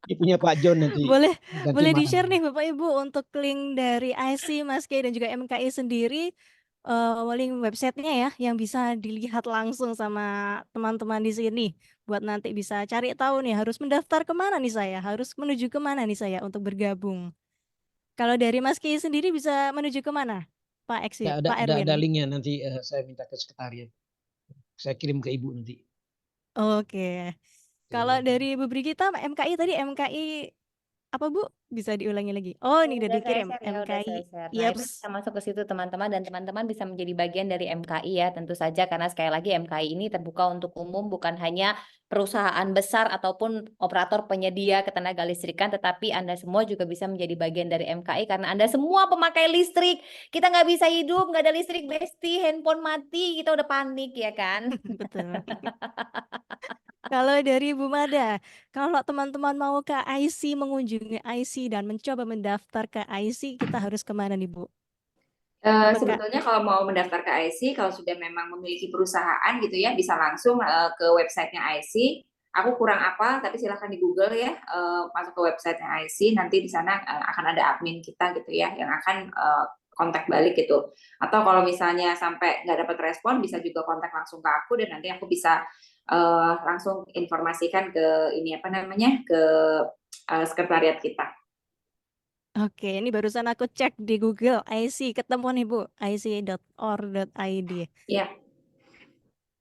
Ini punya Pak John nanti Boleh ganti di-share warna. nih Bapak Ibu untuk link dari IC, Maske dan juga MKI sendiri, link websitenya ya yang bisa dilihat langsung sama teman-teman di sini buat nanti bisa cari tahu nih harus mendaftar kemana nih saya, harus menuju kemana nih saya untuk bergabung. Kalau dari Mas Ki sendiri bisa menuju kemana, Pak Eksi, Ya, Pak ada Erwin? linknya nanti saya minta ke sekretariat. Saya kirim ke Ibu nanti. Oke. Kalau dari Bu Brigita, MKI tadi MKI apa Bu? Bisa diulangi lagi. Oh, ini udah Udah saya dikirim share ya, udah saya MKI. share. Nah, itu Yaps. bisa masuk ke situ teman-teman dan teman-teman bisa menjadi bagian dari MKI ya, tentu saja karena sekali lagi MKI ini terbuka untuk umum, bukan hanya perusahaan besar ataupun operator penyedia ketenaga listrikan, tetapi Anda semua juga bisa menjadi bagian dari MKI karena Anda semua pemakai listrik. Kita nggak bisa hidup, nggak ada listrik, Besti, handphone mati, kita udah panik ya kan? Betul. Kalau dari Bu Mada, kalau teman-teman mau ke IC, mengunjungi IC dan mencoba mendaftar ke IC, kita harus kemana nih Bu? Apakah Sebetulnya kalau mau mendaftar ke IC, kalau sudah memang memiliki perusahaan gitu ya, bisa langsung ke websitenya IC. Aku kurang apa, tapi silahkan di Google ya, masuk ke websitenya IC. Nanti di sana akan ada admin kita gitu ya, yang akan kontak balik gitu. Atau kalau misalnya sampai nggak dapat respon, bisa juga kontak langsung ke aku dan nanti aku bisa langsung informasikan ke ini apa namanya ke sekretariat kita. Oke, ini barusan aku cek di Google IC, ketemu nih Bu, ic.or.id. Ya.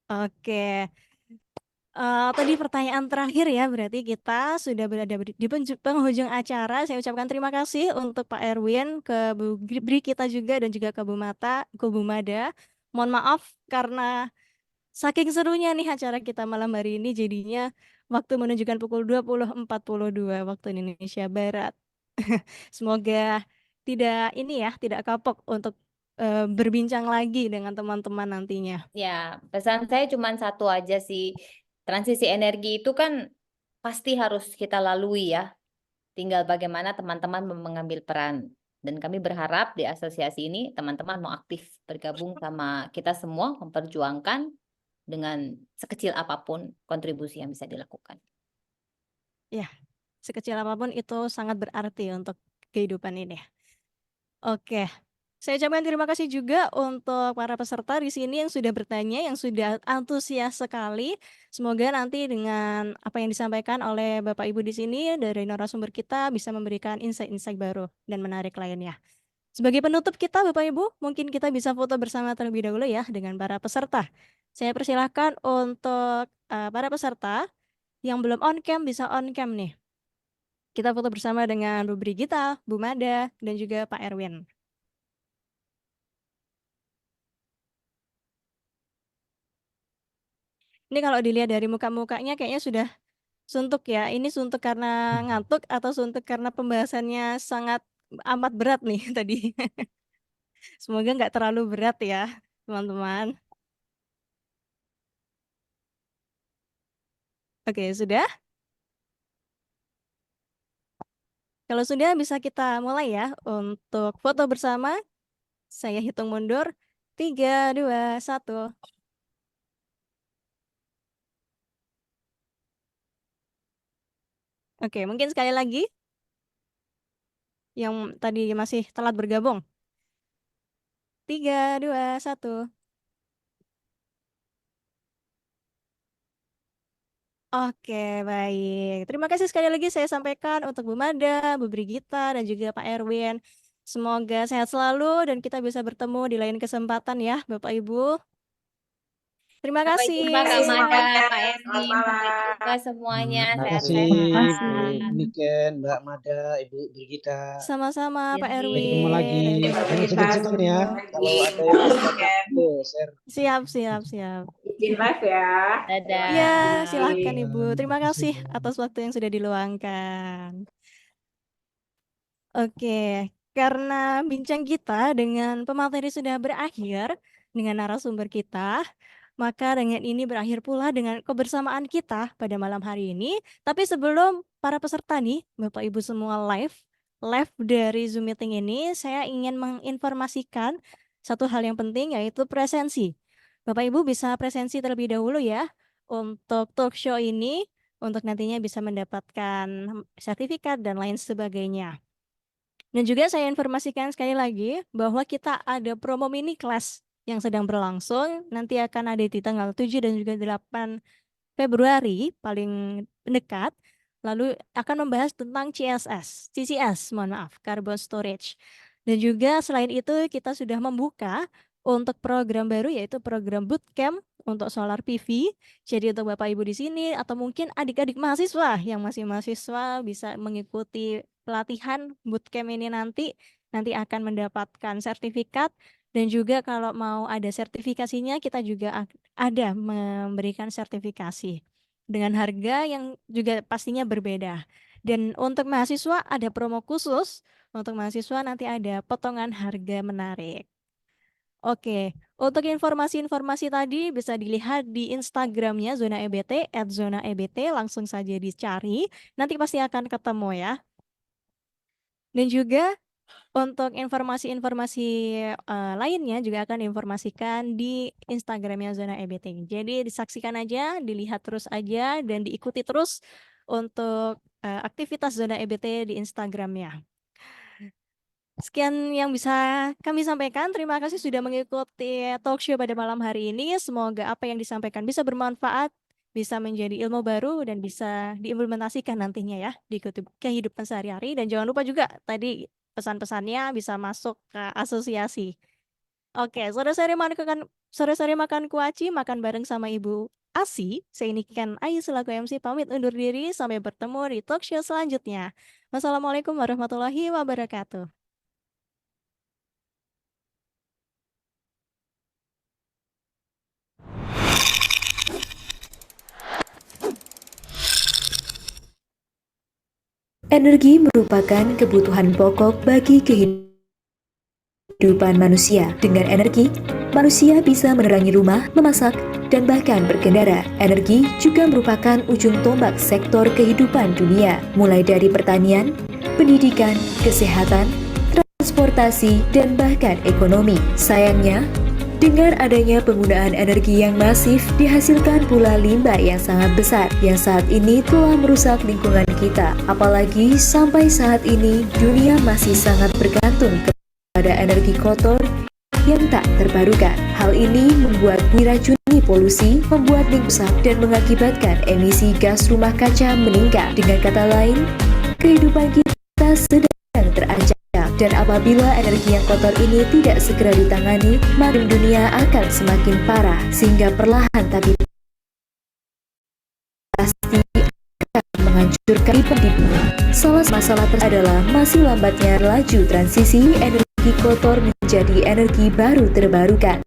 Oke. Tadi pertanyaan terakhir ya, berarti kita sudah berada di penghujung acara. Saya ucapkan terima kasih untuk Pak Erwin, ke Bu Bri kita juga dan juga ke Bu Mada. Mohon maaf karena saking serunya nih acara kita malam hari ini jadinya waktu menunjukkan pukul 20.42 waktu Indonesia Barat. Semoga tidak kapok untuk berbincang lagi dengan teman-teman nantinya. Ya, pesan saya cuma satu aja sih. Transisi energi itu kan pasti harus kita lalui ya. Tinggal bagaimana teman-teman mengambil peran. Dan kami berharap di asosiasi ini teman-teman mau aktif bergabung sama kita semua memperjuangkan dengan sekecil apapun kontribusi yang bisa dilakukan. Ya, sekecil apapun itu sangat berarti untuk kehidupan ini. Oke, saya ucapkan terima kasih juga untuk para peserta di sini yang sudah bertanya, yang sudah antusias sekali. Semoga nanti dengan apa yang disampaikan oleh Bapak Ibu di sini dari narasumber kita bisa memberikan insight-insight baru dan menarik lainnya. Sebagai penutup kita Bapak Ibu, mungkin kita bisa foto bersama terlebih dahulu ya dengan para peserta. Saya persilahkan untuk para peserta yang belum on cam bisa on cam nih. Kita foto bersama dengan Bu Brigita, Bu Mada, dan juga Pak Erwin. Ini kalau dilihat dari muka-mukanya kayaknya sudah suntuk ya. Ini suntuk karena ngantuk atau suntuk karena pembahasannya sangat amat berat nih tadi. Semoga nggak terlalu berat ya, teman-teman. Oke, sudah? Kalau sudah bisa kita mulai ya untuk foto bersama. Saya hitung mundur. 3, 2, 1. Oke, mungkin sekali lagi yang tadi masih telat bergabung. 3, 2, 1. Oke, baik. Terima kasih sekali lagi saya sampaikan untuk Bu Mada, Bu Brigita, dan juga Pak Erwin. Semoga sehat selalu dan kita bisa bertemu di lain kesempatan ya, Bapak Ibu. Terima Sampai kasih. jumpa Kak Terima Mada, kasih, Pak selamat Erwin. Sampai malam. jumpa semuanya. Terima kasih Sehat-sehat. Bu Niken, Mbak Mada, Ibu Brigita. Sama-sama Pak Jadi, Sampai ketemu Erwin lagi. dan juga Jangan Bapak segan-segan Ibu. ya. Kalau ada yang mau share. Siap. Izin live ya. dadah. Ya, silahkan Ibu. Terima Terima kasih kasih. atas waktu yang sudah diluangkan. Oke, karena bincang kita dengan pemateri sudah berakhir dengan narasumber kita, maka dengan ini berakhir pula dengan kebersamaan kita pada malam hari ini. Tapi sebelum para peserta nih, Bapak Ibu semua live dari Zoom meeting ini, saya ingin menginformasikan satu hal yang penting yaitu presensi. Bapak Ibu bisa presensi terlebih dahulu ya untuk talk show ini, untuk nantinya bisa mendapatkan sertifikat dan lain sebagainya. Dan juga saya informasikan sekali lagi bahwa kita ada promo mini kelas yang sedang berlangsung, nanti akan ada di tanggal 7 dan juga 8 Februari paling dekat. Lalu akan membahas tentang CCS, mohon maaf, carbon storage. Dan juga selain itu kita sudah membuka untuk program baru yaitu program bootcamp untuk solar PV. Jadi untuk Bapak Ibu di sini atau mungkin adik-adik mahasiswa yang masih mahasiswa bisa mengikuti pelatihan bootcamp ini nanti akan mendapatkan sertifikat. Dan juga kalau mau ada sertifikasinya kita juga ada memberikan sertifikasi dengan harga yang juga pastinya berbeda. Dan untuk mahasiswa ada promo khusus, untuk mahasiswa nanti ada potongan harga menarik. Oke, untuk informasi-informasi tadi bisa dilihat di Instagramnya Zona EBT @zonaebt, langsung saja dicari, nanti pasti akan ketemu ya. Dan juga untuk informasi-informasi lainnya juga akan diinformasikan di Instagramnya Zona EBT. Jadi disaksikan aja, dilihat terus aja, dan diikuti terus untuk aktivitas Zona EBT di Instagramnya. Sekian yang bisa kami sampaikan. Terima kasih sudah mengikuti talk show pada malam hari ini. Semoga apa yang disampaikan bisa bermanfaat, bisa menjadi ilmu baru, dan bisa diimplementasikan nantinya ya di kehidupan sehari-hari. Dan jangan lupa juga tadi pesan-pesannya bisa masuk ke asosiasi. Oke, sore-sore makan kuaci, makan bareng sama Ibu Asi. Saya Niken Ayu selaku MC pamit undur diri. Sampai bertemu di talk show selanjutnya. Wassalamualaikum warahmatullahi wabarakatuh. Energi merupakan kebutuhan pokok bagi kehidupan manusia. Dengan energi, manusia bisa menerangi rumah, memasak, dan bahkan berkendara. Energi juga merupakan ujung tombak sektor kehidupan dunia, mulai dari pertanian, pendidikan, kesehatan, transportasi, dan bahkan ekonomi. Sayangnya, dengan adanya penggunaan energi yang masif, dihasilkan pula limbah yang sangat besar yang saat ini telah merusak lingkungan kita. Apalagi sampai saat ini dunia masih sangat bergantung kepada energi kotor yang tak terbarukan. Hal ini membuat diracuni polusi, membuat lingkungan rusak, dan mengakibatkan emisi gas rumah kaca meningkat. Dengan kata lain, kehidupan kita sedang terancam. Dan apabila energi yang kotor ini tidak segera ditangani, maka dunia akan semakin parah, sehingga perlahan tapi pasti akan menghancurkan di bumi. Salah masalah adalah masih lambatnya laju transisi energi kotor menjadi energi baru terbarukan,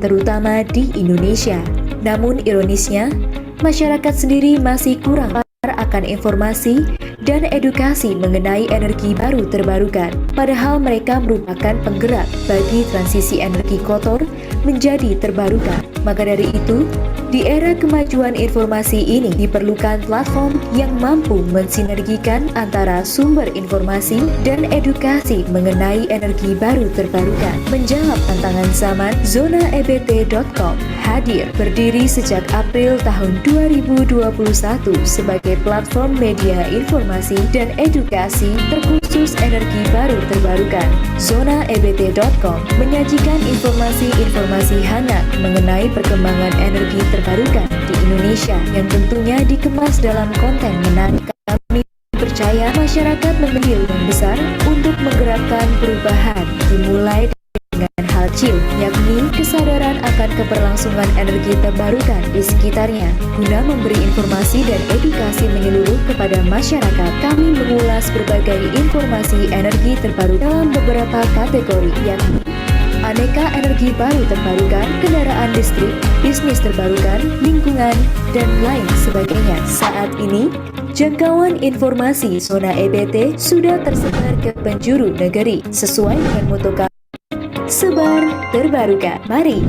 terutama di Indonesia. Namun ironisnya, masyarakat sendiri masih kurang akan informasi dan edukasi mengenai energi baru terbarukan, padahal mereka merupakan penggerak bagi transisi energi kotor menjadi terbarukan. Maka dari itu, di era kemajuan informasi ini diperlukan platform yang mampu mensinergikan antara sumber informasi dan edukasi mengenai energi baru terbarukan. Menjawab tantangan zaman, zonaebt.com hadir berdiri sejak April tahun 2021 sebagai platform media informasi dan edukasi terkhusus energi baru terbarukan. ZonaEBT.com menyajikan informasi-informasi hangat mengenai perkembangan energi terbarukan di Indonesia yang tentunya dikemas dalam konten menarik. Kami percaya masyarakat memiliki peluang besar untuk menggerakkan perubahan dimulai dengan hal kecil, yakni kesadaran akan keberlangsungan energi terbarukan di sekitarnya. Guna memberi informasi dan edukasi menyeluruh kepada masyarakat, kami mengulas berbagai informasi energi terbaru dalam beberapa kategori, yakni aneka energi baru terbarukan, kendaraan listrik, bisnis terbarukan, lingkungan, dan lain sebagainya. Saat ini, jangkauan informasi Zona EBT sudah tersebar ke penjuru negeri sesuai dengan moto kami, sebar terbarukan. Mari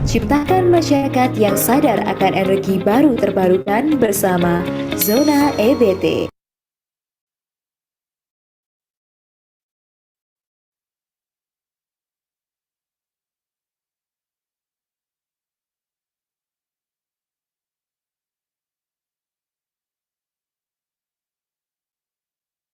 ciptakan masyarakat yang sadar akan energi baru terbarukan bersama Zona EBT.